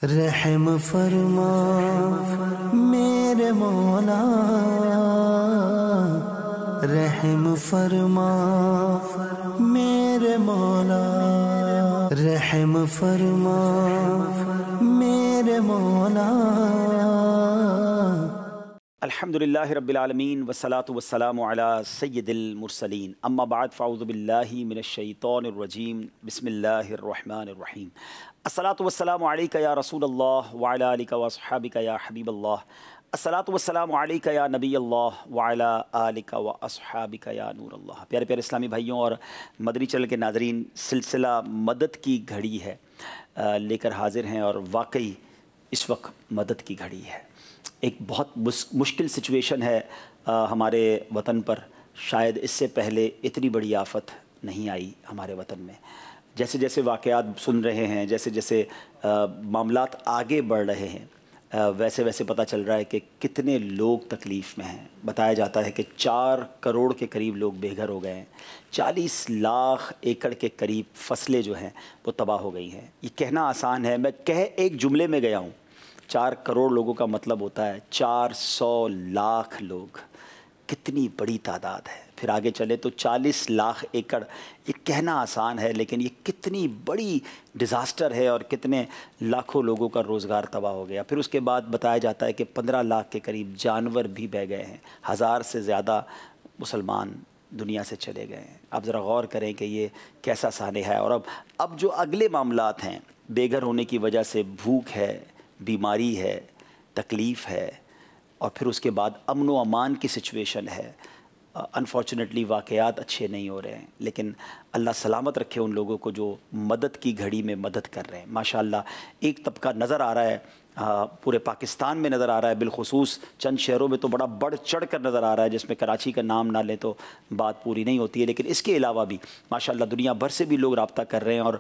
رحم فرما میرے مولا، رحم فرما میرے مولا، رحم فرما میرے مولا۔ الحمدللہ رب العالمین والصلاة والسلام علی سید المرسلین، اما بعد فاعوذ باللہ من الشیطان الرجیم، بسم اللہ الرحمن الرحیم۔ الصلاة والسلام علیکہ یا رسول اللہ وعلی آلکہ واصحابکہ یا حبیب اللہ، الصلاة والسلام علیکہ یا نبی اللہ وعلی آلکہ واصحابکہ یا نور اللہ۔ پیارے پیارے اسلامی بھائیوں اور مدنی چینل کے ناظرین، سلسلہ مدد کی گھڑی ہے لے کر حاضر ہیں، اور واقعی اس وقت مدد کی گھڑی ہے۔ ایک بہت مشکل سچویشن ہے ہمارے وطن پر، شاید اس سے پہلے اتنی بڑی آفت نہیں آئی ہمارے وطن میں۔ جیسے جیسے واقعات سن رہے ہیں، جیسے جیسے معاملات آگے بڑھ رہے ہیں، ویسے ویسے پتہ چل رہا ہے کہ کتنے لوگ تکلیف میں ہیں۔ بتایا جاتا ہے کہ 4 کروڑ کے قریب لوگ بے گھر ہو گئے ہیں، 40 لاکھ ایکڑ کے قریب فصلیں جو ہیں وہ تباہ ہو گئی ہیں۔ یہ کہنا آسان ہے، میں ایک جملے میں گیا ہوں۔ 4 کروڑ لوگوں کا مطلب ہوتا ہے 400 لاکھ لوگ، کتنی بڑی تعداد ہے۔ پھر آگے چلے تو 40 لاکھ ایکڑ، یہ کہنا آسان ہے لیکن یہ کتنی بڑی ڈیزاسٹر ہے، اور کتنے لاکھوں لوگوں کا روزگار تباہ ہو گیا۔ پھر اس کے بعد بتایا جاتا ہے کہ 15 لاکھ کے قریب جانور بھی بہہ گئے ہیں، 1000 سے زیادہ مسلمان دنیا سے چلے گئے ہیں۔ آپ ذرا غور کریں کہ یہ کیسا سانحہ ہے۔ اور اب جو اگلے معاملات ہیں، بے گھر ہونے کی وجہ سے بھوک ہے، بیماری ہے، تکلیف ہے، اور پھر اس کے بعد امن و امان کی سچویشن ہے۔ انفارچونیٹلی واقعات اچھے نہیں ہو رہے ہیں، لیکن اللہ سلامت رکھے ان لوگوں کو جو مدد کی گھڑی میں مدد کر رہے ہیں۔ ماشاءاللہ ایک طبقہ نظر آ رہا ہے، پورے پاکستان میں نظر آ رہا ہے، بالخصوص چند شہروں میں تو بڑا بڑھ چڑھ کر نظر آ رہا ہے، جس میں کراچی کا نام نہ لیں تو بات پوری نہیں ہوتی ہے۔ لیکن اس کے علاوہ بھی ماشاءاللہ دنیا بھر سے بھی لوگ رابطہ کر رہے ہیں، اور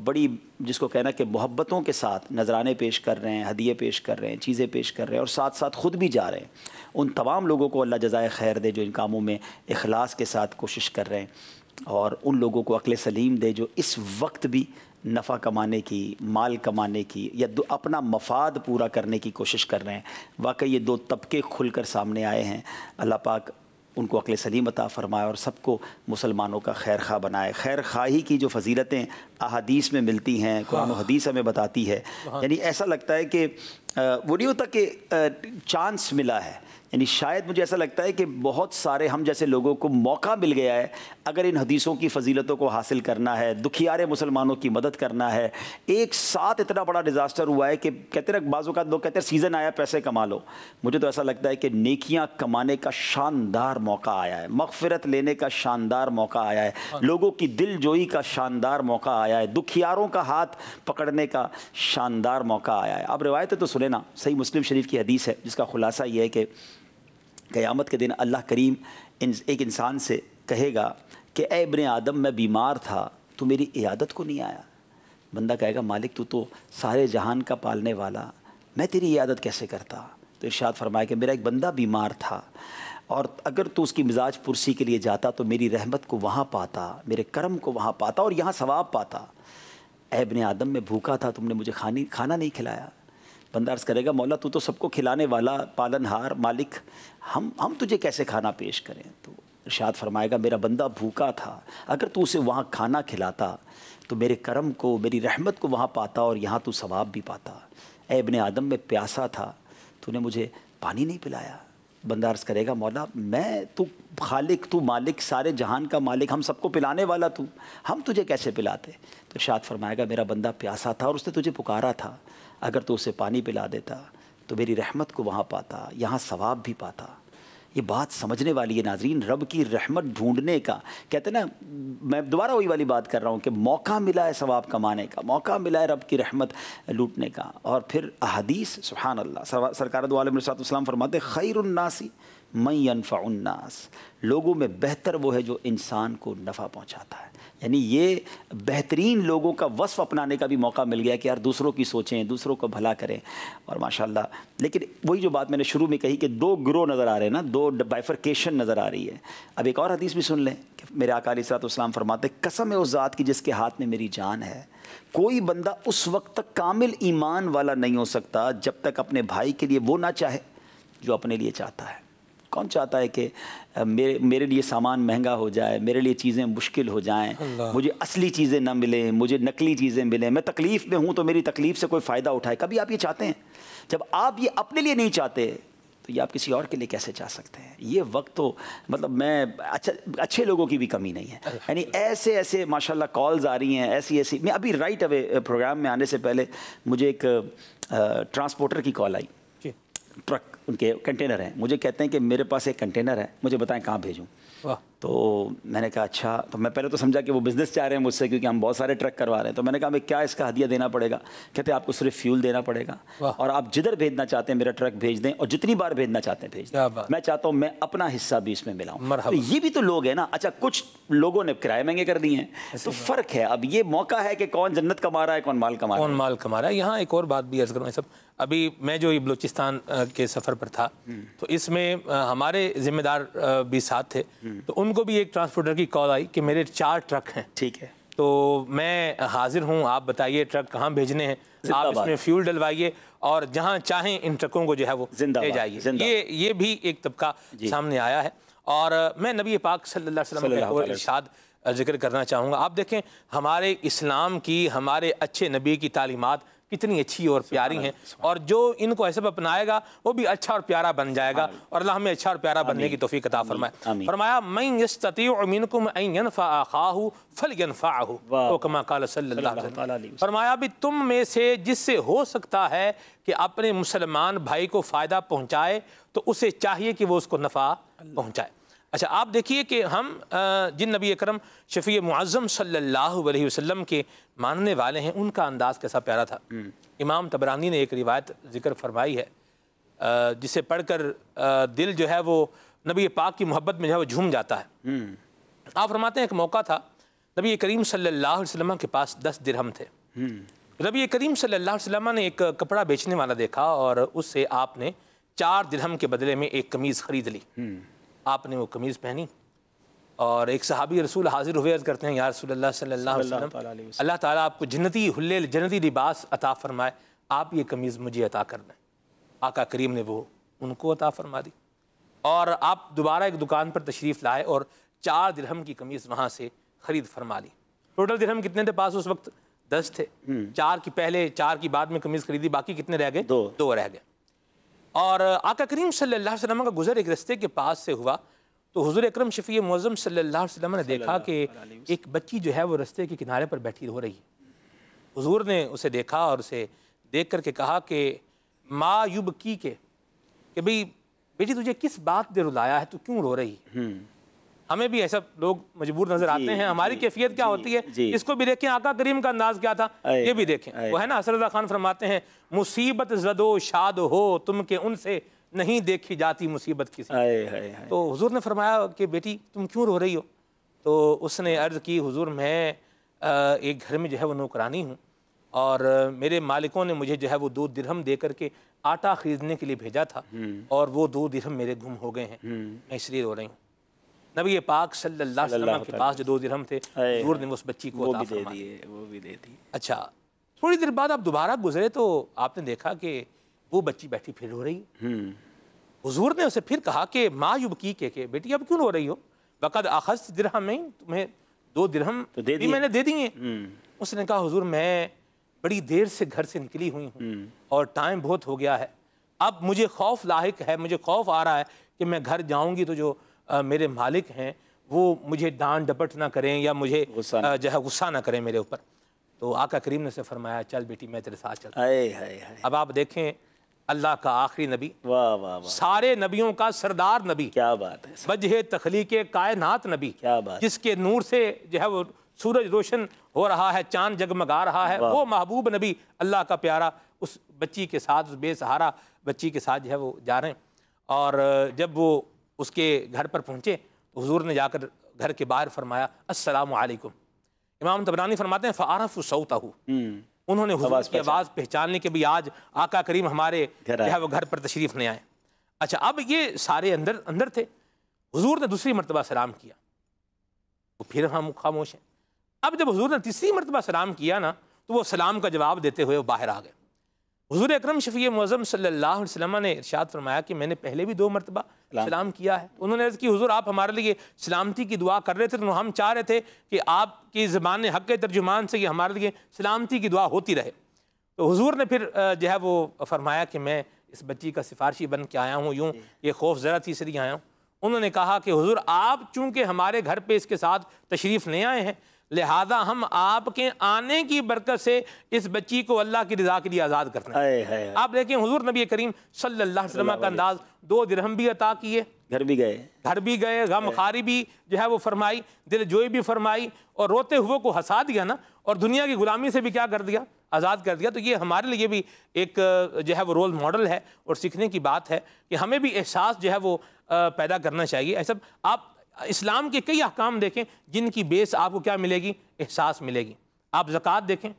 بڑی جس کو کہنا کہ محبتوں کے ساتھ نذرانے پیش کر رہے ہیں، ہدیے پیش کر رہے ہیں، چیزیں پیش کر رہے ہیں، اور ساتھ ساتھ خود بھی جا رہے ہیں۔ ان تمام لوگوں کو اللہ جزائے خیر دے جو ان کاموں میں اخلاص کے ساتھ کوشش کر رہے ہیں، اور ان لوگوں کو عقل سلیم دے جو اس وقت بھی نفع کمانے کی، مال کمانے کی، یا اپنا مفاد پورا کرنے کی کوشش کر رہے ہیں۔ واقعی یہ 2 طبقے کھل کر سامنے آئے ہیں۔ اللہ پاک ان کو عقل سلیم عطا فرمائے اور سب کو مسلمانوں کا خیر خواہ بنائے۔ خیر خواہی کی جو فضیلتیں احادیث میں ملتی ہیں، قرآن و حدیث ہمیں بتاتی ہے، یعنی ایسا لگتا ہے کہ وہ نہیں ہوتا کہ چانس ملا ہے، یعنی شاید مجھے ایسا لگتا ہے کہ بہت سارے ہم جیسے لوگوں کو موقع مل گیا ہے، اگر ان حدیثوں کی فضیلتوں کو حاصل کرنا ہے، دکھیارے مسلمانوں کی مدد کرنا ہے۔ ایک ساتھ اتنا بڑا ڈیزاسٹر ہوا ہے کہ کہتے ہیں بعض اوقات لوگ کہتے ہیں سیزن آیا پیسے کما لو۔ مجھے تو ایسا لگتا ہے کہ نیکیاں کمانے کا شاندار موقع آیا ہے، مغفرت لینے کا شاندار موقع آیا ہے، لوگوں کی دل جوئی کا شاندار موقع آیا ہے، دکھیاروں کا ہاتھ پکڑنے کا شاندار موقع آیا ہے۔ اب روایتیں تو سنیں نا، صحیح مسلم شریف کی حدیث ہے جس کا خلاصہ یہ ہے کہ قیامت کے دن اللہ کریم ایک انسان سے کہے گا کہ اے ابن آدم، میں بیمار تھا تو میری عیادت کو نہیں آیا۔ بندہ کہے گا مالک تو سارے جہان کا پالنے والا، میں تیری عیادت کیسے کرتا؟ تو ارشاد فرمایا کہ میرا ایک بندہ بیمار تھا، اور اگر تو اس کی مزاج پرسی کے لیے جاتا تو میری رحمت کو وہاں پاتا، میرے کرم کو وہاں پاتا، اور یہاں ثواب پاتا۔ اے ابن آدم، میں بھوکا تھا، تم نے مجھے کھانا نہیں کھلایا۔ بندہ عرض کرے گا مولا تو سب کو کھلانے والا، پالن ہار، مالک، ہم تجھے کیسے کھانا پیش کریں؟ تو ارشاد فرمائے گا میرا بندہ بھوکا تھا، اگر تو اسے وہاں کھانا کھلاتا تو میرے کرم کو، میری رحمت کو وہاں پاتا، اور یہاں تو ثواب بھی پاتا۔ اے ابن آدم، میں پیاسا تھا، تو نے مجھے پانی نہیں پلایا۔ بندہ عرض کرے گا مولا تو خالق، تو مالک، سارے جہان کا مالک، ہم سب کو پلانے والا تو، ہم تجھے کیسے پلاتے؟ تو ارشاد فرمائے گا میرا بندہ پیاسا تھا اور اس نے تجھے پکارا تھا، اگر تو اسے پانی پلا دیتا تو میری رحمت کو وہاں پاتا، یہاں ثواب بھی پاتا۔ یہ بات سمجھنے والی ہے ناظرین، رب کی رحمت ڈھونڈنے کا، کہتے ہیں نا، میں دوبارہ وہی والی بات کر رہا ہوں کہ موقع ملا ہے ثواب کمانے کا، موقع ملا ہے رب کی رحمت لوٹنے کا۔ اور پھر احادیث، سبحان اللہ، سرکار دو عالم علیہ السلام فرماتے خیر الناس من ينفع الناس، لوگوں میں بہتر وہ ہے جو انسان کو نفع پہنچاتا ہے۔ یعنی یہ بہترین لوگوں کا وصف اپنانے کا بھی موقع مل گیا کہ یار دوسروں کی سوچیں، دوسروں کو بھلا کریں، اور ماشاءاللہ۔ لیکن وہی جو بات میں نے شروع میں کہی کہ دو گروہ نظر آ رہے ہیں نا، دو بائفرکیشن نظر آ رہی ہے۔ اب ایک اور حدیث بھی سن لیں کہ میرے آقا علیہ الصلوۃ والسلام فرماتے ہیں قسم ہے اس ذات کی جس کے ہاتھ میں میری جان ہے، کوئی بندہ اس وقت تک کامل ایمان والا نہیں ہو سکتا جب تک اپنے بھائی کے لیے وہ نہ چاہے جو اپنے لیے چاہتا ہے۔ کون چاہتا ہے کہ میرے لیے سامان مہنگا ہو جائے، میرے لیے چیزیں مشکل ہو جائیں، مجھے اصلی چیزیں نہ ملیں، مجھے نقلی چیزیں ملیں، میں تکلیف میں ہوں تو میری تکلیف سے کوئی فائدہ اٹھائے؟ کبھی آپ یہ چاہتے ہیں؟ جب آپ یہ اپنے لیے نہیں چاہتے تو یہ آپ کسی اور کے لیے کیسے چاہ سکتے ہیں؟ یہ وقت تو مطلب میں اچھے لوگوں کی بھی کمی نہیں ہے، یعنی ایسے ماشاءاللہ کالز آ رہی ہیں ایسی۔ میں ابھی رائٹ اوے پروگرام میں آنے سے پہلے مجھے ایک ٹرانسپورٹر کی کال آئی، ٹرک ان کے کنٹینر ہیں، مجھے کہتے ہیں کہ میرے پاس ایک کنٹینر ہے، مجھے بتائیں کہاں بھیجوں۔ تو میں نے کہا اچھا، تو میں پہلے تو سمجھا کہ وہ بزنس چاہ رہے ہیں مجھ سے کیونکہ ہم بہت سارے ٹرک کروا رہے ہیں۔ تو میں نے کہا کیا اس کا ہدیہ دینا پڑے گا؟ کہتے ہیں آپ کو صرف فیول دینا پڑے گا اور آپ جدھر بھیجنا چاہتے ہیں میرا ٹرک بھیج دیں اور جتنی بار بھیجنا چاہتے ہیں بھیج دیں، میں چاہتا ہوں میں اپنا حصہ بھی اس میں ملاؤں۔ تو یہ بھی تو لوگ ہیں نا۔ اچھا کچھ لوگوں نے کرائے مہنگے کر دیے ہیں تو فرق ہے۔ اب یہ موقع ہے کہ کون جنت کما رہا ہے، کون مال کما رہا ہے۔ یہاں ایک اور بات بھی عرض کروں صاحب، ابھی میں جو بلوچستان کے سفر پر تھا تو اس میں ہمارے ذمہ دار بھی ساتھ تھے، تو ان کو بھی ایک ٹرانسپورٹر کی کال آئی کہ میرے 4 ٹرک ہیں، ٹھیک ہے، تو میں حاضر ہوں، آپ بتائیے ٹرک کہاں بھیجنے ہیں، آپ اس میں فیول ڈلوائیے اور جہاں چاہیں ان ٹرکوں کو جو ہے وہ لے جائیے۔ یہ بھی ایک طبقہ سامنے آیا ہے۔ اور میں نبی پاک صلی اللہ علیہ وسلم کا ارشاد ذکر کرنا چاہوں گا۔ آپ دیکھیں ہمارے اسلام کی، ہمارے اچھے نبی کی تعلیمات کتنی اچھی اور پیاری ہیں، اور جو ان کو ایسے اپنائے گا وہ بھی اچھا اور پیارا بن جائے گا، اور اللہ ہمیں اچھا اور پیارا بننے کی توفیق عطا فرمائے۔ فرمایا من یستطیع منکم ان ینفع اخاہ فلینفعہ، او کما قال صلی اللہ علیہ وسلم۔ فرمایا بھی تم میں سے جس سے ہو سکتا ہے کہ اپنے مسلمان بھائی کو فائدہ پہنچائے تو اسے چاہیے کہ وہ اس کو نفع پہنچائے۔ اچھا آپ دیکھیے کہ ہم جن نبی اکرم شفیع معظم صلی اللہ علیہ وسلم کے ماننے والے ہیں، ان کا انداز کیسا پیارا تھا۔ امام طبرانی نے ایک روایت ذکر فرمائی ہے جسے پڑھ کر دل جو ہے وہ نبی پاک کی محبت میں جو ہے وہ جھوم جاتا ہے۔ آپ فرماتے ہیں ایک موقع تھا، نبی کریم صلی اللہ علیہ وسلم کے پاس 10 درہم تھے۔ نبی کریم صلی اللہ علیہ وسلم نے ایک کپڑا بیچنے والا دیکھا اور اس سے آپ نے 4 درہم کے بدلے میں ایک قمیض خرید لی۔ آپ نے وہ قمیض پہنی اور ایک صحابی رسول حاضر ہوئے عرض کرتے ہیں یا رسول اللہ صلی اللہ علیہ وسلم، اللہ تعالیٰ آپ کو جنتی حلے جنتی لباس عطا فرمائے، آپ یہ قمیض مجھے عطا کر دیں۔ آقا کریم نے وہ ان کو عطا فرما دی، اور آپ دوبارہ ایک دکان پر تشریف لائے اور 4 درہم کی قمیض وہاں سے خرید فرما لی۔ ٹوٹل درہم کتنے تھے پاس اس وقت؟ 10 تھے۔ 4 کی پہلے، 4 کی بعد میں قمیض خریدی، باقی کتنے رہ گئے؟ 2 رہ گئے۔ اور آقا کریم صلی اللہ علیہ وسلم کا گزر ایک رستے کے پاس سے ہوا تو حضور اکرم شفیع معظم صلی اللہ علیہ وسلم نے دیکھا کہ ایک بچی جو ہے وہ رستے کے کنارے پر بیٹھی ہو رہی ہے۔ حضور نے اسے دیکھا اور اسے دیکھ کر کے کہا کہ ما یبکی کے، کہ بھئی بیٹی تجھے کس بات نے رلایا ہے، تو کیوں رو رہی ہے؟ ہمیں بھی ایسا لوگ مجبور نظر آتے ہیں، ہماری کیفیت کیا ہوتی ہے اس کو بھی دیکھیں، آقا کریم کا انداز کیا تھا یہ بھی دیکھیں۔ وہ ہے نا اسد رضا خان فرماتے ہیں مصیبت زدو شاد ہو تم کہ ان سے نہیں دیکھی جاتی مصیبت کسی۔ تو حضور نے فرمایا کہ بیٹی تم کیوں رو رہی ہو؟ تو اس نے عرض کی حضور میں ایک گھر میں جو ہے وہ نوکرانی ہوں اور میرے مالکوں نے مجھے جو ہے وہ 2 درہم دے کر کے آٹا خریدنے کے لیے بھیجا تھا اور وہ 2 درہم میرے گم ہو گئے ہیں، میں اس لیے رو رہی ہوں۔ نبی پاک صلی اللہ علیہ وسلم کے پاس جو 2 درہم تھے حضور نے اس بچی کو عطا فرما دیے، وہ بھی دے دی۔ اچھا تھوڑی دیر بعد آپ دوبارہ گزرے تو آپ نے دیکھا کہ وہ بچی بیٹھی پھر رو رہی۔ حضور نے اسے پھر کہا کہ ما یبکی کہ بیٹی اب کیوں رو رہی ہو؟ وقد اخذت درہمین، تمہیں 2 درہم بھی میں نے دے دیے۔ اس نے کہا حضور میں بڑی دیر سے گھر سے نکلی ہوئی ہوں اور ٹائم بہت ہو گیا ہے، اب مجھے خوف لاحق ہے، مجھے خوف آ رہا ہے کہ میں گھر جاؤں گی تو جو میرے مالک ہیں وہ مجھے ڈانٹ ڈپٹ نہ کریں یا مجھے جو ہے غصہ نہ کریں میرے اوپر۔ تو آقا کریم نے اسے فرمایا چل بیٹی میں تیرے ساتھ چلتا ہوں۔ اب آپ دیکھیں اللہ کا آخری نبی، سارے نبیوں کا سردار نبی، کیا بات ہے، وجہ تخلیق کائنات نبی، جس کے نور سے جو ہے وہ سورج روشن ہو رہا ہے، چاند جگمگا رہا ہے، وہ محبوب نبی اللہ کا پیارا اس بچی کے ساتھ، اس بے سہارا بچی کے ساتھ جو ہے وہ جا رہے ہیں۔ اور جب وہ اس کے گھر پر پہنچے تو حضور نے جا کر گھر کے باہر فرمایا السلام علیکم. امام طبرانی فرماتے ہیں فعرفوا صوتہ، انہوں نے حضور کی آواز پہچان لی کہ بھی آج آقا کریم ہمارے وہ گھر پر تشریف نہیں آئے. اچھا اب یہ سارے اندر تھے. حضور نے دوسری مرتبہ سلام کیا تو پھر ہم خاموش ہیں. اب جب حضور نے تیسری مرتبہ سلام کیا نا تو وہ سلام کا جواب دیتے ہوئے وہ باہر آ گئے. حضور اکرم شفیع معظم صلی اللہ علیہ وسلم نے ارشاد فرمایا کہ میں نے پہلے بھی 2 مرتبہ سلام کیا ہے. انہوں نے عرض کی حضور آپ ہمارے لیے سلامتی کی دعا کر رہے تھے تو ہم چاہ رہے تھے کہ آپ کی زبان حق کے ترجمان سے یہ ہمارے لیے سلامتی کی دعا ہوتی رہے. تو حضور نے پھر جو ہے وہ فرمایا کہ میں اس بچی کا سفارشی بن کے آیا ہوں، یوں یہ خوف ذرا تھی اس لیے آیا ہوں. انہوں نے کہا کہ حضور آپ چونکہ ہمارے گھر پہ اس کے ساتھ تشریف نہیں آئے ہیں لہذا ہم آپ کے آنے کی برکت سے اس بچی کو اللہ کی رضا کے لیے آزاد کرنا ہے. آپ دیکھیں حضور نبی کریم صلی اللہ علیہ وسلم کا انداز، 2 درہم بھی عطا کیے، گھر بھی گئے، غم خاری بھی جو ہے وہ فرمائی، دل جوئی بھی فرمائی، اور روتے ہوئے کو ہنسا دیا نا، اور دنیا کی غلامی سے بھی کیا کر دیا، آزاد کر دیا. تو یہ ہمارے لیے بھی ایک جو ہے وہ رول ماڈل ہے اور سیکھنے کی بات ہے کہ ہمیں بھی احساس جو ہے وہ پیدا کرنا چاہیے. ایسا آپ اسلام کے کئی احکام دیکھیں جن کی بیس آپ کو کیا ملے گی، احساس ملے گی. آپ زکوٰۃ دیکھیں،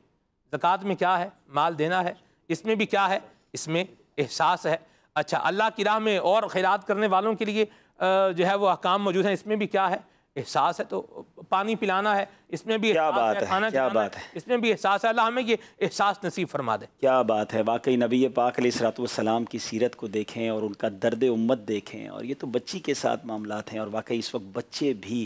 زکوٰۃ میں کیا ہے، مال دینا ہے، اس میں بھی کیا ہے، اس میں احساس ہے. اچھا اللہ کی راہ میں اور خیرات کرنے والوں کے لیے جو ہے وہ احکام موجود ہیں، اس میں بھی کیا ہے، احساس ہے. تو پانی پلانا ہے، اس میں بھی احساس ہے، کھانا کھلانا ہے، اس میں بھی احساس ہے. اللہ ہمیں یہ احساس نصیب فرما دے. کیا بات ہے. واقعی نبی پاک علیہ الصلوۃ والسلام کی سیرت کو دیکھیں اور ان کا درد امت دیکھیں، اور یہ تو بچی کے ساتھ معاملات ہیں، اور واقعی اس وقت بچے بھی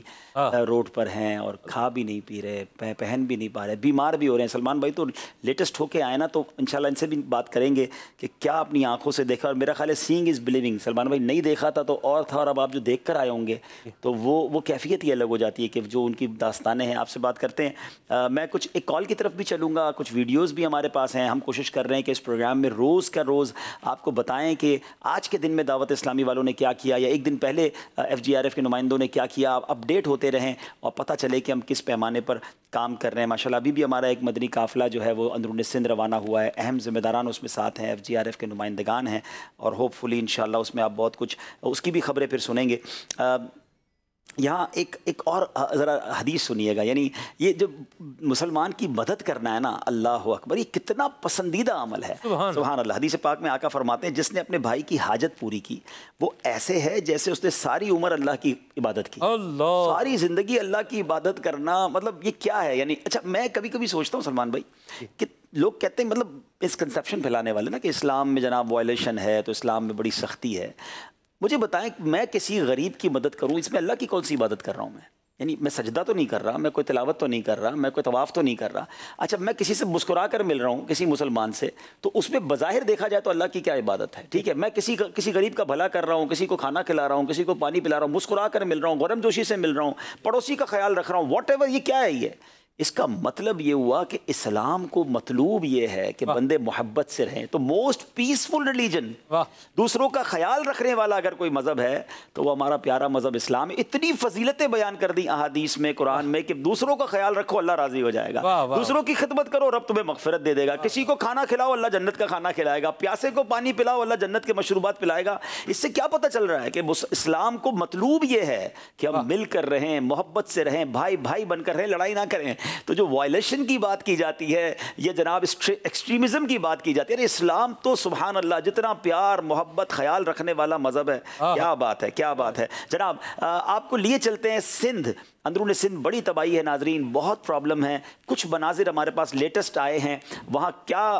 روڈ پر ہیں اور کھا بھی نہیں پی رہے، پہن بھی نہیں پا رہے، بیمار بھی ہو رہے ہیں. سلمان بھائی تو لیٹسٹ ہو کے آئے نا، تو انشاءاللہ ان سے بھی بات کریں گے کہ کیا اپنی آنکھوں سے دیکھا. اور میرا خیال ہے سینگ از بلیونگ. سلمان بھائی نہیں دیکھا تھا تو اور تھا، اور اب آپ جو دیکھ کر آئے ہوں گے تو وہ کیفیت ہی الگ ہو جاتی ہے کہ جو ان کی داستانیں ہیں. آپ سے بات کرتے ہیں. میں کچھ ایک کال کی طرف بھی چلوں گا، کچھ ویڈیوز بھی ہمارے پاس ہیں. ہم کوشش کر رہے ہیں کہ اس پروگرام میں روز کا روز آپ کو بتائیں کہ آج کے دن میں دعوت اسلامی والوں نے کیا کیا، یا ایک دن پہلے FGRF کے نمائندوں نے کیا کیا. آپ اپڈیٹ ہوتے رہیں اور پتہ چلے کہ ہم کس پیمانے پر کام کر رہے ہیں. ماشاءاللہ ابھی بھی ہمارا ایک مدنی قافلہ جو ہے وہ اندرون سندھ روانہ ہوا ہے. اہم ذمہ داران اس میں ساتھ ہیں، FGRF کے نمائندگان ہیں، اور ہوپ فلی انشاءاللہ اس میں آپ بہت کچھ اس کی بھی خبریں پھر سنیں گے. یہاں ایک اور ذرا حدیث سنیے گا. یعنی یہ جو مسلمان کی مدد کرنا ہے نا، اللہ اکبر، یہ کتنا پسندیدہ عمل ہے. سبحان اللہ. حدیث پاک میں آقا فرماتے ہیں جس نے اپنے بھائی کی حاجت پوری کی وہ ایسے ہے جیسے اس نے ساری عمر اللہ کی عبادت کی. ساری زندگی اللہ کی عبادت کرنا مطلب یہ کیا ہے. یعنی اچھا میں کبھی کبھی سوچتا ہوں سلمان بھائی کہ لوگ کہتے ہیں مطلب مسکنسیپشن پھیلانے والے نا کہ اسلام میں جناب وائلیشن ہے تو اسلام میں بڑی سختی ہے. مجھے بتائیں میں کسی غریب کی مدد کروں، اس میں اللہ کی کون سی عبادت کر رہا ہوں میں؟ یعنی میں سجدہ تو نہیں کر رہا، میں کوئی تلاوت تو نہیں کر رہا، میں کوئی طواف تو نہیں کر رہا. اچھا میں کسی سے مسکرا کر مل رہا ہوں کسی مسلمان سے، تو اس میں بظاہر دیکھا جائے تو اللہ کی کیا عبادت ہے؟ ٹھیک ہے میں کسی غریب کا بھلا کر رہا ہوں، کسی کو کھانا کھلا رہا ہوں، کسی کو پانی پلا رہا ہوں، مسکرا کر مل رہا ہوں، گرم جوشی سے مل رہا ہوں، پڑوسی کا خیال رکھ رہا ہوں، واٹ ایور. یہ کیا ہے؟ یہ اس کا مطلب یہ ہوا کہ اسلام کو مطلوب یہ ہے کہ بندے محبت سے رہیں. تو موسٹ پیسفل ریلیجن، دوسروں کا خیال رکھنے والا اگر کوئی مذہب ہے تو وہ ہمارا پیارا مذہب اسلام ہے. اتنی فضیلتیں بیان کر دی احادیث میں، قرآن میں، کہ دوسروں کا خیال رکھو اللہ راضی ہو جائے گا، دوسروں کی خدمت کرو رب تمہیں مغفرت دے دے گا، کسی کو کھانا کھلاؤ اللہ جنت کا کھانا کھلائے گا، پیاسے کو پانی پلاؤ اللہ جنت کے مشروبات پلائے گا. اس سے کیا پتہ چل رہا ہے کہ اسلام کو مطلوب یہ ہے کہ ہم مل کر رہیں، محبت سے رہیں، بھائی بھائی بن کر رہیں، لڑائی نہ کریں. تو جو وائلیشن کی بات کی جاتی ہے یا جناب ایکسٹریمزم کی بات کی جاتی ہے، اسلام تو سبحان اللہ جتنا پیار محبت خیال رکھنے والا مذہب ہے. کیا بات ہے، کیا بات ہے. جناب آپ کو لیے چلتے ہیں سندھ. اندرون سندھ بڑی تباہی ہے ناظرین، بہت پرابلم ہے. کچھ مناظر ہمارے پاس لیٹسٹ آئے ہیں، وہاں کیا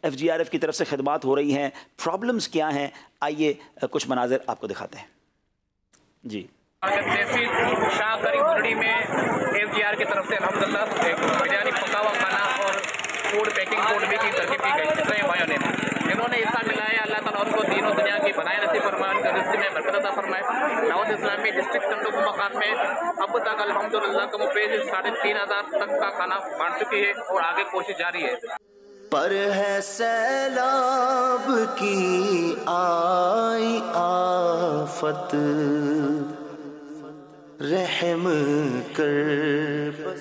FGRF کی طرف سے خدمات ہو رہی ہیں، پرابلمز کیا ہیں. آئیے کچھ مناظر آپ کو دکھاتے ہیں. جی تحصیل شاہ کری بھرڑی میں FGR کی طرف سے الحمدللہ ایک بریانی پکا ہوا کھانا اور فوڈ پیکنگ فوڈ بھی کی ترکیب کی گئی. کئی بھائیوں نے جنہوں نے حصہ ملایا، اللہ تعالیٰ ان کو دین و دنیا کی بنائے نصیب فرمائے، ان کے رزق میں برکت عطا فرمائے. دعوت اسلامی ڈسٹرکٹ چندو مکان میں اب تک الحمدللہ کم پیش 3500 تک کا کھانا بانٹ چکی ہے اور آگے کوشش جاری ہے. پر ہے سیلاب کی آئی آفت، رحم کر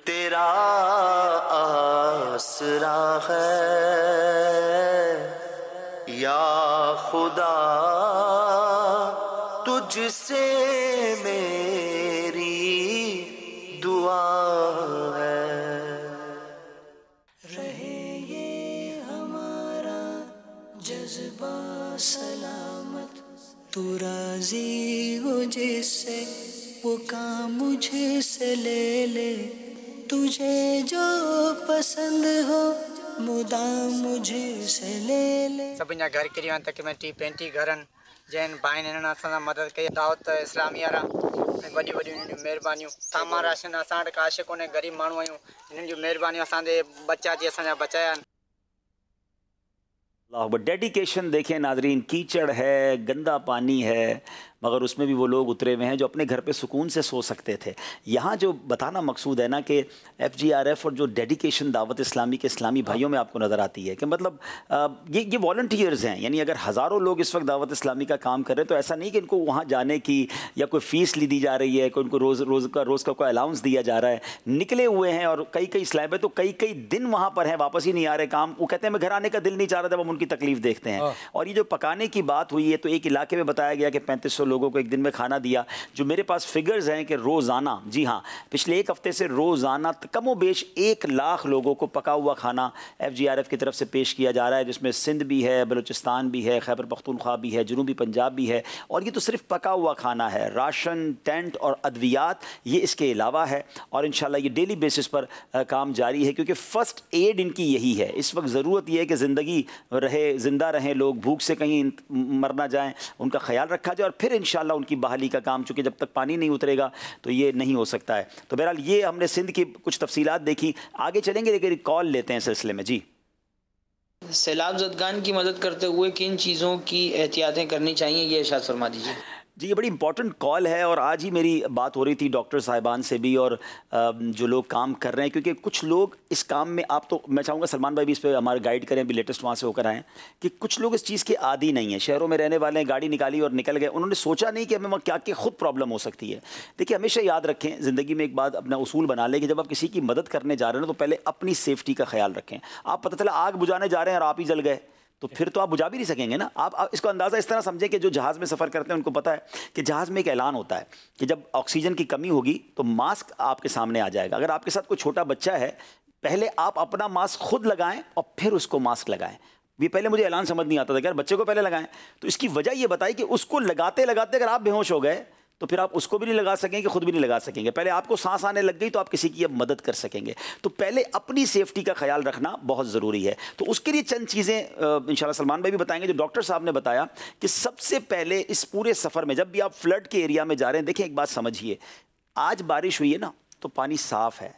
تیرا آسرا ہے یا خدا، تجھ تجھ سے میری دعا ہے، رہے یہ ہمارا جذبہ سلامت، تو راضی ہو جس سے وہ کام مجھے سے لے لے، تجھے جو پسند ہو مدام مجھے سے لے لے. سبھا گھر کری ون تقریباً 30-35 گھرن جن بھائن انہوں مدد کی. دعوت اسلامی وڈی وڈی مہربانیوں. سامان راشن اساں وٹ کاشے کونے، غریب مانو آیوں، انہن جو مہربانیوں اساں دے بچا جی اساں بچایا. اللہ اکبر. ڈیڈیکیشن دیکھیں ناظرین، کیچڑ ہے، گندا پانی ہے، مگر اس میں بھی وہ لوگ اترے ہوئے ہیں جو اپنے گھر پہ سکون سے سو سکتے تھے. یہاں جو بتانا مقصود ہے نا کہ FGRF اور جو ڈیڈیکیشن دعوت اسلامی کے اسلامی بھائیوں میں آپ کو نظر آتی ہے کہ مطلب یہ والنٹیئرز ہیں. یعنی اگر ہزاروں لوگ اس وقت دعوت اسلامی کا کام کر رہے ہیں تو ایسا نہیں کہ ان کو وہاں جانے کی یا کوئی فیس لی دی جا رہی ہے، کوئی ان کو روز کا کوئی الاؤنس دیا جا رہا ہے. نکلے ہوئے ہیں اور کئی اسلام ہے تو کئی دن وہاں پر ہیں، واپس ہی نہیں آ رہے کام. وہ کہتے ہیں میں گھر آنے کا دل نہیں چاہ رہا جب ہم ان کی تکلیف دیکھتے ہیں. اور یہ جو پکانے کی بات ہوئی ہے تو ایک علاقے میں بتایا گیا کہ 3500 لوگوں کو ایک دن میں کھانا دیا. جو میرے پاس فگرز ہیں کہ روزانہ، جی ہاں، پچھلے ایک ہفتے سے روزانہ کم و بیش 1 لاکھ لوگوں کو پکا ہوا کھانا FGRF کی طرف سے پیش کیا جا رہا ہے، جس میں سندھ بھی ہے، بلوچستان بھی ہے، خیبر پختونخوا بھی ہے، جنوبی پنجاب بھی ہے. اور یہ تو صرف پکا ہوا کھانا ہے، راشن، ٹینٹ اور ادویات یہ اس کے علاوہ ہے. اور انشاءاللہ یہ ڈیلی بیسس پر کام جاری ہے کیونکہ فرسٹ ایڈ ان کی یہی ہے. اس وقت ضرورت یہ ہے کہ زندگی رہے، زندہ رہیں لوگ، بھوک سے کہیں مر نہ جائیں، ان کا خیال رکھا جائے. اور پھر انشاءاللہ ان کی بحالی کا کام، چونکہ جب تک پانی نہیں اترے گا تو یہ نہیں ہو سکتا ہے. تو بہرحال یہ ہم نے سندھ کی کچھ تفصیلات دیکھی. آگے چلیں گے لیکن کال لیتے ہیں سلسلے میں. جی، سیلاب زدگان کی مدد کرتے ہوئے کن چیزوں کی احتیاطیں کرنی چاہیے، یہ ارشاد فرما دیجیے. جی یہ بڑی امپورٹنٹ کال ہے اور آج ہی میری بات ہو رہی تھی ڈاکٹر صاحبان سے بھی اور جو لوگ کام کر رہے ہیں، کیونکہ کچھ لوگ اس کام میں، آپ تو میں چاہوں گا سلمان بھائی بھی اس پہ ہمارے گائیڈ کریں، بھی لیٹسٹ وہاں سے ہو کر آئیں، کہ کچھ لوگ اس چیز کے عادی نہیں ہیں. شہروں میں رہنے والے ہیں، گاڑی نکالی اور نکل گئے، انہوں نے سوچا نہیں کہ ہمیں وہاں کیا کہ خود پرابلم ہو سکتی ہے. دیکھیے ہمیشہ یاد رکھیں، زندگی میں ایک بات اپنا اصول بنا لیں کہ جب آپ کسی کی مدد کرنے جا رہے ہیں تو پہلے اپنی سیفٹی کا خیال رکھیں. آپ پتہ چلا آگ بجھانے جا رہے ہیں اور آپ ہی جل گئے تو پھر تو آپ بجھا بھی نہیں سکیں گے نا. آپ اس کو اندازہ اس طرح سمجھیں کہ جو جہاز میں سفر کرتے ہیں ان کو پتہ ہے کہ جہاز میں ایک اعلان ہوتا ہے کہ جب آکسیجن کی کمی ہوگی تو ماسک آپ کے سامنے آ جائے گا. اگر آپ کے ساتھ کوئی چھوٹا بچہ ہے، پہلے آپ اپنا ماسک خود لگائیں اور پھر اس کو ماسک لگائیں. یہ پہلے مجھے اعلان سمجھ نہیں آتا تھا کہ یار بچے کو پہلے لگائیں. تو اس کی وجہ یہ بتائی کہ اس کو لگاتے لگاتے اگر آپ بے ہوش ہو گئے تو پھر آپ اس کو بھی نہیں لگا سکیں گے، خود بھی نہیں لگا سکیں گے. پہلے آپ کو سانس آنے لگ گئی تو آپ کسی کی اب مدد کر سکیں گے. تو پہلے اپنی سیفٹی کا خیال رکھنا بہت ضروری ہے. تو اس کے لیے چند چیزیں انشاءاللہ سلمان بھائی بھی بتائیں گے. جو ڈاکٹر صاحب نے بتایا کہ سب سے پہلے اس پورے سفر میں جب بھی آپ فلڈ کے ایریا میں جا رہے ہیں، دیکھیں ایک بات سمجھیے، آج بارش ہوئی ہے نا تو پانی صاف ہے،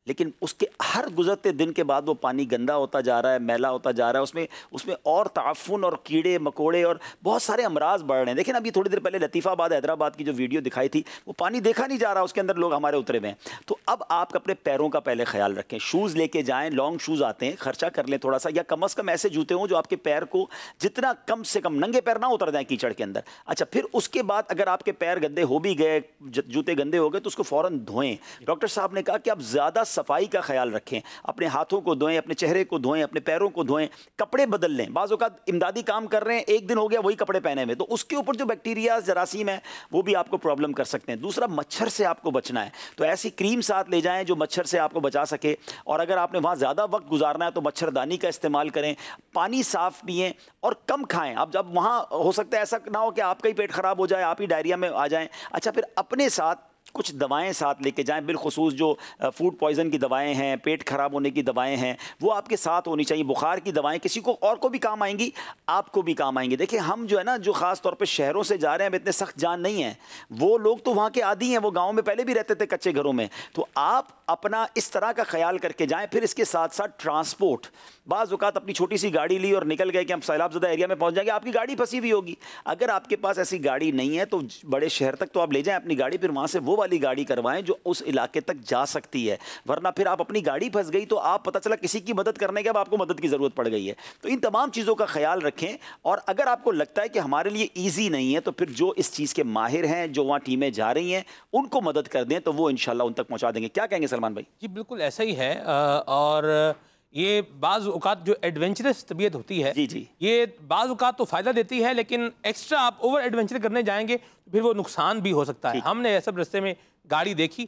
لیکن اس کے ہر گزرتے دن کے بعد وہ پانی گندا ہوتا جا رہا ہے، میلا ہوتا جا رہا ہے. اس میں اور تعفن اور کیڑے مکوڑے اور بہت سارے امراض بڑھ رہے ہیں. دیکھیں ابھی تھوڑی دیر پہلے لطیفہ آباد حیدرآباد کی جو ویڈیو دکھائی تھی، وہ پانی دیکھا نہیں جا رہا، اس کے اندر لوگ ہمارے اترے ہوئے ہیں. تو اب آپ اپنے پیروں کا پہلے خیال رکھیں. شوز لے کے جائیں، لانگ شوز آتے ہیں، خرچہ کر لیں تھوڑا سا، یا کم از کم ایسے جوتے ہوں جو آپ کے پیر کو جتنا کم سے کم ننگے پیر نہ اتر جائیں کیچڑ کے اندر. اچھا پھر اس کے بعد اگر آپ کے پیر گندے ہو بھی گئے، جوتے گندے ہو گئے تو اس کو فوراً دھوئیں. ڈاکٹر صاحب نے کہا کہ آپ زیادہ صفائی کا خیال رکھیں، اپنے ہاتھوں کو دھوئیں، اپنے چہرے کو دھوئیں، اپنے پیروں کو دھوئیں، کپڑے بدل لیں. بعض اوقات امدادی کام کر رہے ہیں، ایک دن ہو گیا وہی کپڑے پہنے ہوئے، تو اس کے اوپر جو بیکٹیریا جراثیم ہیں وہ بھی آپ کو پرابلم کر سکتے ہیں. دوسرا، مچھر سے آپ کو بچنا ہے تو ایسی کریم ساتھ لے جائیں جو مچھر سے آپ کو بچا سکے. اور اگر آپ نے وہاں زیادہ وقت گزارنا ہے تو مچھردانی کا استعمال کریں. پانی صاف پئیں اور کم کھائیں. اب جب وہاں ہو سکتا ہے ایسا نہ ہو کہ آپ کا ہی پیٹ خراب ہو جائے، آپ ہی ڈائریا میں آ جائیں. اچھا پھر اپنے ساتھ کچھ دوائیں ساتھ لے کے جائیں، بالخصوص جو فوڈ پوائزن کی دوائیں ہیں، پیٹ خراب ہونے کی دوائیں ہیں، وہ آپ کے ساتھ ہونی چاہیے. بخار کی دوائیں کسی کو اور کو بھی کام آئیں گی، آپ کو بھی کام آئیں گی. دیکھیں ہم جو ہے نا، جو خاص طور پہ شہروں سے جا رہے ہیں، اتنے سخت جان نہیں ہیں. وہ لوگ تو وہاں کے عادی ہیں، وہ گاؤں میں پہلے بھی رہتے تھے کچے گھروں میں. تو آپ اپنا اس طرح کا خیال کر کے جائیں. پھر اس کے ساتھ ساتھ ٹرانسپورٹ، بعض اوقات اپنی چھوٹی سی گاڑی لی اور نکل گئے کہ ہم سیلاب زدہ ایریا میں پہنچ جائیں گے، آپ کی گاڑی پھنسی ہوئی ہوگی. اگر آپ کے پاس ایسی گاڑی نہیں ہے تو بڑے شہر تک تو آپ لے جائیں اپنی گاڑی، پھر وہاں سے وہ والی گاڑی کروائیں جو اس علاقے تک جا سکتی ہے. ورنہ پھر آپ اپنی گاڑی پھنس گئی تو آپ پتہ چلا کسی کی مدد کرنے کے اب آپ کو مدد کی ضرورت پڑ گئی ہے. تو ان تمام چیزوں کا خیال رکھیں. اور اگر آپ کو لگتا ہے کہ ہمارے لیے ایزی نہیں ہے تو پھر جو اس چیز کے ماہر ہیں، جو وہاں ٹیمیں جا رہی ہیں، ان کو مدد کر دیں تو وہ انشاءاللہ ان تک پہنچا دیں گے. کیا کہیں گے سلمان بھائی؟ جی بالکل ایسا ہی ہے. اور یہ بعض اوقات جو ایڈونچرس طبیعت ہوتی ہے جی یہ بعض اوقات تو فائدہ دیتی ہے، لیکن ایکسٹرا آپ اوور ایڈونچر کرنے جائیں گے تو پھر وہ نقصان بھی ہو سکتا ہے۔ ہم نے ایسا رستے میں گاڑی دیکھی،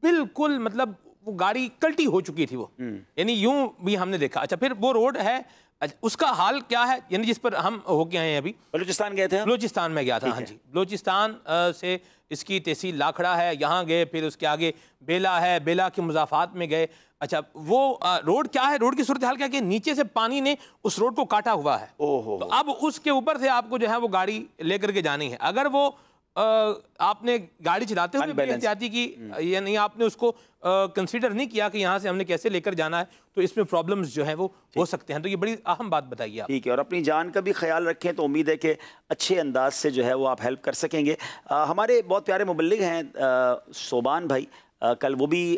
بالکل مطلب وہ گاڑی کلٹی ہو چکی تھی، وہ یعنی یوں بھی ہم نے دیکھا۔ اچھا پھر وہ روڈ ہے، اس کا حال کیا ہے، یعنی جس پر ہم ہو کے آئے ہیں ابھی؟ بلوچستان گئے تھے؟ بلوچستان میں گیا تھا، ہاں جی۔ بلوچستان سے اس کی تحصیل لاکھڑا ہے، یہاں گئے، پھر اس کے آگے بیلا ہے، بیلا کے مضافات میں گئے۔ اچھا وہ روڈ کیا ہے، روڈ کی صورتحال کیا کہ نیچے سے پانی نے اس روڈ کو کاٹا ہوا ہے، تو اب اس کے اوپر سے آپ کو جو ہے وہ گاڑی لے کر کے جانی ہے۔ اگر وہ آپ نے گاڑی چلاتے ہوئے بھی احتیاطی کی، یعنی آپ نے اس کو کنسیڈر نہیں کیا کہ یہاں سے ہم نے کیسے لے کر جانا ہے، تو اس میں پرابلمز جو ہیں وہ ہو سکتے ہیں۔ تو یہ بڑی اہم بات بتائیے آپ۔ ٹھیک ہے، اور اپنی جان کا بھی خیال رکھیں، تو امید ہے کہ اچھے انداز سے جو ہے وہ آپ ہیلپ کر سکیں گے۔ ہمارے بہت پیارے مبلغ ہیں صوبان بھائی، کل وہ بھی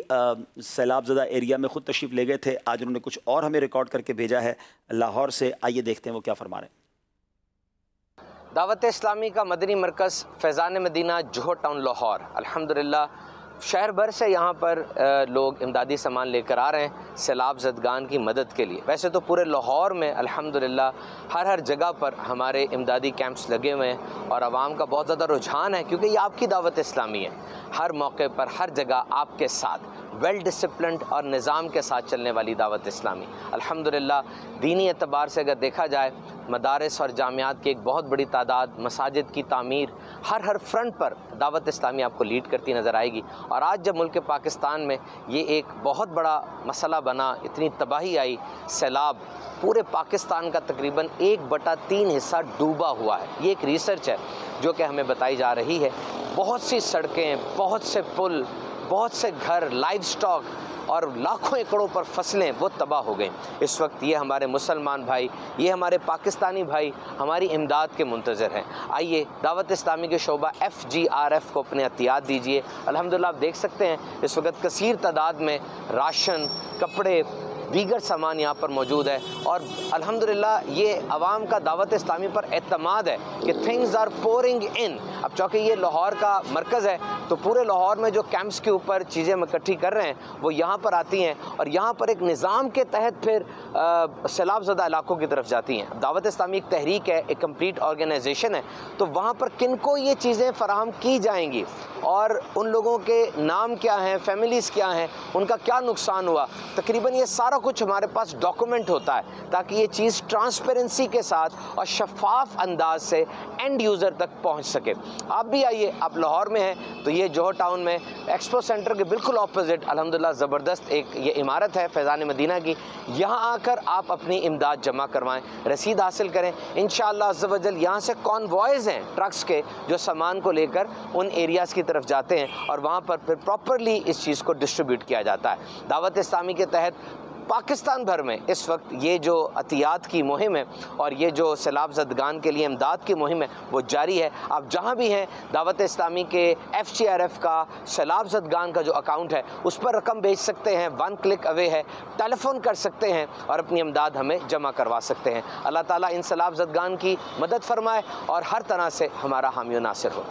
سیلاب زدہ ایریا میں خود تشریف لے گئے تھے، آج انہوں نے کچھ اور ہمیں ریکارڈ کر کے بھیجا ہے لاہور سے، آئیے دیکھتے ہیں وہ کیا فرما رہے ہیں۔ دعوت اسلامی کا مدنی مرکز فیضان مدینہ جوہر ٹاؤن لاہور، الحمدللہ شہر بھر سے یہاں پر لوگ امدادی سامان لے کر آ رہے ہیں سیلاب زدگان کی مدد کے لیے۔ ویسے تو پورے لاہور میں الحمدللہ ہر جگہ پر ہمارے امدادی کیمپس لگے ہوئے ہیں، اور عوام کا بہت زیادہ رجحان ہے، کیونکہ یہ آپ کی دعوت اسلامی ہے۔ ہر موقع پر ہر جگہ آپ کے ساتھ ویل ڈسپلنڈ اور نظام کے ساتھ چلنے والی دعوت اسلامی الحمدللہ۔ دینی اعتبار سے اگر دیکھا جائے، مدارس اور جامعات کی ایک بہت بڑی تعداد، مساجد کی تعمیر، ہر فرنٹ پر دعوت اسلامی آپ کو لیڈ کرتی نظر آئے گی۔ اور آج جب ملک پاکستان میں یہ ایک بہت بڑا مسئلہ بنا، اتنی تباہی آئی، سیلاب، پورے پاکستان کا تقریباً 1/3 حصہ ڈوبا ہوا ہے۔ یہ ایک ریسرچ ہے جو کہ ہمیں بتائی جا رہی ہے۔ بہت سی سڑکیں، بہت سے پل، بہت سے گھر، لائیو سٹاک اور لاکھوں ایکڑوں پر فصلیں وہ تباہ ہو گئیں۔ اس وقت یہ ہمارے مسلمان بھائی، یہ ہمارے پاکستانی بھائی ہماری امداد کے منتظر ہیں۔ آئیے دعوت اسلامی کے شعبہ FGRF کو اپنے عطیات دیجیے۔ الحمدللہ آپ دیکھ سکتے ہیں اس وقت کثیر تعداد میں راشن، کپڑے، دیگر سامان یہاں پر موجود ہے، اور الحمدللہ یہ عوام کا دعوت اسلامی پر اعتماد ہے کہ تھنگز آر پورنگ ان۔ اب چونکہ یہ لاہور کا مرکز ہے تو پورے لاہور میں جو کیمپس کے اوپر چیزیں اکٹھی کر رہے ہیں وہ یہاں پر آتی ہیں، اور یہاں پر ایک نظام کے تحت پھر سیلاب زدہ علاقوں کی طرف جاتی ہیں۔ دعوت اسلامی ایک تحریک ہے، ایک کمپلیٹ آرگنائزیشن ہے، تو وہاں پر کن کو یہ چیزیں فراہم کی جائیں گی، اور ان لوگوں کے نام کیا ہیں، فیملیز کیا ہیں، ان کا کیا نقصان ہوا، تقریباً یہ سارا کچھ ہمارے پاس ڈاکومنٹ ہوتا ہے، تاکہ یہ چیز ٹرانسپیرنسی کے ساتھ اور شفاف انداز سے اینڈ یوزر تک پہنچ سکے۔ آپ بھی آئیے، آپ لاہور میں ہیں تو یہ جوہر ٹاؤن میں ایکسپو سینٹر کے بالکل اپوزٹ الحمدللہ زبردست ایک یہ عمارت ہے فیضان مدینہ کی، یہاں آ کر آپ اپنی امداد جمع کروائیں، رسید حاصل کریں۔ انشاءاللہ عز و جل یہاں سے کانوائز ہیں ٹرکس کے جو سامان کو لے کر ان ایریاز کی طرف جاتے ہیں، اور وہاں پر پھر پراپرلی اس چیز کو ڈسٹریبیوٹ کیا جاتا ہے۔ دعوت اسلامی کے تحت پاکستان بھر میں اس وقت یہ جو عطیات کی مہم ہے اور یہ جو سیلاب زدگان کے لیے امداد کی مہم ہے وہ جاری ہے۔ آپ جہاں بھی ہیں، دعوت اسلامی کے FGRF کا سیلاب زدگان کا جو اکاؤنٹ ہے اس پر رقم بھیج سکتے ہیں، 1 کلک اوے ہے، ٹیلی فون کر سکتے ہیں اور اپنی امداد ہمیں جمع کروا سکتے ہیں۔ اللہ تعالیٰ ان سیلاب زدگان کی مدد فرمائے اور ہر طرح سے ہمارا حامی و ناصر ہو۔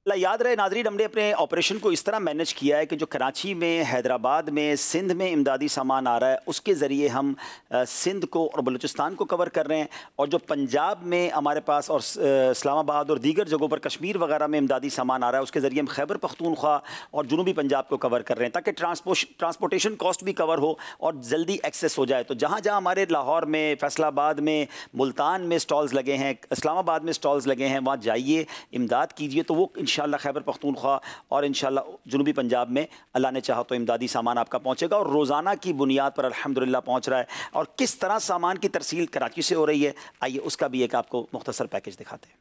اللہ یاد رہے ناظرین، ہم نے اپنے آپریشن کو اس طرح مینج کیا ہے کہ جو کراچی میں، حیدرآباد میں، سندھ میں امدادی سامان آ رہا ہے اس کے ذریعے ہم سندھ کو اور بلوچستان کو کور کر رہے ہیں، اور جو پنجاب میں ہمارے پاس اور اسلام آباد اور دیگر جگہوں پر کشمیر وغیرہ میں امدادی سامان آ رہا ہے اس کے ذریعے ہم خیبر پختونخوا اور جنوبی پنجاب کو کور کر رہے ہیں، تاکہ ٹرانسپورٹیشن کاسٹ بھی کور ہو اور جلدی ایکسیس ہو جائے۔ تو جہاں جہاں ہمارے لاہور میں، فیصل آباد میں، ملتان میں سٹالز لگے ہیں، اسلام آباد میں سٹالز لگے ہیں، وہاں جائیے، امداد کیجیے، تو وہ انشاءاللہ خیبر پختونخوا اور انشاءاللہ جنوبی پنجاب میں اللہ نے چاہا تو امدادی سامان آپ کا پہنچے گا، اور روزانہ کی بنیاد پر الحمدللہ پہنچ رہا ہے۔ اور کس طرح سامان کی ترسیل کراچی سے ہو رہی ہے، آئیے اس کا بھی ایک آپ کو مختصر پیکج دکھاتے ہیں۔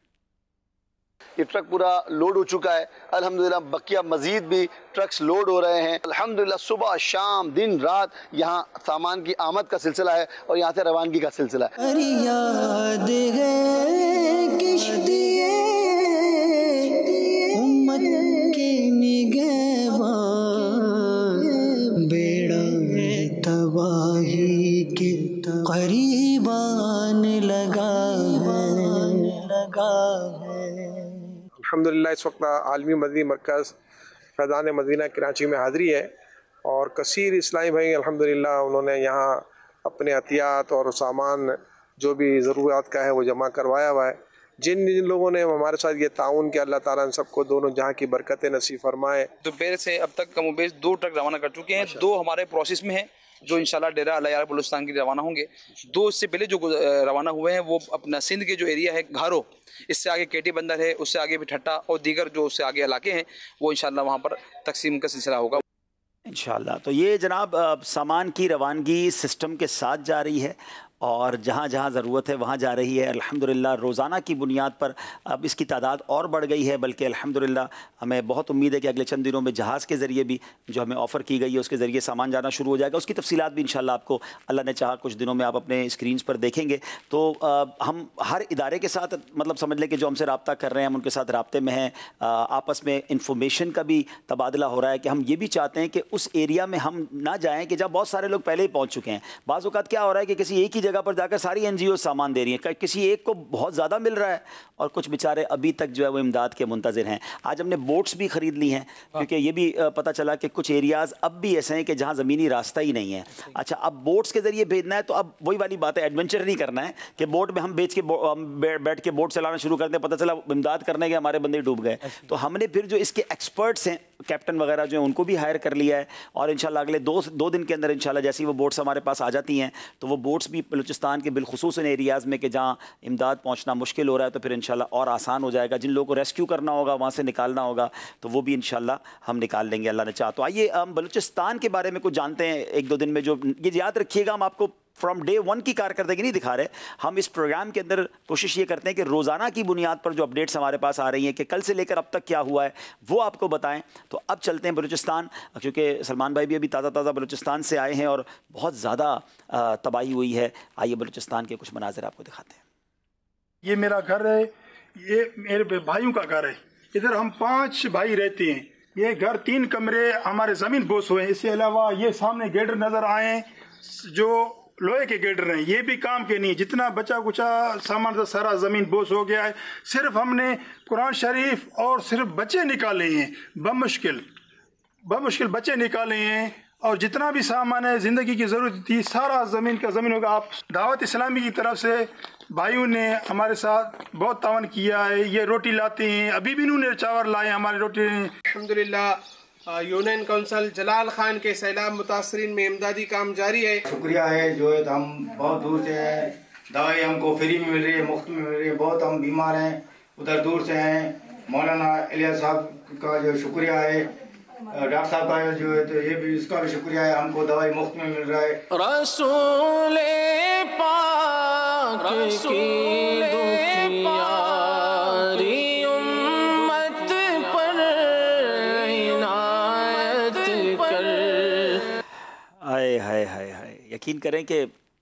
یہ ٹرک پورا لوڈ ہو چکا ہے الحمدللہ، بقیہ مزید بھی ٹرکس لوڈ ہو رہے ہیں الحمدللہ۔ صبح شام دن رات یہاں سامان کی آمد کا سلسلہ ہے اور یہاں سے روانگی کا سلسلہ ہے۔ یاد ہے کشتی امت کے نگہبان، بیڑا تباہی کے قریبان لگا ہے۔ الحمدللہ اس وقت عالمی مدنی مرکز فیضان مدینہ کراچی میں حاضری ہے، اور کثیر اسلامی بھائی الحمدللہ انہوں نے یہاں अपने एहतियात और सामान जो भी ज़रूरत का है वो जमा करवाया हुआ है। जिन जिन लोगों ने हमारे साथ ये ताउन किया, अल्लाह ताला इन सबको दोनों जहाँ की बरकतें नसीब फरमाए। दोपहर से अब तक कम बेश 2 ट्रक रवाना कर चुके हैं, 2 हमारे प्रोसेस में हैं जो इंशाल्लाह डेरा अल यार बलूचिस्तान के रवाना होंगे। 2 इससे पहले जो रवाना हुए हैं वो अपना सिंध के जो एरिया है घारो, इससे आगे केटी बंदर है, उससे आगे भी ठट्टा और दीगर जो उससे आगे इलाके हैं वो इंशाल्लाह वहाँ पर तकसीम का सिलसिला होगा इंशाल्लाह। तो ये जनाब सामान की रवानगी सिस्टम के साथ जा रही है और जहाँ जहाँ ज़रूरत है वहाँ जा रही है। अल्हम्दुलिल्लाह रोज़ाना की बुनियाद पर अब इसकी तादाद और बढ़ गई है, बल्कि अल्हम्दुलिल्लाह हमें बहुत उम्मीद है कि अगले चंद दिनों में जहाज़ के ज़रिए भी जो हमें ऑफ़र की गई है उसके ज़रिए सामान जाना शुरू हो जाएगा। उसकी तफसीलात भी इंशाल्लाह आपको अल्लाह ने चाहा कुछ दिनों में आप अपने स्क्रीन पर देखेंगे। तो हम हर इदारे के साथ मतलब समझ लें कि जो हमसे रब्ता कर रहे हैं हम उनके साथ रब्ते में हैं, आपस में इंफॉर्मेशन का भी तबादला हो रहा है कि हम ये भी चाहते हैं कि उस एरिया में हम ना जाएँ कि जब बहुत सारे लोग पहले ही पहुँच चुके हैं। बाज़ औक़ात क्या हो रहा है कि किसी एक ही जगह पर जाकर सारी NGO सामान दे रही हैं, किसी एक को बहुत ज़्यादा मिल रहा है और कुछ बेचारे अभी तक जो है वो इमदाद के मुंतज़िर हैं। आज हमने बोट्स भी ख़रीद ली हैं क्योंकि ये भी पता चला कि कुछ एरियाज़ अब भी ऐसे हैं कि जहाँ ज़मीनी रास्ता ही नहीं है। अच्छा, अब बोट्स के ज़रिए भेजना है तो अब वही वाली बात है, एडवेंचर नहीं करना है कि बोट में हम बैठ के बोट चलाना शुरू करते हैं, पता चला इमदाद करने के हमारे बंदे डूब गए। तो हमने फिर जो इसके एक्सपर्ट्स हैं, कैप्टन वगैरह जो हैं, उनको भी हायर कर लिया है और इंशाल्लाह अगले दो दिन के अंदर इंशाल्लाह जैसे ही वो बोट्स हमारे पास आ जाती हैं तो वो बोट्स भी बलूचिस्तान के बिलखुसूस इन एरियाज़ में कि जहाँ इमदाद पहुँचना मुश्किल हो रहा है तो फिर इंशाल्लाह और आसान हो जाएगा। जिन लोगों को रेस्क्यू करना होगा, वहाँ से निकालना होगा, तो वो भी इंशाल्लाह हम निकाल लेंगे अल्लाह ने चाहा। तो आइए हम बलूचिस्तान के बारे में कुछ जानते हैं 1-2 दिन में। जो ये याद रखिएगा, हम आपको फ्रॉम डे 1 की कारकर्दगी नहीं दिखा रहे, हम इस प्रोग्राम के अंदर कोशिश ये करते हैं कि रोज़ाना की बुनियाद पर जो अपडेट्स हमारे पास आ रही हैं कि कल से लेकर अब तक क्या हुआ है वो आपको बताएं। तो अब चलते हैं बलूचिस्तान, क्योंकि सलमान भाई भी अभी ताज़ा बलूचिस्तान से आए हैं और बहुत ज़्यादा तबाही हुई है। आइए बलूचिस्तान के कुछ मनाज़िर आपको दिखाते हैं। ये मेरा घर है, ये मेरे भाइयों का घर है। इधर हम 5 भाई रहते हैं। ये घर 3 कमरे हमारे ज़मीन बोस हुए हैं। इसके अलावा ये सामने गेटर नज़र आए जो लोहे के गेटर हैं, ये भी काम के नहीं। जितना बचा कुचा सामान था सारा ज़मीन बोस हो गया है। सिर्फ हमने कुरान शरीफ और सिर्फ बच्चे निकाले हैं, बमुश्किल बच्चे निकाले हैं और जितना भी सामान है ज़िंदगी की ज़रूरत थी सारा ज़मीन होगा। आप दावत इस्लामी की तरफ से भाइयों ने हमारे साथ बहुत तावन किया है। ये रोटी लाते हैं, अभी भी इन्होंने चावल लाए हमारी रोटी। अल्हम्दुलिल्लाह यूनियन काउंसिल जलाल खान के सैलाब मुतासरीन में इमदादी काम जारी है। शुक्रिया है जो है हम बहुत दूर से हैं, दवाई हमको फ्री में मिल रही है, मुफ्त में मिल रही है। बहुत हम बीमार हैं, उधर दूर से हैं। मौलाना इलियास साहब का जो शुक्रिया है, डॉक्टर साहब का जो है तो ये भी इसका भी शुक्रिया है, हमको दवाई मुफ्त में मिल रहा है। रसूल पाक हाय यकीन करें कि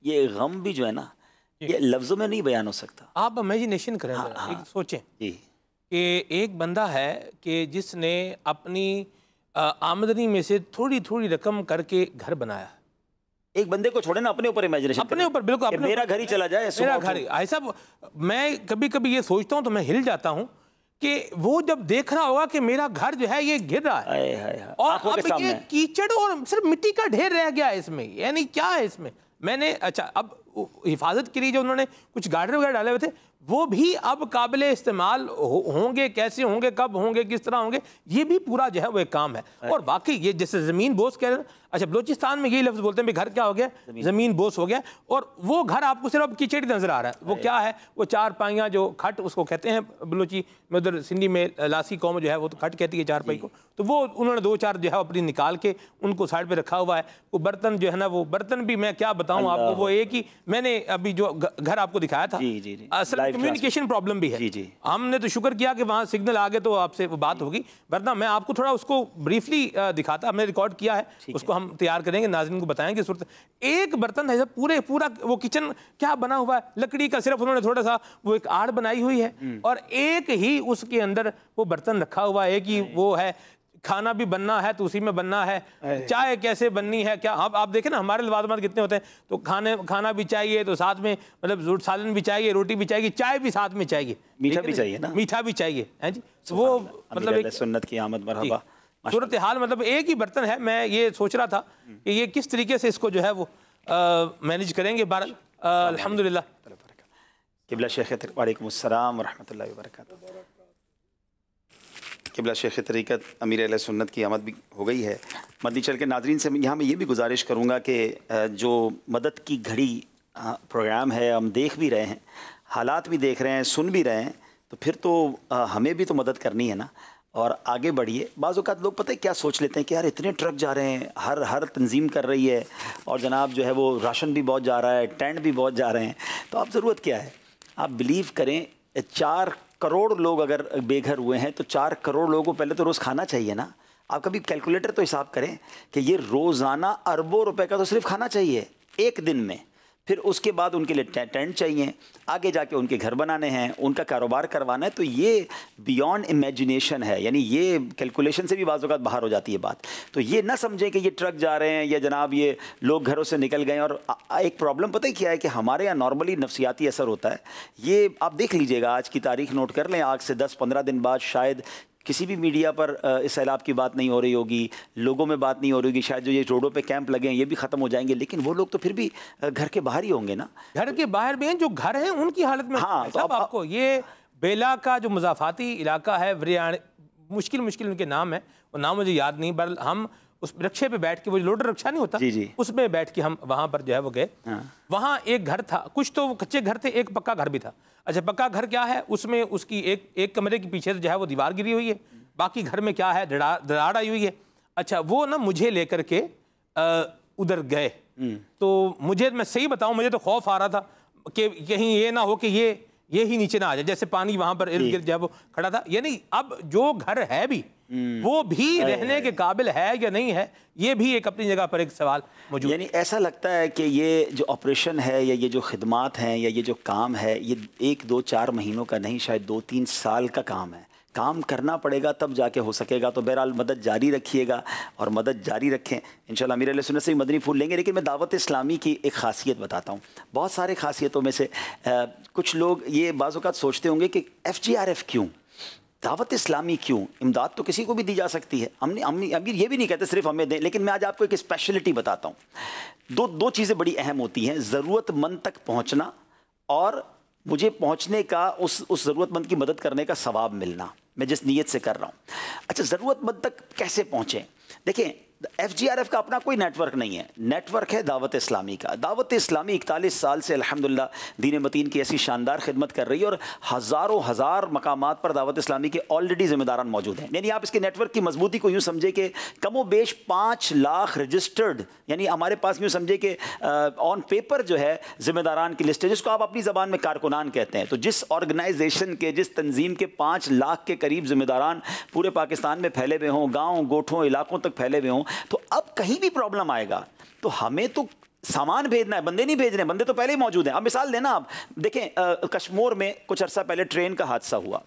ये गम भी जो है ना ये लफ्ज़ों में नहीं बयान हो सकता। आप इमेजिनेशन करें, एक सोचें कि एक बंदा है कि जिसने अपनी आमदनी में से थोड़ी थोड़ी रकम करके घर बनाया। एक बंदे को छोड़े ना, अपने ऊपर इमेजिनेशन, अपने ऊपर बिल्कुल, मेरा घर ही चला जाए, मेरा घर ही। ऐसा मैं कभी कभी ये सोचता हूँ तो मैं हिल जाता हूँ कि वो जब देख रहा होगा कि मेरा घर जो है ये गिर रहा है और अब ये कीचड़ और सिर्फ मिट्टी का ढेर रह गया है इसमें, यानी क्या है इसमें। मैंने अच्छा अब हिफाजत के लिए जो उन्होंने कुछ गार्डर वगैरह डाले हुए थे वो भी अब काबिल इस्तेमाल होंगे, कैसे होंगे, कब होंगे, किस तरह होंगे, ये भी पूरा जो है वो एक काम है। और वाकई ये जैसे ज़मीन बोस कह रहे हैं, अच्छा बलूचिस्तान में यही लफ्ज़ बोलते हैं घर क्या हो गया, ज़मीन बोस हो गया। और वो घर आपको सिर्फ अब कीचड़ नज़र आ रहा है। वो क्या है, वो 4 पाइयाँ जो खट उसको कहते हैं बलूची में, उधर सिंधी में लासी कौम जो है वो तो खट कहती है 4 पाई को। तो वो उन्होंने 2-4 जो है अपनी निकाल के उनको साइड पर रखा हुआ है। वो बर्तन जो है ना, वो बर्तन भी मैं क्या बताऊँ आपको, वो एक ही मैंने अभी जो घर आपको दिखाया था, असल कम्युनिकेशन प्रॉब्लम भी है। हमने तो शुक्र किया कि वहाँ सिग्नल आ गए तो आपसे वो बात होगी, वरना मैं आपको थोड़ा उसको ब्रीफली दिखाता। हमने रिकॉर्ड किया है, उसको हम तैयार करेंगे, नाज़रीन को बताएंगे। सूरत एक बर्तन है पूरा वो किचन क्या बना हुआ है, लकड़ी का, सिर्फ उन्होंने थोड़ा सा वो एक आड़ बनाई हुई है और एक ही उसके अंदर वो बर्तन रखा हुआ है। एक ही वो है, खाना भी बनना है तो उसी में बनना है, चाय कैसे बननी है क्या। आप देखें ना हमारे लवाजमात कितने होते हैं, तो खाना भी चाहिए तो साथ में मतलब सालन भी चाहिए, रोटी भी चाहिए, चाय भी साथ में चाहिए, मीठा भी चाहिए ना, मीठा भी चाहिए है जी। वो मतलब एक सुन्नत की आमद मरहबा सूरत हाल, मतलब एक ही बर्तन है। मैं ये सोच रहा था कि ये किस तरीके से इसको जो है वो मैनेज करेंगे। बहरहाल अल्हम्दुलिल्लाह। किबला शेख वालेकुम अस्सलाम व रहमतुल्लाहि व बरकातहू। किबला शेख तरीक़त अमीर अहले सुन्नत की आमद भी हो गई है। मदनी चल के नाज़रीन से यहाँ मैं ये भी गुजारिश करूँगा कि जो मदद की घड़ी प्रोग्राम है हम देख भी रहे हैं, हालात भी देख रहे हैं, सुन भी रहे हैं, तो फिर तो हमें भी तो मदद करनी है ना, और आगे बढ़िए। बाज़ औक़ात लोग पता है क्या सोच लेते हैं कि यार इतने ट्रक जा रहे हैं, हर तंजीम कर रही है, और जनाब जो है वो राशन भी बहुत जा रहा है, टेंट भी बहुत जा रहे हैं, तो अब ज़रूरत क्या है? आप बिलीव करें 4 करोड़ लोग अगर बेघर हुए हैं तो 4 करोड़ लोगों को पहले तो रोज़ खाना चाहिए ना। आप कभी कैलकुलेटर तो हिसाब करें कि ये रोज़ाना अरबों रुपए का तो सिर्फ खाना चाहिए एक दिन में। फिर उसके बाद उनके लिए टेंट चाहिए, आगे जाके उनके घर बनाने हैं, उनका कारोबार करवाना है। तो ये बियॉन्ड इमेजिनेशन है, यानी ये कैलकुलेशन से भी बाज़ औक़ात बाहर हो जाती है बात। तो ये ना समझें कि ये ट्रक जा रहे हैं या जनाब ये लोग घरों से निकल गए। और एक प्रॉब्लम पता है क्या है कि हमारे यहाँ नॉर्मली नफसियाती असर होता है। ये आप देख लीजिएगा, आज की तारीख नोट कर लें, आज से 10-15 दिन बाद शायद किसी भी मीडिया पर इस सैलाब की बात नहीं हो रही होगी, लोगों में बात नहीं हो रही होगी, शायद जो ये रोडों पे कैंप लगे हैं ये भी ख़त्म हो जाएंगे, लेकिन वो लोग तो फिर भी घर के बाहर ही होंगे ना। घर के बाहर भी हैं, जो घर हैं उनकी हालत में। हाँ, तो अब आपको ये बेला का जो मुज़ाफ़ाती इलाका है, मुश्किल उनके नाम है, वो नाम मुझे याद नहीं, बल हम उस रिक्शे पे बैठ के, वो लोडर रिक्शा नहीं होता, उसमें बैठ के हम वहाँ पर जो है वो गए। वहाँ एक घर था, कुछ तो कच्चे घर थे, एक पक्का घर भी था। अच्छा, पक्का घर क्या है, उसमें उसकी एक कमरे के पीछे जो है वो दीवार गिरी हुई है, बाकी घर में क्या है, दराड़ आई हुई है। अच्छा, वो ना मुझे लेकर के उधर गए, तो मुझे, मैं सही बताऊं, मुझे तो खौफ आ रहा था कि कहीं ये ना हो कि ये ही नीचे ना आ जाए, जैसे पानी वहां पर इर्द गिर्द जो है वो खड़ा था। यानी अब जो घर है भी वो भी रहने के काबिल है या नहीं है, ये भी एक अपनी जगह पर एक सवाल मौजूद। यानी ऐसा लगता है कि ये जो ऑपरेशन है या ये जो खिदमात हैं या ये जो काम है, ये 1-2-4 महीनों का नहीं, शायद 2-3 साल का काम है। काम करना पड़ेगा तब जाके हो सकेगा। तो बहरहाल मदद जारी रखिएगा और मदद जारी रखें इंशाल्लाह। अमीर अहले सुन्नत से मदनी फूल लेंगे। लेकिन मैं दावत इस्लामी की एक खासियत बताता हूँ। बहुत सारे खासियतों में से कुछ लोग ये बाज़ औक़ात सोचते होंगे कि FGRF क्यों, दावत इस्लामी क्यों? इमदाद तो किसी को भी दी जा सकती है। अमीर ये भी नहीं कहते सिर्फ हमें दें, लेकिन मैं आज आपको एक स्पेशलिटी बताता हूँ। दो चीज़ें बड़ी अहम होती हैं, ज़रूरतमंद तक पहुँचना और मुझे पहुँचने का उस ज़रूरतमंद की मदद करने का सवाब मिलना, मैं जिस नीयत से कर रहा हूँ। अच्छा, ज़रूरतमंद तक कैसे पहुँचें? देखें, FGRF का अपना कोई नेटवर्क नहीं है, नेटवर्क है दावत इस्लामी का। दावत इस्लामी 41 साल से अल्हम्दुलिल्लाह दीन मतीन की ऐसी शानदार खिदमत कर रही है और हज़ारों हज़ार मकामात पर दावत इस्लामी के ऑलरेडी ज़िम्मेदारान मौजूद हैं। यानी आप इसके नेटवर्क की मजबूती को यूँ समझे कि कमो बेश 5 लाख रजिस्टर्ड, यानी हमारे पास यूँ समझे कि ऑन पेपर जो है ज़िम्मेदारान की लिस्ट है, जिसको आप अपनी ज़बान में कारकुनान कहते हैं। तो जिस ऑर्गेनाइजेशन के, जिस तंजीम के 5 लाख के करीब ज़िम्मेदारान पूरे पाकिस्तान में फैले हुए हों, गाँव गोठों इलाकों तक फैले हुए हों, तो अब कहीं भी प्रॉब्लम आएगा तो हमें तो सामान भेजना है, बंदे नहीं भेजने, बंदे तो पहले ही मौजूद हैं। अब मिसाल देना, आप देखें कश्मीर में कुछ अरसा पहले ट्रेन का हादसा हुआ,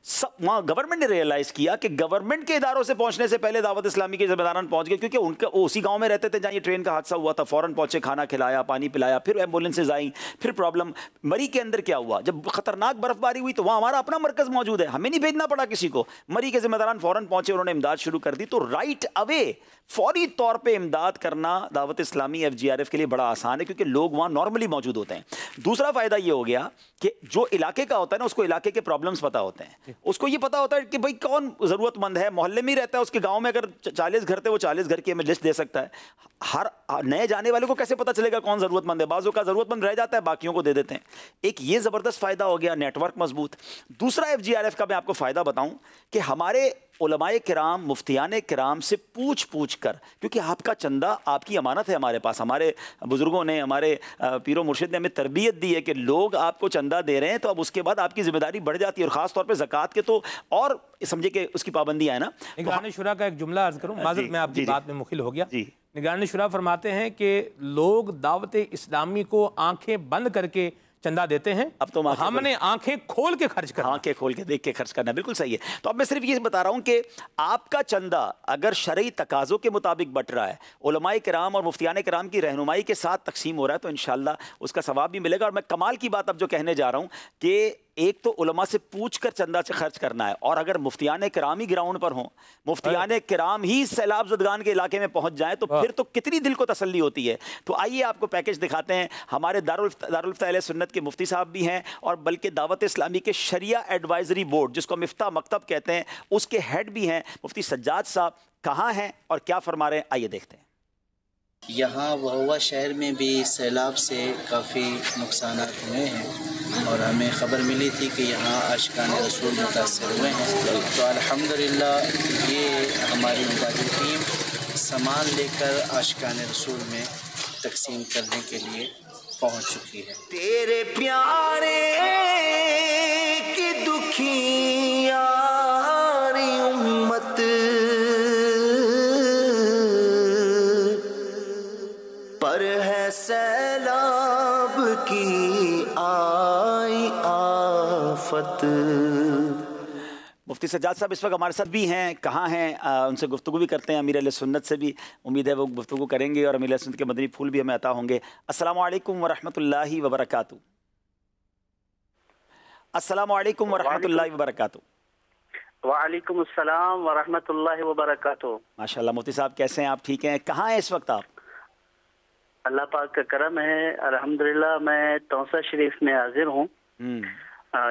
सब वहाँ गवर्नमेंट ने रियलाइज़ किया कि गवर्नमेंट के इदारों से पहुँचने से पहले दावत इस्लामी के ज़िम्मेदारान पहुँच गए, क्योंकि उनका उसी गांव में रहते थे जहाँ ये ट्रेन का हादसा हुआ था। फ़ौरन पहुँचे, खाना खिलाया, पानी पिलाया, फिर एम्बुलेंसेज आई, फिर प्रॉब्लम। मरी के अंदर क्या हुआ, जब ख़तरनाक बर्फबारी हुई तो वहाँ हमारा अपना मरकज़ मौजूद है, हमें नहीं भेजना पड़ा किसी को। मरी के ज़िम्मेदारान फ़ौरन पहुँचे, उन्होंने इमदाद शुरू कर दी। तो राइट अवे फौरी तौर पे इमदाद करना दावत इस्लामी FGRF के लिए बड़ा आसान है, क्योंकि लोग वहाँ नॉर्मली मौजूद होते हैं। दूसरा फ़ायदा ये हो गया कि जो इलाके का होता है ना, उसको इलाके के प्रॉब्लम्स पता होते हैं, उसको ये पता होता है कि भाई कौन ज़रूरतमंद है, मोहल्ले में ही रहता है, उसके गाँव में अगर 40 घर थे, वो 40 घर की हमें लिस्ट दे सकता है। हर नए जाने वाले को कैसे पता चलेगा कौन ज़रूरतमंद है? बाज़ों का ज़रूरतमंद रह जाता है, बाकियों को दे देते हैं। एक ये ज़बरदस्त फ़ायदा हो गया, नेटवर्क मजबूत। दूसरा FGRF का मैं आपको फ़ायदा बताऊं कि हमारे उलमाए किराम, मुफ्तियान किराम से पूछ कर, क्योंकि आपका चंदा आपकी अमानत है हमारे पास। हमारे बुज़ुर्गों ने, हमारे पीरो मुर्शिद ने हमें तरबियत दी है कि लोग आपको चंदा दे रहे हैं तो अब उसके बाद आपकी ज़िम्मेदारी बढ़ जाती है, और ख़ास तौर पे ज़कात के तो और समझे कि उसकी पाबंदियाँ है ना। निगरान शुरा का एक जुमला अर्ज़ करूँ, माज़रत मैं आपकी बात में मुखिल हो गया। निगरान शुरा फरमाते हैं कि लोग दावत इस्लामी को आंखें बंद करके चंदा देते हैं, अब तो हमने आंखें खोल के खर्च करना, आंखें खोल के देख के खर्च करना। बिल्कुल सही है। तो अब मैं सिर्फ ये बता रहा हूँ कि आपका चंदा अगर शरई तकाज़ों के मुताबिक बट रहा है, उलमाए किराम और मुफ्तियान किराम की रहनुमाई के साथ तकसीम हो रहा है, तो इंशाल्लाह उसका सवाब भी मिलेगा। और मैं कमाल की बात अब जो कहने जा रहा हूँ कि एक तो उलमा से पूछ कर चंदा से खर्च करना है, और अगर मुफ्तियान किराम ही ग्राउंड पर हों, मुफ्तियान किराम ही सैलाब ज़दगान के इलाके में पहुंच जाएं, तो फिर तो कितनी दिल को तसल्ली होती है। तो आइए आपको पैकेज दिखाते हैं। हमारे दारुल इफ्ता अहले सुन्नत के मुफ्ती साहब भी हैं, और बल्कि दावत इस्लामी के शरिया एडवाइजरी बोर्ड, जिसको मिफ्ता मकतब कहते हैं, उसके हेड भी हैं मुफ्ती सज्जाद साहब। कहाँ हैं और क्या फरमा रहे हैं, आइए देखते हैं। यहाँ वहुआ शहर में भी सैलाब से काफ़ी नुकसान हुए हैं, और हमें ख़बर मिली थी कि यहाँ आशिकान रसूल मुतासर हुए हैं। तो अल्हम्दुलिल्लाह ये हमारी इमदादी टीम सामान लेकर आशिकान रसूल में तकसीम करने के लिए पहुँच चुकी है। तेरे प्यारे की दुखी यारी उम्मत पर है सैलाब की आई आफत। मुफ्ती सज्जाद साहब इस वक्त हमारे साथ भी हैं। कहाँ हैं, उनसे गुफ्तगू भी करते हैं। अमीर अहले सुन्नत से भी उम्मीद है वो गुफ्तगू करेंगे, और अमीर अहले सुन्नत के मदनी फूल भी हमें अता होंगे। अस्सलामु अलैकुम वरहमतुल्लाहि वबरकातुहू। अस्सलामु अलैकुम वरहमतुल्लाहि वबरकातुहू। वालेकुम अस्सलाम वरहमतुल्लाहि वबरकातुहू। माशाल्लाह मुफ्ती साहब कैसे हैं आप, ठीक हैं? कहाँ हैं इस वक्त आप? अल्लाह पाक का करम है, अल्हम्दुलिल्लाह मैं तौसा शरीफ में हाजिर हूँ।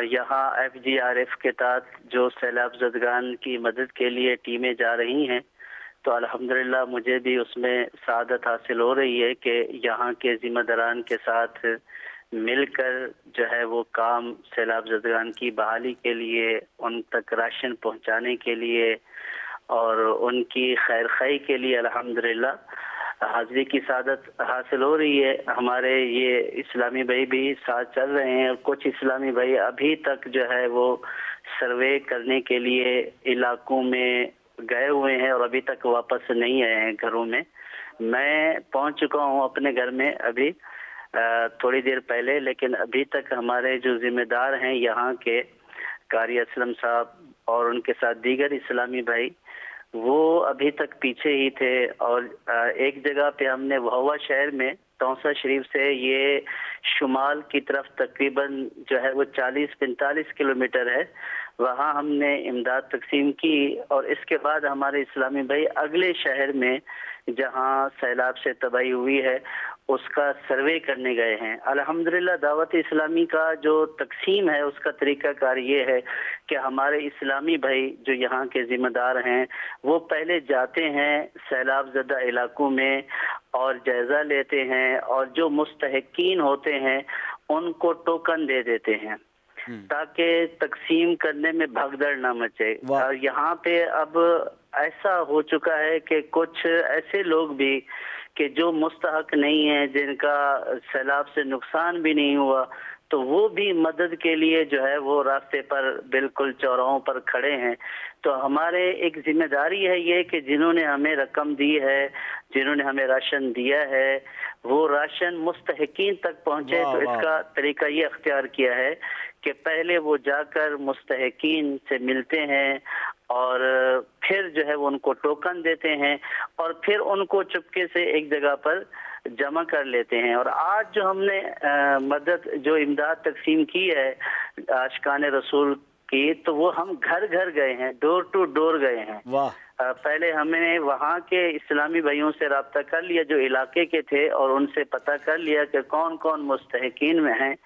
यहाँ FGRF के तहत जो सैलाब ज़दगान की मदद के लिए टीमें जा रही हैं, तो अल्हम्दुलिल्लाह मुझे भी उसमें सआदत हासिल हो रही है कि यहाँ के ज़िम्मेदारान के साथ मिलकर जो है वो काम सैलाब ज़दगान की बहाली के लिए, उन तक राशन पहुँचाने के लिए और उनकी खैर खाई के लिए अल्हम्दुलिल्लाह हाजिरी की सआदत हासिल हो रही है। हमारे ये इस्लामी भाई भी साथ चल रहे हैं, और कुछ इस्लामी भाई अभी तक जो है वो सर्वे करने के लिए इलाकों में गए हुए हैं और अभी तक वापस नहीं आए हैं घरों में। मैं पहुंच चुका हूं अपने घर में अभी थोड़ी देर पहले, लेकिन अभी तक हमारे जो जिम्मेदार हैं यहाँ के कारी असलम साहब और उनके साथ दीगर इस्लामी भाई, वो अभी तक पीछे ही थे। और एक जगह पे हमने वहुआ शहर में तौसा शरीफ से ये शुमाल की तरफ तकरीबन जो है वो 40-45 किलोमीटर है, वहाँ हमने इमदाद तकसीम की। और इसके बाद हमारे इस्लामी भाई अगले शहर में जहाँ सैलाब से तबाही हुई है उसका सर्वे करने गए हैं। अल्हम्दुलिल्लाह दावत इस्लामी का जो तकसीम है उसका तरीक़ाकार ये है कि हमारे इस्लामी भाई जो यहाँ के ज़िम्मेदार हैं वो पहले जाते हैं सैलाब ज़दा इलाकों में और जायज़ा लेते हैं, और जो मुस्तहिकीन होते हैं उनको टोकन दे देते हैं ताकि तकसीम करने में भगदड़ ना मचे। और यहाँ पे अब ऐसा हो चुका है कि कुछ ऐसे लोग भी कि जो मुस्तहक नहीं है, जिनका सैलाब से नुकसान भी नहीं हुआ, तो वो भी मदद के लिए जो है वो रास्ते पर बिल्कुल चौराहों पर खड़े हैं। तो हमारे एक जिम्मेदारी है ये कि जिन्होंने हमें रकम दी है, जिन्होंने हमें राशन दिया है, वो राशन मुस्तहिकीन तक पहुंचे। तो इसका तरीका ये अख्तियार किया है कि पहले वो जाकर मुस्तहिकीन से मिलते हैं और फिर जो है वो उनको टोकन देते हैं और फिर उनको चुपके से एक जगह पर जमा कर लेते हैं। और आज जो हमने मदद जो इमदाद तकसीम की है आशिकान रसूल की, तो वो हम घर घर गए हैं, डोर टू डोर गए हैं। पहले हमने वहाँ के इस्लामी भाइयों से रब्ता कर लिया जो इलाके के थे और उनसे पता कर लिया कि कौन कौन मुस्तहिकीन में हैं।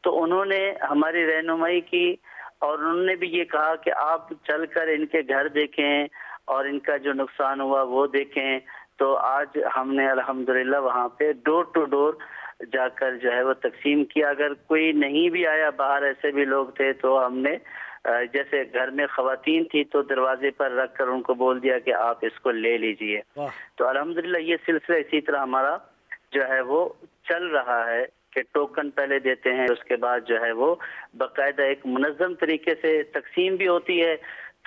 तो उन्होंने हमारी रहनुमाई की और उन्होंने भी ये कहा कि आप चलकर इनके घर देखें और इनका जो नुकसान हुआ वो देखें। तो आज हमने अल्हम्दुलिल्लाह वहाँ पे डोर टू डोर जाकर जो है वो तकसीम किया। अगर कोई नहीं भी आया, बाहर ऐसे भी लोग थे, तो हमने जैसे घर में खवातीन थी तो दरवाजे पर रख कर उनको बोल दिया कि आप इसको ले लीजिए। तो अल्हम्दुलिल्लाह ये सिलसिला इसी तरह हमारा जो है वो चल रहा है कि टोकन पहले देते हैं, उसके बाद जो है वो बाकायदा एक मुनज़्ज़म तरीके से तकसीम भी होती है।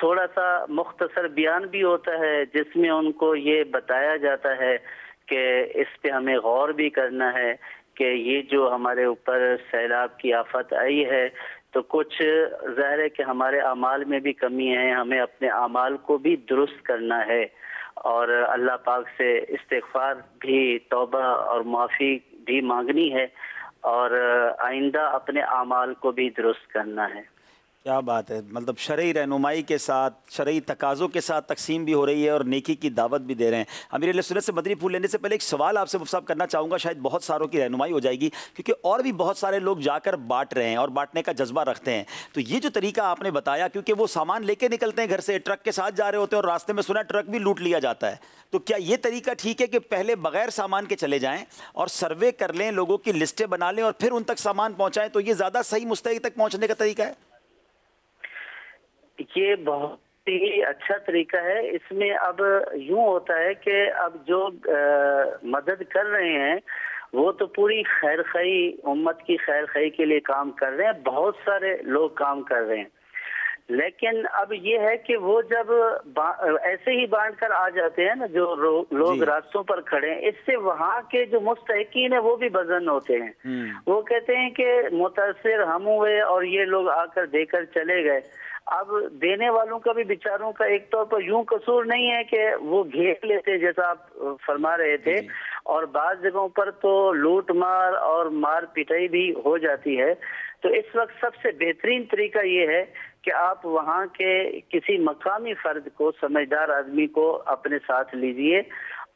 थोड़ा सा मुख्तसर बयान भी होता है जिसमें उनको ये बताया जाता है कि इस पे हमें गौर भी करना है कि ये जो हमारे ऊपर सैलाब की आफत आई है तो कुछ ज़ाहिर है कि हमारे अमाल में भी कमी है, हमें अपने अमाल को भी दुरुस्त करना है और अल्लाह पाक से इस्तिग़फ़ार भी, तौबा और माफ़ी भी मांगनी है। اور آئندہ اپنے اعمال کو بھی درست کرنا ہے۔ کیا بات ہے، مطلب شرعی رہنمائی کے ساتھ، شرعی تقاضوں کے ساتھ تقسیم بھی ہو رہی ہے اور نیکی کی دعوت بھی دے رہے ہیں۔ امیر اہل سنت سے مدنی پھول لینے سے پہلے ایک سوال آپ سے مفتی صاحب کرنا چاہوں گا، شاید بہت ساروں کی رہنمائی ہو جائے گی، کیونکہ اور بھی بہت سارے لوگ جا کر بانٹ رہے ہیں اور بانٹنے کا جذبہ رکھتے ہیں۔ تو یہ جو طریقہ آپ نے بتایا، کیونکہ وہ سامان لے کے نکلتے ہیں گھر سے، ٹرک کے ساتھ جا رہے ہوتے ہیں اور راستے میں سنا ٹرک بھی لوٹ لیا جاتا ہے، تو کیا یہ طریقہ ٹھیک ہے کہ پہلے بغیر سامان کے چلے جائیں اور سروے کر لیں، لوگوں کی لسٹیں بنا لیں اور پھر ان تک سامان پہنچائیں، تو یہ زیادہ صحیح مستحق تک پہنچنے کا طریقہ ہے؟ یہ بہت ہی اچھا طریقہ ہے۔ اس میں اب یوں ہوتا ہے کہ اب جو مدد کر رہے ہیں وہ تو پوری خیر خواہی، امت کی خیر خواہی کے لیے کام کر رہے ہیں، بہت سارے لوگ کام کر رہے ہیں، لیکن اب یہ ہے کہ وہ جب ایسے ہی بانٹ کر آ جاتے ہیں نا، جو لوگ راستوں پر کھڑے ہیں، اس سے وہاں کے جو مستحقین ہیں وہ بھی بزن ہوتے ہیں۔ وہ کہتے ہیں کہ متاثر ہم ہوئے اور یہ لوگ آ کر دے کر چلے گئے۔ اب دینے والوں کا بھی بیچاروں کا ایک طور پر یوں قصور نہیں ہے کہ وہ گھیر لیتے جیسا آپ فرما رہے تھے، اور بعض جگہوں پر تو لوٹ مار اور مار پٹائی بھی ہو جاتی ہے۔ تو اس وقت سب سے بہترین طریقہ یہ ہے کہ آپ وہاں کے کسی مقامی فرد کو، سمجھدار آدمی کو اپنے ساتھ لیجئے،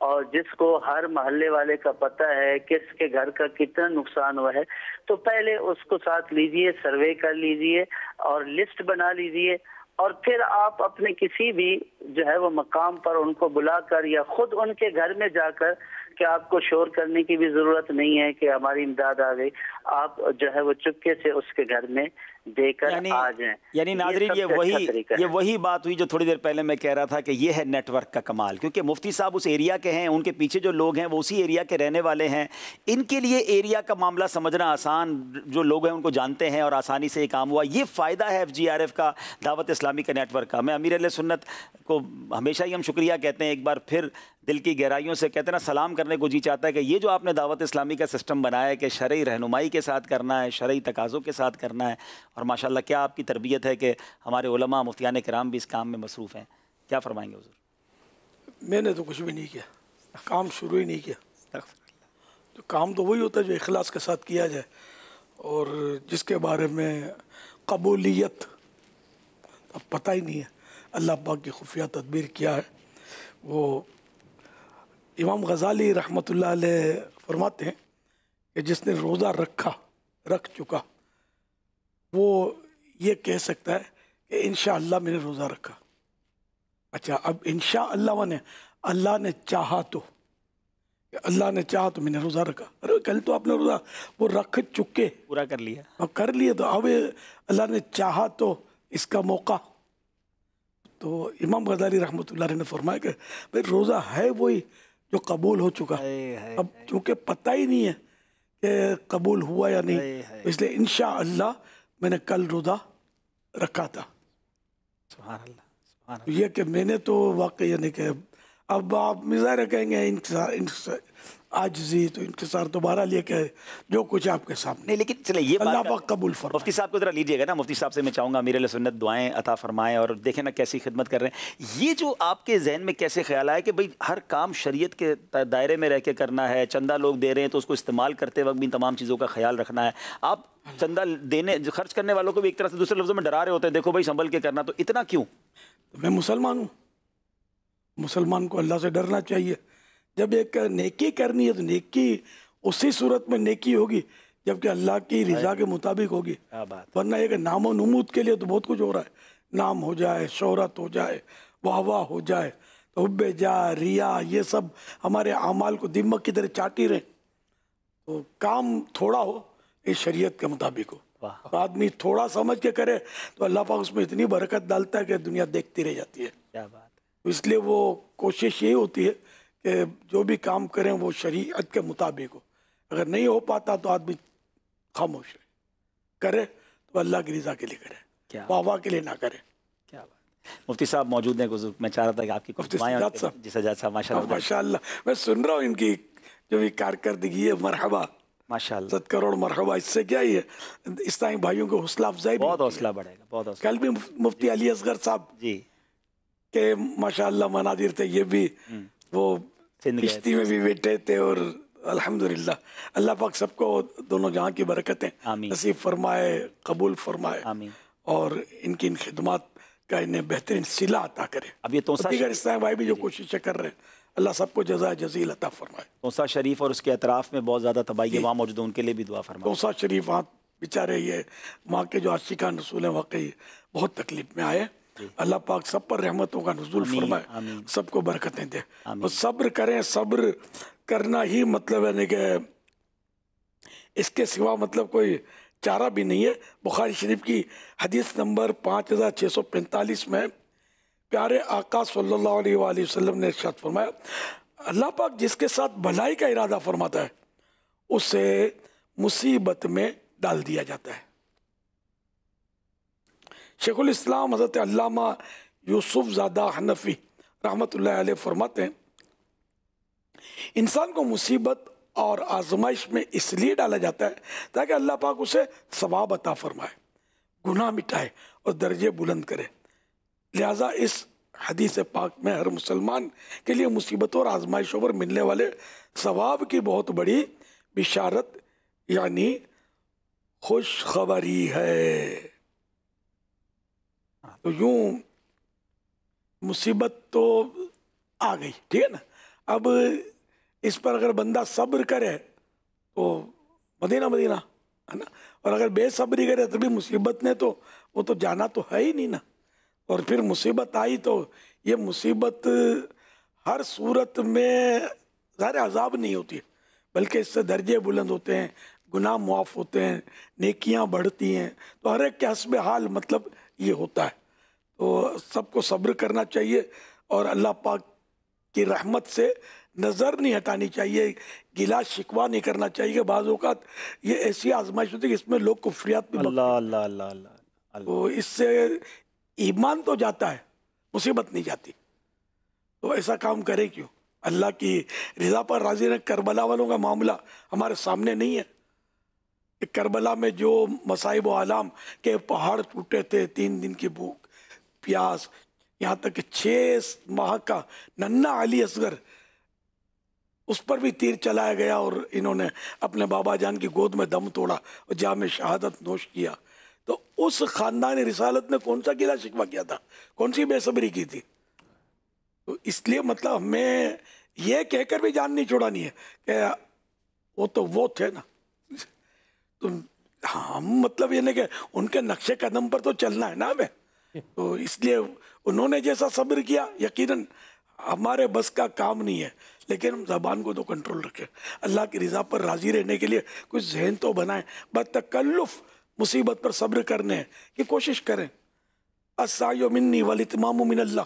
اور جس کو ہر محلے والے کا پتہ ہے کس کے گھر کا کتنا نقصان ہوا ہے، تو پہلے اس کو ساتھ لیجئے، سروے کر لیجئے اور لسٹ بنا لیجئے، اور پھر آپ اپنے کسی بھی جو ہے وہ مقام پر ان کو بلا کر یا خود ان کے گھر میں جا کر، کہ آپ کو شور کرنے کی بھی ضرورت نہیں ہے کہ ہماری امداد آ گئی، آپ جو ہے وہ چپکے سے اس کے گھر میں دے کر آ جائیں۔ یعنی ناظرین یہ وہی بات ہوئی جو تھوڑی دیر پہلے میں کہہ رہا تھا کہ یہ ہے نیٹ ورک کا کمال، کیونکہ مفتی صاحب اس ایریا کے ہیں، ان کے پیچھے جو لوگ ہیں وہ اسی ایریا کے رہنے والے ہیں، ان کے لیے ایریا کا معاملہ سمجھنا آسان، جو لوگ ہیں ان کو جانتے ہیں اور آسانی سے یہ کام ہوا۔ یہ فائدہ ہے FGRF کا، دعوت اسلامی کا نیٹ ورک کا۔ میں امیر اہل سنت کو ہمیشہ ہی ہم شکریہ کہتے ہیں، ایک بار پھر دل کی گہرائیوں سے کہتے ہیں نا، سلام کرنے کو جی چاہتا ہے کہ یہ جو آپ نے دعوت اسلامی کا سسٹم بنایا ہے کہ شرعی رہنمائی کے ساتھ کرنا ہے، شرعی تقاضوں کے ساتھ کرنا ہے، اور ماشاءاللہ کیا آپ کی تربیت ہے کہ ہمارے علماء مفتیان کرام بھی اس کام میں مصروف ہیں۔ کیا فرمائیں گے حضور؟ میں نے تو کچھ بھی نہیں کیا، کام شروع ہی نہیں کیا۔ تو کام تو وہی ہوتا ہے جو اخلاص کے ساتھ کیا جائے، اور جس کے بارے میں قبولیت اب پتہ ہی نہیں ہے، اللہ پاک کی خفیہ تدبیر کیا ہے۔ وہ امام غزالی رحمۃ اللہ علیہ فرماتے ہیں کہ جس نے روزہ رکھ چکا، وہ یہ کہہ سکتا ہے کہ انشاءاللہ میں نے روزہ رکھا۔ اچھا، اب انشاءاللہ نے اللہ نے چاہا تو، اللہ نے چاہا تو میں نے روزہ رکھا۔ ارے کل تو آپ نے روزہ وہ رکھ چکے، پورا کر لیا، اب کر لیے، تو اب اللہ نے چاہا تو اس کا موقع۔ تو امام غزالی رحمۃ اللہ علیہ نے فرمایا کہ بھائی روزہ ہے وہی جو قبول ہو چکا، اب چونکہ پتہ ہی نہیں ہے کہ قبول ہوا یا نہیں، اس لیے انشاءاللہ میں نے کل روزہ رکھا تھا۔ سبحان اللہ، سبحان اللہ۔ یہ کہ میں نے تو واقعی یعنی کہ اب آپ مظاہرہ کہیں گے عاجزی، تو انکسار دوبارہ لے کے جو کچھ آپ کے سامنے، نہیں لیکن چلے یہ اللہ پاک قبول فرمائے۔ مفتی صاحب کو ذرا لیجیے گا نا، مفتی صاحب سے میں چاہوں گا امیر اہل سنت دعائیں عطا فرمائیں، اور دیکھیں نا کیسی خدمت کر رہے ہیں۔ یہ جو آپ کے ذہن میں کیسے خیال آیا کہ بھئی ہر کام شریعت کے دائرے میں رہ کے کرنا ہے، چندہ لوگ دے رہے ہیں تو اس کو استعمال کرتے وقت بھی ان تمام چیزوں کا خیال رکھنا ہے۔ آپ چندہ دینے خرچ کرنے والوں کو بھی ایک طرح سے دوسرے لفظوں میں ڈرا رہے ہوتے ہیں، دیکھو بھائی سنبھل کے کرنا، تو اتنا کیوں؟ میں مسلمان ہوں، مسلمان کو اللہ سے ڈرنا چاہیے۔ جب ایک نیکی کرنی ہے تو نیکی اسی صورت میں نیکی ہوگی جبکہ اللہ کی رضا کے مطابق ہوگی، ورنہ ایک نام و نمود کے لیے تو بہت کچھ ہو رہا ہے، نام ہو جائے، شہرت ہو جائے، واہ واہ ہو جائے، تو حب جا، ریا، یہ سب ہمارے اعمال کو دماغ کی طرح چاٹی رہے۔ تو کام تھوڑا ہو، اس شریعت کے مطابق ہو، تو آدمی تھوڑا سمجھ کے کرے تو اللہ پاک اس میں اتنی برکت ڈالتا ہے کہ دنیا دیکھتی رہ جاتی ہے۔ کیا بات ہے۔ اس لیے وہ کوشش یہی ہوتی ہے کہ جو بھی کام کریں وہ شریعت کے مطابق ہو۔ اگر نہیں ہو پاتا تو آدمی خاموش ہے، کرے تو اللہ کی رضا کے لیے کرے، واہ واہ کے لیے نہ کرے۔ کیا بات۔ مفتی صاحب موجود ہیں، میں چاہ رہا تھا کہ آپ کی جی سجاد صاحب ماشاء اللہ میں سن رہا ہوں ان کی جو بھی کارکردگی ہے، مرحبا ماشاءاللہ، 7 کروڑ مرحبا۔ اس سے کیا ہے اسلامی بھائیوں کو حوصلہ افزائی، بہت حوصلہ بڑھے گا، بہت حوصلہ۔ کل بھی مفتی علی اصغر صاحب جی کے ماشاءاللہ مناظر تھے، یہ بھی وہ کشتی میں بھی بیٹھے تھے اور अल्हम्दुलिल्लाह, अल्लाह पाक सबको दोनों जहाँ की बरकतें नसीब फरमाए, कबूल फरमाए और इनकी इन खिदमत का इन्हें बेहतरीन सिला अता करे। अब ये तोसा दीगर इस्लामी भाई भी जो कोशिशें कर रहे हैं, अल्लाह सबको जज़ा जज़ील अता फरमाए। तोसा शरीफ और उसके अतराफ में बहुत ज़्यादा तबाही वहाँ मौजूद है, उनके लिए भी दुआ फरमाए। तोसा शरीफ वहाँ बेचारे ये वहाँ के जो आशिकान रसूल हैं वाकई बहुत तकलीफ में आए। अल्लाह पाक सब पर रहमतों का नुज़ूल फरमाए, सबको बरकतें दे और सब्र करें। सब्र करना ही मतलब है कि इसके सिवा मतलब कोई चारा भी नहीं है। बुखारी शरीफ की हदीस नंबर 5645 में प्यारे आका सल्लल्लाहु अलैहि वसल्लम ने इरशाद फरमाया, अल्लाह पाक जिसके साथ भलाई का इरादा फरमाता है उसे मुसीबत में डाल दिया जाता है। शेखुल इस्लाम हज़रत अल्लामा यूसुफ ज़ादा हनफी रहमतुल्लाह अलैह फरमाते हैं, इंसान को मुसीबत और आजमाइश में इसलिए डाला जाता है ताकि अल्लाह पाक उसे सवाब अता फरमाए, गुनाह मिटाए और दर्जे बुलंद करे। लिहाजा इस हदीस पाक में हर मुसलमान के लिए मुसीबतों और आजमाइशों पर मिलने वाले सवाब की बहुत बड़ी बिशारत यानी खुशखबरी है। तो यूं मुसीबत तो आ गई, ठीक है ना, अब इस पर अगर बंदा सब्र करे तो मदीना मदीना है ना, और अगर बेसब्री करे तो भी मुसीबत ने तो वो तो जाना तो है ही नहीं ना। और फिर मुसीबत आई तो ये मुसीबत हर सूरत में ज़ाहिर अज़ाब नहीं होती है, बल्कि इससे दर्जे बुलंद होते हैं, गुनाह मुआफ़ होते हैं, नेकियां बढ़ती हैं। तो हर एक के हस्ब हाल मतलब ये होता है। तो सबको सब्र करना चाहिए और अल्लाह पाक की रहमत से नज़र नहीं हटानी चाहिए, गिला शिकवा नहीं करना चाहिए। बाज़ औक़ात ये ऐसी आजमाइश होती है कि इसमें लोग कुफ्रियात भी अल्लाह अल्लाह अल्लाह अल्लाह, तो इससे ईमान तो जाता है, मुसीबत नहीं जाती। तो ऐसा काम करें क्यों? अल्लाह की रज़ा पर राज़ी रहे। करबला वालों का मामला हमारे सामने नहीं है। करबला में जो मसाइब व आलाम के पहाड़ टूटे थे, 3 दिन की भूख प्यास, यहाँ तक कि 6 माह का नन्ना अली असगर उस पर भी तीर चलाया गया और इन्होंने अपने बाबा जान की गोद में दम तोड़ा और जाम शहादत नोश किया। तो उस खानदान रिसालत ने कौन सा गिला शिकवा किया था, कौन सी बेसब्री की थी? तो इसलिए मतलब हमें ये कहकर भी जान नहीं छुड़ानी है कि वो तो वो थे ना। तो हम मतलब ये नहीं कि उनके नक्शे कदम पर तो चलना है ना हमें। तो इसलिए उन्होंने जैसा सब्र किया यकीनन हमारे बस का काम नहीं है, लेकिन हम ज़बान को तो कंट्रोल रखें। अल्लाह की रज़ा पर राज़ी रहने के लिए कुछ जहन तो बनाएं, बतकल्लुफ़ मुसीबत पर सब्र करने की कोशिश करें। अस्सायु मिन्नी वल इत्मामु मिनल्लाह,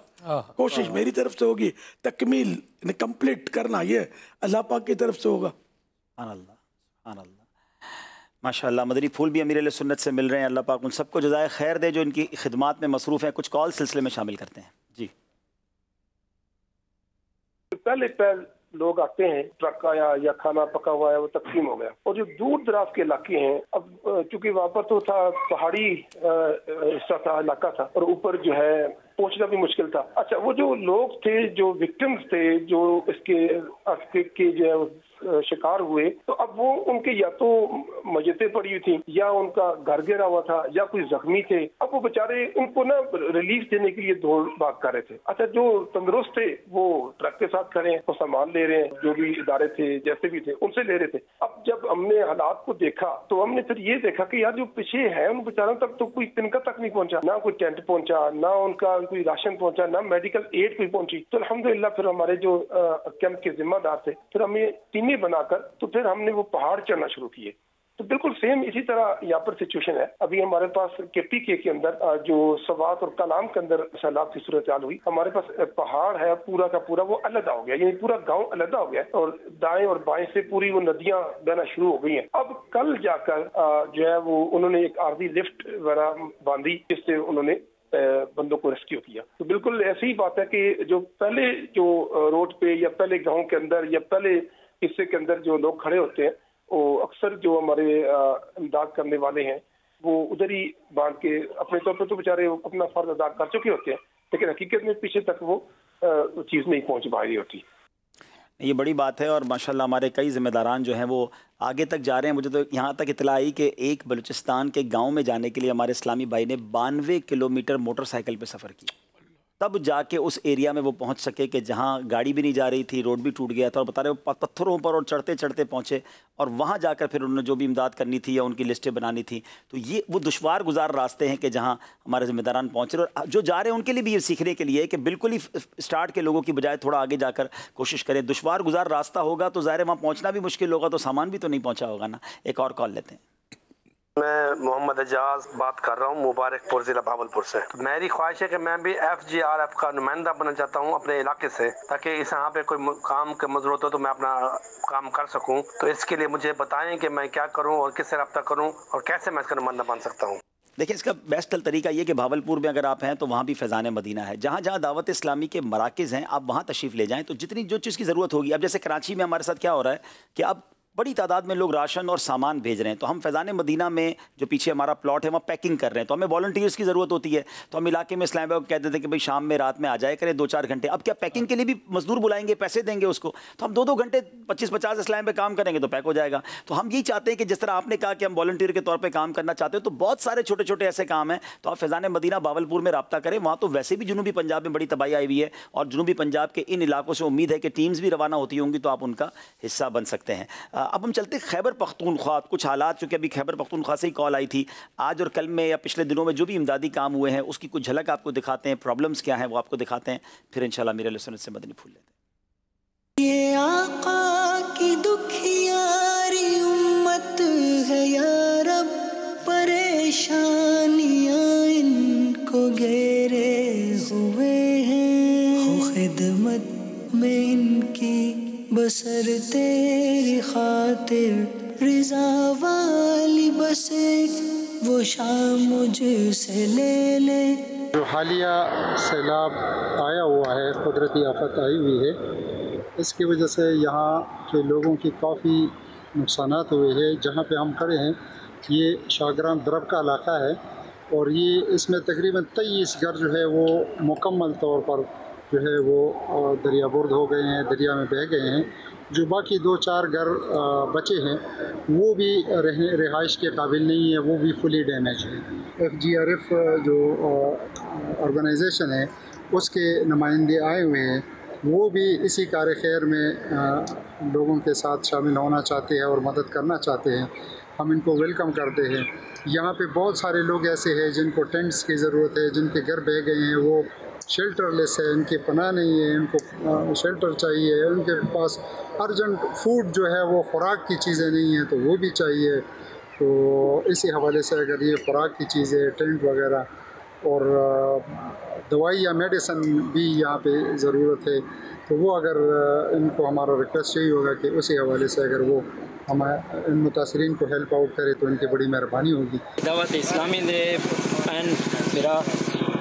कोशिश मेरी तरफ से होगी, तकमील कंप्लीट करना ये अल्लाह पाक की तरफ से होगा। माशाअल्लाह, मदनी फूल भी अमीर अहले सुन्नत से मिल रहे हैं। अल्लाह पाक उन सबको जज़ाए खैर दे जो इनकी खिदमात में मसरूफ़ हैं। कुछ कॉल सिलसिले में शामिल करते हैं जी। पहले लोग आते हैं, ट्रक आया या खाना पका हुआ है वो तकसीम हो गया। और जो दूर दराज के इलाके हैं, अब चूंकि वहाँ पर तो था पहाड़ी हिस्सा था, इलाका था, और ऊपर जो है पहुंचना भी मुश्किल था। अच्छा, वो जो लोग थे, जो विक्टिम्स थे, जो इसके के जो है शिकार हुए, तो अब वो उनके या तो मजते पड़ी हुई थी या उनका घर गिरा हुआ था या कोई जख्मी थे। अब वो बेचारे उनको ना रिलीफ देने के लिए दौड़ भाग कर रहे थे। अच्छा, जो तंदुरुस्त थे वो ट्रक के साथ खड़े हैं, वो सामान ले रहे हैं, जो भी इदारे थे जैसे भी थे उनसे ले रहे थे। अब जब हमने हालात को देखा तो हमने फिर ये देखा कि यार जो पीछे है उन बेचारों तक तो कोई तिनका तक नहीं पहुंचा, ना कोई टेंट पहुंचा, ना उनका कोई राशन पहुंचा, ना मेडिकल एड कोई पहुंची। तो अल्हम्दुलिल्लाह फिर हमारे जो कैंप के जिम्मेदार थे, फिर हमें टीमें बनाकर तो फिर हमने वो पहाड़ चढ़ना शुरू किए। तो बिल्कुल सेम इसी तरह यहाँ पर सिचुएशन है। अभी हमारे पास KPK के अंदर जो सवात और कलाम के अंदर सैलाब की सूरत हाल हुई, हमारे पास पहाड़ है पूरा का पूरा वो अलग हो गया, यानी पूरा गांव अलग हो गया और दाएं और बाएं से पूरी वो नदियां बहना शुरू हो गई हैं। अब कल जाकर जो है वो उन्होंने एक आर्जी लिफ्ट वगैरह बांधी, जिससे उन्होंने बंदों को रेस्क्यू किया। तो बिल्कुल ऐसी ही बात है कि जो पहले जो रोड पे या पहले गाँव के अंदर या पहले हिस्से के अंदर जो लोग खड़े होते हैं, वो अक्सर जो हमारे इमदाद करने वाले हैं वो उधर ही बांध के अपने तौर पर तो बेचारे अपना फर्ज अदा कर चुके होते हैं, लेकिन हकीकत में पीछे तक वो चीज़ नहीं पहुंच पा रही होती। ये बड़ी बात है और माशाल्लाह हमारे कई ज़िम्मेदारान जो हैं वो आगे तक जा रहे हैं। मुझे तो यहाँ तक इत्तला आई कि एक बलूचिस्तान के गांव में जाने के लिए हमारे इस्लामी भाई ने 92 किलोमीटर मोटरसाइकिल पे सफ़र किया, तब जाके उस एरिया में वो पहुंच सके कि जहां गाड़ी भी नहीं जा रही थी, रोड भी टूट गया था और बता रहे वो पत्थरों पर और चढ़ते चढ़ते पहुंचे और वहां जाकर फिर उन्होंने जो भी इमदाद करनी थी या उनकी लिस्टें बनानी थी। तो ये वो दुश्वार गुजार रास्ते हैं कि जहां हमारे ज़िम्मेदारान पहुँच रहे और जो जा रहे हैं उनके लिए भी ये सीखने के लिए है कि बिल्कुल ही स्टार्ट के लोगों की बजाय थोड़ा आगे जाकर कोशिश करें। दुश्वार गुजार रास्ता होगा तो ज़ाहिर है वहाँ पहुँचना भी मुश्किल होगा, तो सामान भी तो नहीं पहुँचा होगा ना। एक और कॉल लेते हैं। मैं मोहम्मद एजाज बात कर रहा हूँ मुबारकपुर ज़िला भावलपुर से। तो मेरी ख्वाहिश है कि मैं भी FGRF का नुमाइंदा बनना चाहता हूँ अपने इलाके से, ताकि इस यहाँ पे कोई काम की ज़रूरत हो तो मैं अपना काम कर सकूँ। तो इसके लिए मुझे बताएं कि मैं क्या करूँ और किससे रब्ता करूँ और कैसे मैं इसका नुमाइंदा बन सकता हूँ। देखिए, इसका बेस्ट तरीका ये कि भावलपुर में अगर आप हैं तो वहाँ भी फैज़ान मदीना है, जहाँ जहाँ दावत इस्लामी के मराकज़ हैं आप वहाँ तशरीफ़ ले जाएँ। तो जितनी जो चीज़ की ज़रूरत होगी, अब जैसे कराची में हमारे साथ क्या हो रहा है कि अब बड़ी तादाद में लोग राशन और सामान भेज रहे हैं, तो हम फैज़ान मदीना में जो पीछे हमारा प्लॉट है वहाँ पैकिंग कर रहे हैं, तो हमें वॉलंटियर्स की ज़रूरत होती है। तो हम इलाके में इस्लाम भाई कहते थे कि भाई शाम में रात में आ जाए करें 2-4 घंटे। अब क्या पैकिंग के लिए भी मजदूर बुलाएंगे, पैसे देंगे उसको, तो हम 2-2 घंटे 25-50 इस्लाम पे काम करेंगे तो पैक हो जाएगा। तो हम यही चाहते हैं कि जिस तरह आपने कहा कि हम वॉलंटियर के तौर पर काम करना चाहते हो, तो बहुत सारे छोटे छोटे ऐसे काम हैं। तो आप फैज़ान मदीना भावलपुर में रब्ता करें, वहाँ तो वैसे भी जनूबी पंजाब में बड़ी तबाही आई हुई है और जनूबी पंजाब के इन इलाकों से उम्मीद है कि टीम्स भी रवाना होती होंगी, तो आप उनका हिस्सा बन सकते हैं। अब हम चलते खैबर पख्तूनख्वा, कुछ हालात, चूँकि अभी खैबर पख्तूनख्वा से ही कॉल आई थी, आज और कल में या पिछले दिनों में जो भी इमदादी काम हुए हैं उसकी कुछ झलक आपको दिखाते हैं, प्रॉब्लम्स क्या हैं वो आपको दिखाते हैं, फिर इंशाल्लाह मेरे सुन्नत से मदनी फूल लेते हैं। ये आका की दुखियारी उम्मत है या रब, परेशानियां इनको घेरे हुए हैं, हो खिदमत में इनकी बसर तेरी खातिर, रिज़ा वाली बसे वो शाम मुझसे ले ले। जो हालिया सैलाब आया हुआ है, कुदरती आफत आई हुई है, इसकी वजह से यहाँ के लोगों की काफ़ी नुकसानात हुए हैं। जहाँ पे हम खड़े हैं ये शाहग्राम दरब का इलाका है और ये इसमें तकरीबन 23 घर जो है वो मुकम्मल तौर पर जो है वो दरिया बुर्द हो गए हैं, दरिया में बह गए हैं। जो बाकी 2-4 घर बचे हैं वो भी रिहाइश के काबिल नहीं है, वो भी फुली डैमेज है। FGRF जो ऑर्गेनाइजेशन है उसके नुमाइंदे आए हुए हैं, वो भी इसी कार खैर में लोगों के साथ शामिल होना चाहते हैं और मदद करना चाहते हैं। हम इनको वेलकम करते हैं। यहाँ पे बहुत सारे लोग ऐसे हैं जिनको टेंट्स की ज़रूरत है, जिनके घर बह गए हैं, वो शेल्टरलेस है, इनके पनाह नहीं है, इनको शेल्टर चाहिए, उनके पास अर्जेंट फूड जो है वो खुराक की चीज़ें नहीं हैं तो वो भी चाहिए। तो इसी हवाले से अगर ये खुराक की चीज़ें, टेंट वगैरह और दवाई या मेडिसिन भी यहाँ पे ज़रूरत है, तो वो अगर इनको हमारा रिक्वेस्ट यही होगा कि उसी हवाले से अगर वो हम इन मुतासरीन को हेल्प आउट करे तो इनकी बड़ी मेहरबानी होगी। दावत इस्लामी दे एंड मेरा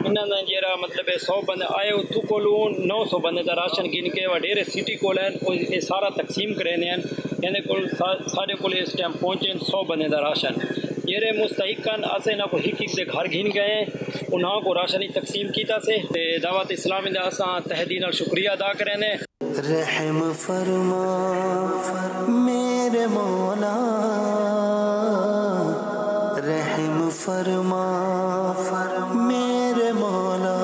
इन्होंने जरा मतलब 100 बंदे आए उतू को 900 बंदे का राशन गिन के वडेरे सिटी को ये सारा तकसीम करे यानी को सारे को इस टाइम पहुँचे 100 बंदे का राशन ये मुस्तहिकन असें ना को हिक दे घर गिन गए उन्होंने को राशन ही तकसीम किया से दावत इस्लामी दे असा तहदीन और शुक्रिया अदा करें। रहम फरमा मेरे मौला, रहम फरमा मेरे मौला,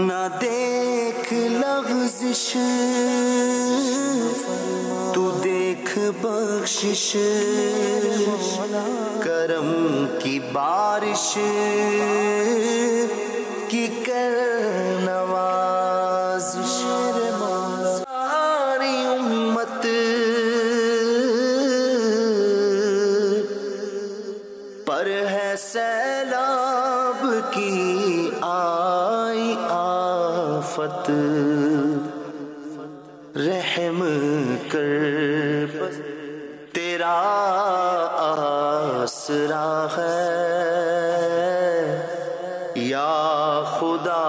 ना देख लग़ज़िश तू देख बख्शिश, करम की बारिश की कर नवाज़िश, सारी उम्मत पर है सैलाब की आई आफत, रहम कर तेरा आसरा है या खुदा,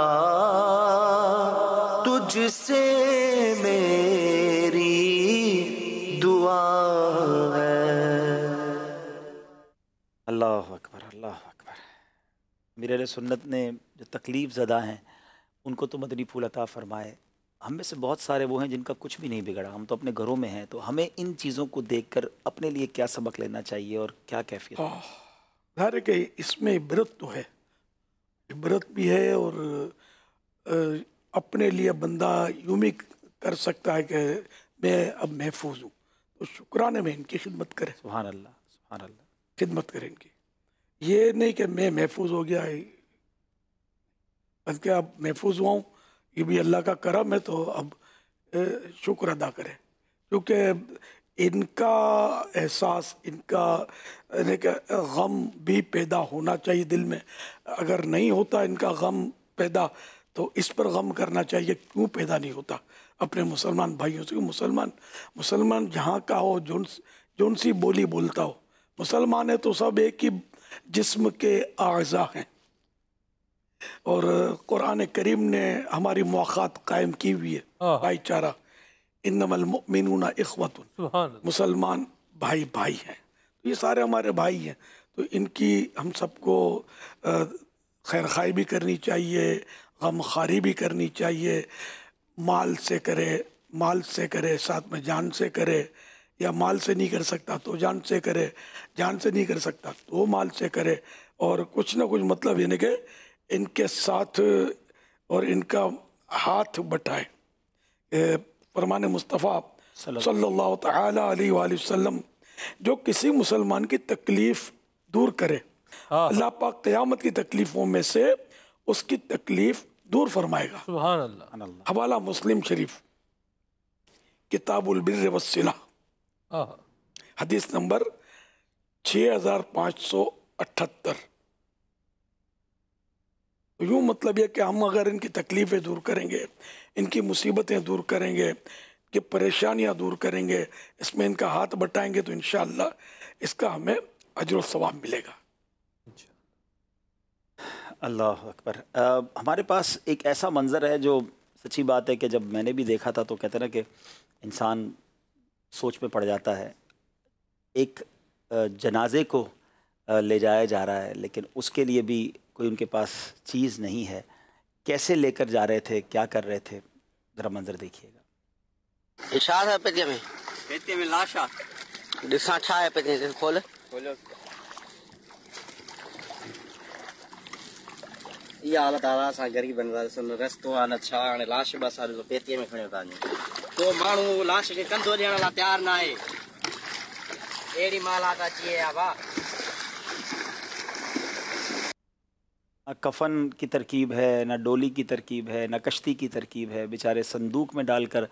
तुझसे मेरी दुआ है। अल्लाह अकबर, अल्लाह अकबर। मेरे सुन्नत ने जो तकलीफ़ ज़दा हैं उनको तो मदनी फूल अता फ़रमाए, ہم میں سے بہت سارے وہ ہیں جن کا کچھ بھی نہیں بگڑا، ہم تو اپنے گھروں میں ہیں، تو ہمیں ان چیزوں کو دیکھ کر اپنے لیے کیا سبق لینا چاہیے اور کیا کیفیت؟ ظاہر ہے کہ اس میں عبرت تو ہے، عبرت بھی ہے، اور اپنے لیے بندہ یوں بھی کر سکتا ہے کہ میں اب محفوظ ہوں، تو شکرانے میں ان کی خدمت کرے. سبحان اللہ، سبحان اللہ. خدمت کریں ان کی، یہ نہیں کہ میں محفوظ ہو گیا ہے، بلکہ اب محفوظ ہوا ہوں، یہ بھی اللہ کا کرم ہے، تو اب شکر ادا کریں. کیونکہ ان کا احساس، ان کا غم بھی پیدا ہونا چاہیے دل میں. اگر نہیں ہوتا ان کا غم پیدا تو اس پر غم کرنا چاہیے کیوں پیدا نہیں ہوتا اپنے مسلمان بھائیوں سے. مسلمان جہاں کا ہو، جون سی بولی بولتا ہو، مسلمان ہے تو سب ایک ہی جسم کے اعضاء ہیں. اور قرآن کریم نے ہماری مواخات قائم کی ہوئی ہے، بھائی چارہ. انما المؤمنون اخوۃ، مسلمان بھائی بھائی ہیں، یہ سارے ہمارے بھائی ہیں. تو ان کی ہم سب کو خیر خواہی بھی کرنی چاہیے، غم خواری بھی کرنی چاہیے. مال سے کرے، ساتھ میں جان سے کرے، یا مال سے نہیں کر سکتا تو جان سے کرے، جان سے نہیں کر سکتا تو مال سے کرے. اور کچھ نہ کچھ مطلب یعنی کہ ان کے ساتھ اور ان کا ہاتھ بٹائے. فرمان مصطفیٰ صلی اللہ تعالی علیہ وآلہ وسلم جو کسی مسلمان کی تکلیف دور کرے، اللہ پاک قیامت کی تکلیفوں میں سے اس کی تکلیف دور فرمائے گا. سبحان اللہ. حوالہ مسلم شریف، کتاب البر والصلہ، حدیث نمبر 6578. یوں مطلب یہ کہ ہم اگر ان کی تکلیفیں دور کریں گے، ان کی مصیبتیں دور کریں گے، کہ پریشانیاں دور کریں گے، اس میں ان کا ہاتھ بٹائیں گے، تو انشاءاللہ اس کا ہمیں اجر و ثواب ملے گا. اللہ اکبر. ہمارے پاس ایک ایسا منظر ہے جو سچی بات ہے کہ جب میں نے بھی دیکھا تھا تو کہتے ہیں نا کہ انسان سوچ میں پڑ جاتا ہے. ایک جنازے کو لے جایا جا رہا ہے، لیکن اس کے لیے بھی کوئی ان کے پاس چیز نہیں ہے. کیسے لے کر جا رہے تھے، کیا کر رہے تھے، ذرا منظر دیکھیے گا. اشار ہے پیتے میں لاش آ ڈساں چھا ہے پیتے میں کھول یہ حالت آ سا غریب بن سن رستو آنا چھا لاش بس آ پیتے میں کھڑے تاں تو مانو لاش کے کندو ڏيڻ لا تیار نہ ہے. ایڑی مالات اچي ہے وا. کفن کی ترکیب ہے، نہ ڈولی کی ترکیب ہے، نہ کشتی کی ترکیب ہے. بیچارے صندوق میں ڈال کر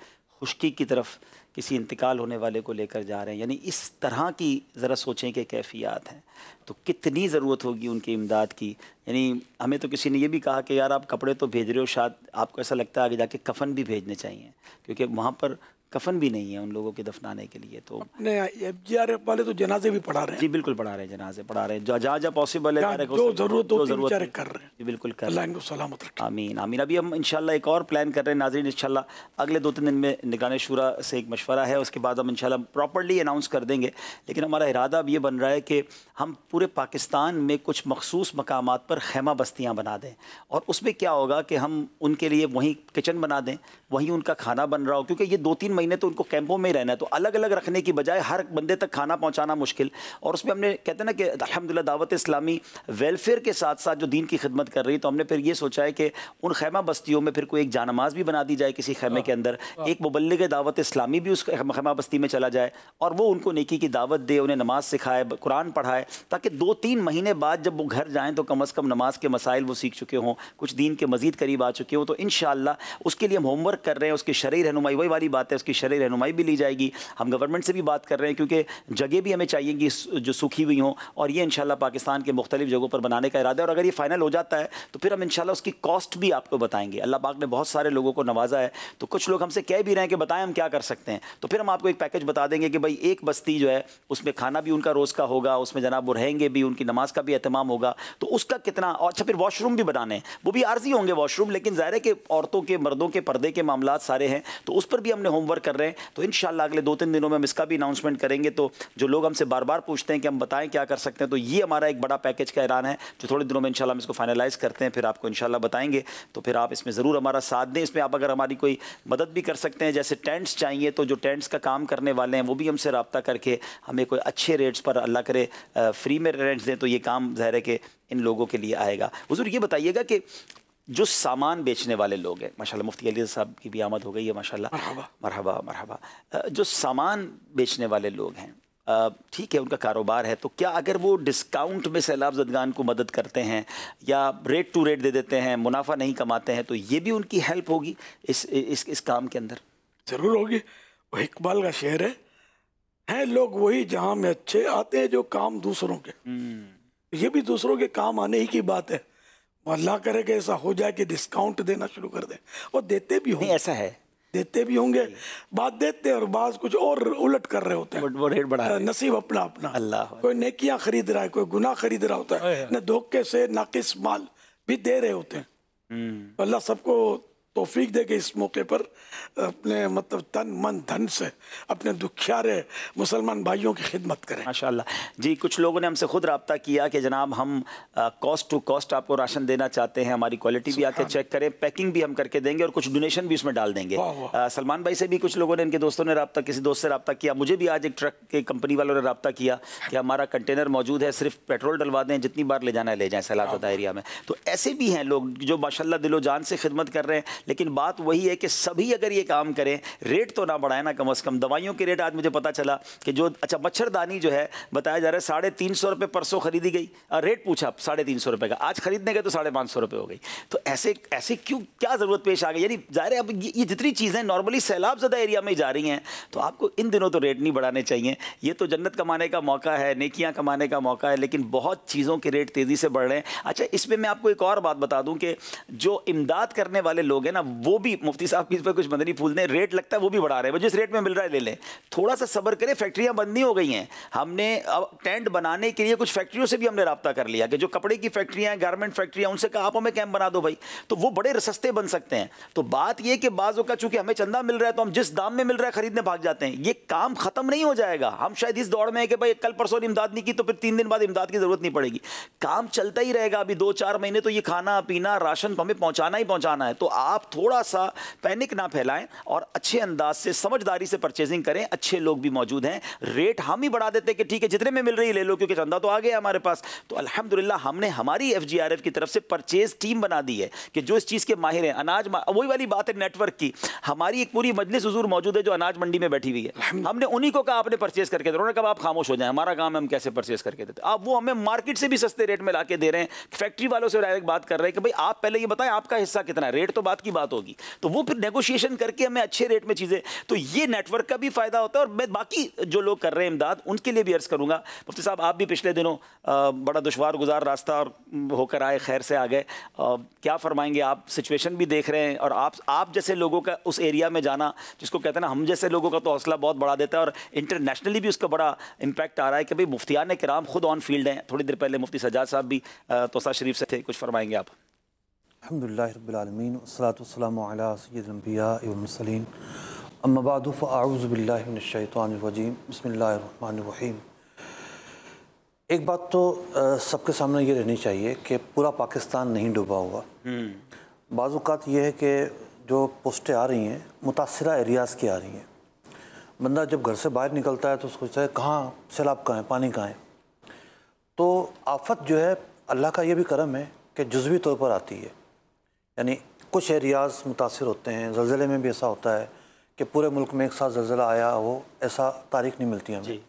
خشکی کی طرف کسی انتقال ہونے والے کو لے کر جا رہے ہیں. یعنی اس طرح کی ذرا سوچیں کہ کیفیات ہیں تو کتنی ضرورت ہوگی ان کی امداد کی. یعنی ہمیں تو کسی نے یہ بھی کہا کہ یار آپ کپڑے تو بھیج رہے ہو، شاید آپ کو ایسا لگتا ہے آگے جا کے کفن بھی بھیجنے چاہیے، کیونکہ وہاں پر کفن بھی نہیں ہے ان لوگوں کے دفنانے کے لیے. تو اپنے FGRF والے تو جنازے بھی پڑھا رہے ہیں. جی بالکل پڑھا رہے ہیں، جنازے پڑھا رہے ہیں جہاں جہاں پاسبل ہے، جو ضرورت ہوتی ہے بیچارے کر رہے ہیں. جی بالکل کر اللہ رہے ہیں. ان کو سلامت رکھے. آمین آمین. ابھی ہم انشاءاللہ ایک اور پلان کر رہے ہیں ناظرین. انشاءاللہ اگلے 2-3 دن میں نگران شورا سے ایک مشورہ ہے، اس کے بعد ہم انشاءاللہ پراپرلی اناؤنس کر دیں گے. لیکن ہمارا ارادہ اب یہ بن رہا ہے کہ ہم پورے پاکستان میں کچھ مخصوص مقامات پر خیمہ بستیاں بنا دیں، اور اس میں کیا ہوگا کہ ہم ان کے لیے وہیں کچن بنا دیں، وہیں ان کا کھانا بن رہا ہو. کیونکہ یہ 2-3 مہینے تو ان کو کیمپوں میں ہی رہنا ہے، تو الگ الگ رکھنے کی بجائے ہر بندے تک کھانا پہنچانا مشکل. اور اس میں ہم نے کہتے ہیں نا کہ الحمدللہ دعوت اسلامی ویلفیئر کے ساتھ ساتھ جو دین کی خدمت کر رہی، تو ہم نے پھر یہ سوچا ہے کہ ان خیمہ بستیوں میں پھر کوئی ایک جانماز بھی بنا دی جائے کسی خیمے کے اندر، ایک مبلغ دعوت اسلامی بھی اس خیمہ بستی میں چلا جائے اور وہ ان کو نیکی کی دعوت دے، انہیں نماز سکھائے، قرآن پڑھائے، تاکہ 2-3 مہینے بعد جب وہ گھر جائیں تو کم از کم نماز کے مسائل وہ سیکھ چکے ہوں، کچھ دین کے مزید قریب آ چکے ہوں. تو انشاءاللہ اس کے لیے ہم ہوم ورک کر رہے ہیں، اس کی شرعی رہنمائی، وہی والی بات ہے، اس کی شرعی رہنمائی بھی لی جائے گی. ہم گورنمنٹ سے بھی بات کر رہے ہیں کیونکہ جگہ بھی ہمیں چاہیے گی جو سوکھی ہوئی ہوں، اور یہ انشاءاللہ پاکستان کے مختلف جگہوں پر بنانے کا ارادہ ہے. اور اگر یہ فائنل ہو جاتا ہے تو پھر ہم انشاءاللہ اس کی کاسٹ بھی آپ کو بتائیں گے. اللہ پاک نے بہت سارے لوگوں کو نوازا ہے، تو کچھ لوگ ہم سے کہہ بھی رہے ہیں کہ بتائیں ہم کیا کر سکتے ہیں. تو پھر ہم آپ کو ایک پیکج بتا دیں گے کہ بھائی ایک بستی جو ہے اس میں کھانا بھی ان کا روز کا ہوگا، اس میں جناب وہ رہیں گے بھی، ان کی نماز کا بھی اہتمام ہوگا، تو اس کا کتنا. اور اچھا پھر واش روم بھی بنانے ہیں، وہ بھی عارضی ہوں گے واش روم، لیکن ظاہر ہے کہ عورتوں کے مردوں کے پردے کے معاملات سارے ہیں، تو اس پر بھی ہم نے ہوم ورک कर रहे हैं। तो इंशाल्लाह अगले 2-3 दिनों में हम इसका भी अनाउंसमेंट करेंगे। तो जो लोग हमसे बार बार पूछते हैं कि हम बताएं क्या कर सकते हैं, तो ये हमारा एक बड़ा पैकेज का ऐलान है जो थोड़े दिनों में इंशाल्लाह हम इसको फाइनलाइज़ करते हैं, फिर आपको इंशाल्लाह बताएंगे। तो फिर आप इसमें ज़रूर हमारा साथ दें। इसमें आप अगर हमारी कोई मदद भी कर सकते हैं, जैसे टेंट्स चाहिए तो जो टेंट्स का काम करने वाले हैं वो भी हमसे रब्ता करके हमें कोई अच्छे रेट्स पर, अल्लाह करे फ्री में रेंट्स दें, तो ये काम ज़ाहिर है कि इन लोगों के लिए आएगा। हुज़ूर ये बताइएगा कि जो सामान बेचने वाले लोग हैं, माशाल्लाह मुफ्ती अली साहब की भी आमद हो गई है माशाल्लाह, मरहबा मरहबा, जो सामान बेचने वाले लोग हैं, ठीक है उनका कारोबार है, तो क्या अगर वो डिस्काउंट में सैलाब ज़दगान को मदद करते हैं या रेट टू रेट दे देते हैं, मुनाफा नहीं कमाते हैं, तो ये भी उनकी हेल्प होगी इस काम के अंदर? ज़रूर होगी। वो इकबाल का शेर है लोग वही जहाँ में अच्छे आते हैं जो काम दूसरों के। ये भी दूसरों के काम आने ही की बात है। अल्लाह करे कि ऐसा हो जाए कि डिस्काउंट देना शुरू कर दें, और देते भी होंगे। ऐसा है, देते भी होंगे, बात देते हैं और बाज कुछ और उलट कर रहे होते हैं, वो रेट बढ़ा नसीब अपना अपना। अल्लाह, कोई नेकियां खरीद रहा है, कोई गुनाह खरीद रहा होता है, न धोखे से नाकिस माल भी दे रहे होते हैं। अल्लाह सबको तौफीक दे के इस मौके पर अपने मतलब तन मन धन से अपने दुखियारे मुसलमान भाइयों की खिदमत करें। माशाअल्लाह जी। कुछ लोगों ने हमसे खुद रब्ता किया कि जनाब हम कॉस्ट टू कॉस्ट आपको राशन देना चाहते हैं, हमारी क्वालिटी भी आके चेक करें, पैकिंग भी हम करके देंगे और कुछ डोनेशन भी उसमें डाल देंगे। सलमान भाई से भी कुछ लोगों ने, इनके दोस्तों ने रब्ता, किसी दोस्त से रब्ता किया, मुझे भी आज एक ट्रक के कंपनी वालों ने रब्ता किया कि हमारा कंटेनर मौजूद है, सिर्फ पेट्रोल डलवा दें, जितनी बार ले जाना है ले जाएँ सैलाब एरिया में। तो ऐसे भी हैं लोग जो माशाअल्लाह दिलो जान से खिदमत कर रहे हैं। लेकिन बात वही है कि सभी अगर ये काम करें, रेट तो ना बढ़ाए ना, कम से कम दवाइयों के रेट। आज मुझे पता चला कि जो अच्छा मच्छरदानी जो है बताया जा रहा है 350 रुपये परसों खरीदी गई, रेट पूछा 350 रुपये का, आज खरीदने गए तो 550 रुपये हो गई। तो ऐसे क्यों, क्या ज़रूरत पेश आ गई? यानी ज़ाहिर है अब ये जितनी चीज़ें नॉर्मली सैलाब ज़दा एरिया में जा रही हैं, तो आपको इन दिनों तो रेट नहीं बढ़ाने चाहिए। ये तो जन्नत कमाने का मौका है, नेकियां कमाने का मौका है, लेकिन बहुत चीज़ों के रेट तेज़ी से बढ़ रहे हैं। अच्छा, इसमें मैं आपको एक और बात बता दूं कि जो इमदाद करने वाले लोग हैं ना, वो भी मुफ्ती साहब की इस पर कुछ मदनी फूल दें, रेट लगता है वो भी बढ़ा रहे हैं। जिस रेट में मिल रहा है ले लें, थोड़ा सा सब्र करें। फैक्ट्रियां बंद नहीं हो गई हैं, हमने अब टेंट बनाने के लिए कुछ फैक्ट्रियों से भी हमने रब्ता कर लिया कि जो कपड़े की फैक्ट्रियां हैं, गारमेंट फैक्ट्रियां, उनसे कहा आप हमें कैंप बना दो भाई, तो वो बड़े सस्ते बन सकते हैं। तो बात ये कि बाज़ों का चूंकि हमें चंदा मिल रहा है तो हम जिस दाम में मिल रहा है खरीदने भाग जाते हैं। ये काम खत्म नहीं हो जाएगा। हम शायद इस दौड़ में है कि भाई कल परसों इमदाद नहीं की तो फिर 3 दिन बाद इमदाद की जरूरत नहीं पड़ेगी, काम चलता ही रहेगा। अभी 2-4 महीने तो ये खाना पीना राशन हमें पहुंचाना ही पहुंचाना है। तो आप थोड़ा सा पैनिक ना फैलाएं और अच्छे अंदाज से समझदारी से परचेजिंग करें। अच्छे लोग भी मौजूद हैं, रेट हम ही बढ़ा देते कि ठीक है जितने में मिल रही है ले लो, क्योंकि चंदा तो आ गया हमारे पास। तो अल्हम्दुलिल्लाह हमने हमारी FGRF की तरफ से परचेज टीम बना दी है कि जो इस चीज़ के माहिर हैं। अनाज, वही वाली बात है नेटवर्क की, हमारी एक पूरी मजलिस हुजूर मौजूद है जो अनाज मंडी में बैठी हुई है। हमने उन्हीं को कहा आपने परचेज करके दो, उन्होंने कहा आप खामोश हो जाएं, हमारा काम है हम कैसे परचेज करके देते। आप वो हमें मार्केट से भी सस्ते रेट में ला के दे रहे हैं। फैक्ट्री वालों से डायरेक्ट बात कर रहे हैं कि भाई आप पहले ये बताएं आपका हिस्सा कितना है, रेट तो बात की बात होगी, तो वो फिर नेगोशिएशन करके हमें अच्छे रेट में चीज़ें। तो ये नेटवर्क का भी फायदा होता है। और मैं बाकी जो लोग कर रहे हैं इमदाद, उनके लिए भी अर्ज़ करूंगा, मुफ्ती साहब आप भी पिछले दिनों बड़ा दुश्वार गुजार रास्ता और होकर आए, खैर से आ गए, क्या फरमाएंगे आप? सिचुएशन भी देख रहे हैं और आप जैसे लोगों का उस एरिया में जाना, जिसको कहते हैं ना हम जैसे लोगों का तो हौसला बहुत बढ़ा देता है और इंटरनेशनली भी उसका बड़ा इम्पैक्ट आ रहा है कि भाई मुफ्तियान किराम खुद ऑन फील्ड हैं। थोड़ी देर पहले मुफ्ती सज्जाद साहब भी तोसा शरीफ से थे, कुछ फरमाएंगे आप? अल्हम्दुलिल्लाह रब्बिल आलमीन वस्सलातु वस्सलामु अला सय्यिदिल अंबिया वल मुरसलीन अम्मा बादु फ़अऊज़ु बिल्लाहि मिनश शैतानिर रजीम बिस्मिल्लाहिर रहमानिर रहीम। एक बात तो सबके सामने ये रहनी चाहिए कि पूरा पाकिस्तान नहीं डूबा हुआ। बाज़ औक़ात ये है कि जो पोस्टें आ रही हैं मुतासिरा एरियाज़ की आ रही हैं। बंदा जब घर से बाहर निकलता है तो सोचता है कहाँ सैलाब कहाँ है, पानी कहाँ है। तो आफत जो है अल्लाह का ये भी करम है कि जुज़वी तौर पर आती है, यानी कुछ एरियाज़ मुतासिर होते हैं। ज़लज़ले में भी ऐसा होता है कि पूरे मुल्क में एक साथ ज़लज़ला आया हो, ऐसा तारीख़ नहीं मिलती हमें।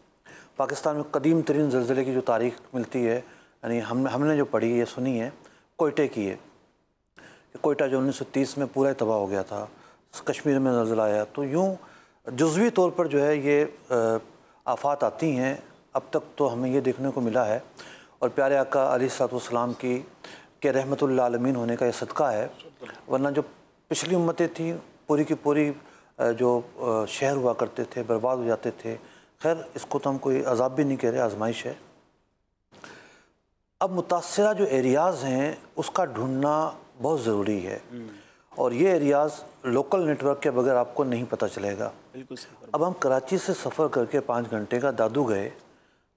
पाकिस्तान में कदीम तरीन ज़लज़ले की जो तारीख़ मिलती है, यानी हमने जो पढ़ी है सुनी है, कोयटे की है। कोयटा जो 1930 में पूरा तबाह हो गया था, कश्मीर में ज़लज़ला आया। तो यूँ जुज़वी तौर पर जो है ये आफात आती हैं। अब तक तो हमें ये देखने को मिला है और प्यारे आका अलैहिस्सलाम की के रहमतुल आलमीन होने का ये सदका है। वरना जो पिछली उम्मतें थी पूरी की पूरी जो शहर हुआ करते थे बर्बाद हो जाते थे। खैर इसको तो हम कोई अज़ाब भी नहीं कह रहे, आजमाइश है। अब मुतासिरा जो एरियाज़ हैं उसका ढूंढना बहुत ज़रूरी है और ये एरियाज़ लोकल नेटवर्क के बगैर आपको नहीं पता चलेगा। बिल्कुल सही। अब हम कराची से सफ़र करके 5 घंटे का दादू गए,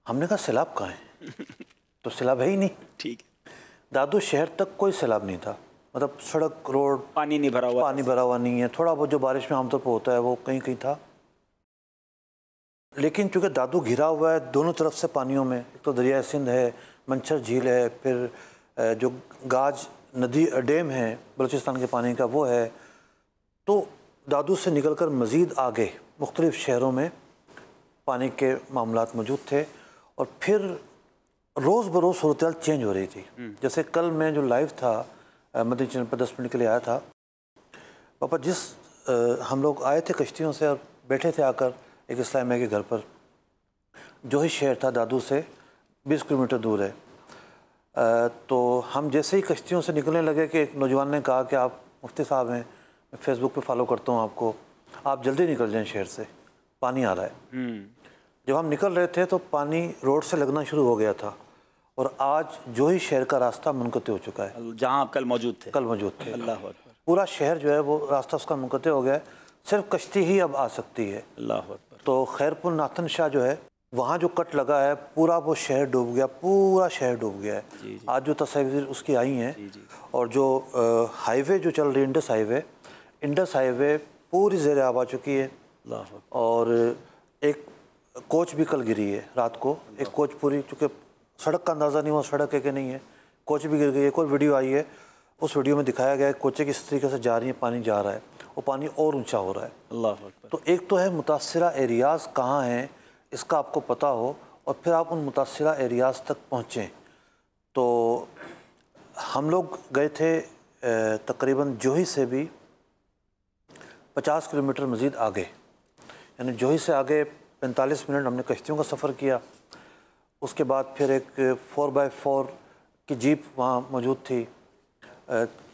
हमने कहा सैलाब कहाँ है? तो सैलाब है ही नहीं। ठीक है। दादू शहर तक कोई सैलाब नहीं था, मतलब सड़क रोड पानी नहीं भरा हुआ, पानी भरा हुआ नहीं है, थोड़ा बहुत जो बारिश में आमतौर पर होता है वो कहीं कहीं था। लेकिन चूँकि दादू घिरा हुआ है दोनों तरफ से पानियों में, एक तो दरिया सिंध है, मंछर झील है, फिर जो गाज नदी डैम है बलूचिस्तान के पानी का वो है, तो दादू से निकलकर मज़ीद आगे मुख्तलिफ़ शहरों में पानी के मामलात मौजूद थे। और फिर रोज़ बरोज़ सूरत चेंज हो रही थी। जैसे कल मैं जो लाइव था मदनी चैनल पर 10 मिनट के लिए आया था, पापा जिस हम लोग आए थे कश्तियों से और बैठे थे आकर एक इस्लामिया के घर पर, जो ही शहर था दादू से 20 किलोमीटर दूर है। तो हम जैसे ही कश्तियों से निकलने लगे कि एक नौजवान ने कहा कि आप मुफ्ती साहब हैं, मैं फेसबुक पे फॉलो करता हूँ आपको, आप जल्दी निकल जाएं शहर से, पानी आ रहा है। जब हम निकल रहे थे तो पानी रोड से लगना शुरू हो गया था और आज जो ही शहर का रास्ता मुनक़ते हो चुका है। जहाँ आप कल मौजूद थे? कल मौजूद थे। अल्लाह अकबर। पूरा शहर जो है वो रास्ता उसका मुनक़ते हो गया है, सिर्फ कश्ती ही अब आ सकती है। अल्लाह अकबर। तो खैरपुर नाथन शाह जो है वहाँ जो कट लगा है पूरा वो शहर डूब गया, पूरा शहर डूब गया है। आज जो तस्वीर उसकी आई हैं और जो हाईवे जो चल रही है इंडस हाईवे पूरी ज़ेर आब आ चुकी है। और एक कोच भी कल गिरी है रात को, एक कोच पूरी, चूँकि सड़क का अंदाज़ा नहीं हुआ सड़क है कि नहीं है, कोच भी गिर गई। एक और वीडियो आई है, उस वीडियो में दिखाया गया है कोचें किस तरीके से जा रही हैं, पानी जा रहा है, वो पानी और ऊंचा हो रहा है। अल्लाह अकबर। तो एक तो है मुतासिरा एरियाज़ कहाँ हैं इसका आपको पता हो और फिर आप उन मुतासिरा एरियाज़ तक पहुँचें। तो हम लोग गए थे तकरीबन जोही से भी 50 किलोमीटर मज़ीद आगे, यानी जोही से आगे 45 मिनट हमने कश्तियों का सफ़र किया। उसके बाद फिर एक 4x4 की जीप वहाँ मौजूद थी।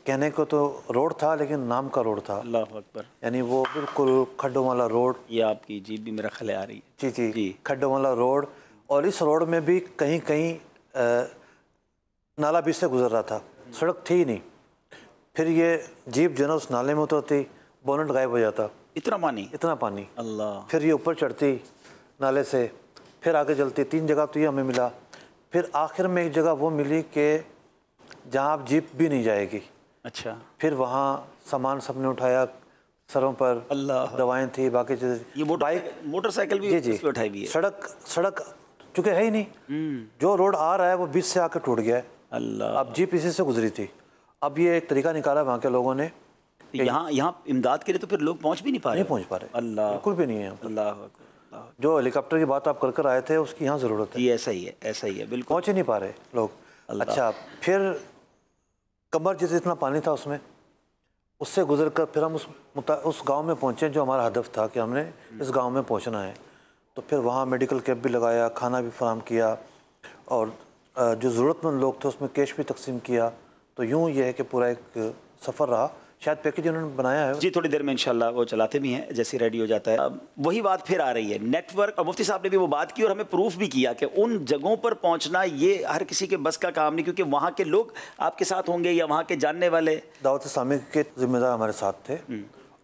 कहने को तो रोड था लेकिन नाम का रोड था। अल्लाह अकबर। यानी वो बिल्कुल खड्डों वाला रोड। ये आपकी जीप भी मेरा ख्याल आ रही है। जी, खड्डों वाला रोड। और इस रोड में भी कहीं कहीं नाला बीच से गुजर रहा था, सड़क थी ही नहीं। फिर ये जीप जो है उस नाले में उतरती, बोनट गायब हो जाता। इतना पानी। अल्लाह। फिर ये ऊपर चढ़ती नाले से, फिर आगे चलती। 3 जगह तो ये हमें मिला। फिर आखिर में एक जगह वो मिली कि जहाँ आप जीप भी नहीं जाएगी। अच्छा। फिर वहाँ सामान सबने उठाया, सरों पर अल्लाह, दवाएं थी, बाकी चीज़ें। ये मोटरसाइकिल भी जी उठाई भी है। सड़क चूँकि है ही नहीं, जो रोड आ रहा है वो बीच से आकर टूट गया है। अल्लाह। अब जीप इसी से गुजरी थी। अब ये एक तरीका निकाला वहाँ के लोगों ने, यहाँ इमदाद के लिए तो फिर लोग पहुँच भी नहीं पा रहे। अल्लाह, बिल्कुल भी नहीं है। अल्लाह। जो हेलीकॉप्टर की बात आप कर आए थे उसकी यहाँ ज़रूरत है। ये ऐसा ही है बिल्कुल। पहुँच ही नहीं पा रहे लोग। अच्छा, फिर कमर जितना इतना पानी था उसमें, उससे गुजर कर फिर हम उस गांव में पहुँचे जो हमारा हदफ था कि हमने इस गांव में पहुँचना है। तो फिर वहाँ मेडिकल कैंप भी लगाया, खाना भी फराहम किया और जो ज़रूरतमंद लोग थे उसमें कैश भी तकसीम किया। तो यूँ ये है कि पूरा एक सफ़र रहा। शायद पैकेज उन्होंने बनाया है जी, थोड़ी देर में इंशाल्लाह वो चलाते भी हैं जैसे रेडी हो जाता है। अब वही बात फिर आ रही है नेटवर्क, और मुफ्ती साहब ने भी वो बात की और हमें प्रूफ भी किया कि उन जगहों पर पहुंचना ये हर किसी के बस का काम नहीं, क्योंकि वहाँ के लोग आपके साथ होंगे या वहाँ के जानने वाले। दावत इस्लामी के जिम्मेदार हमारे साथ थे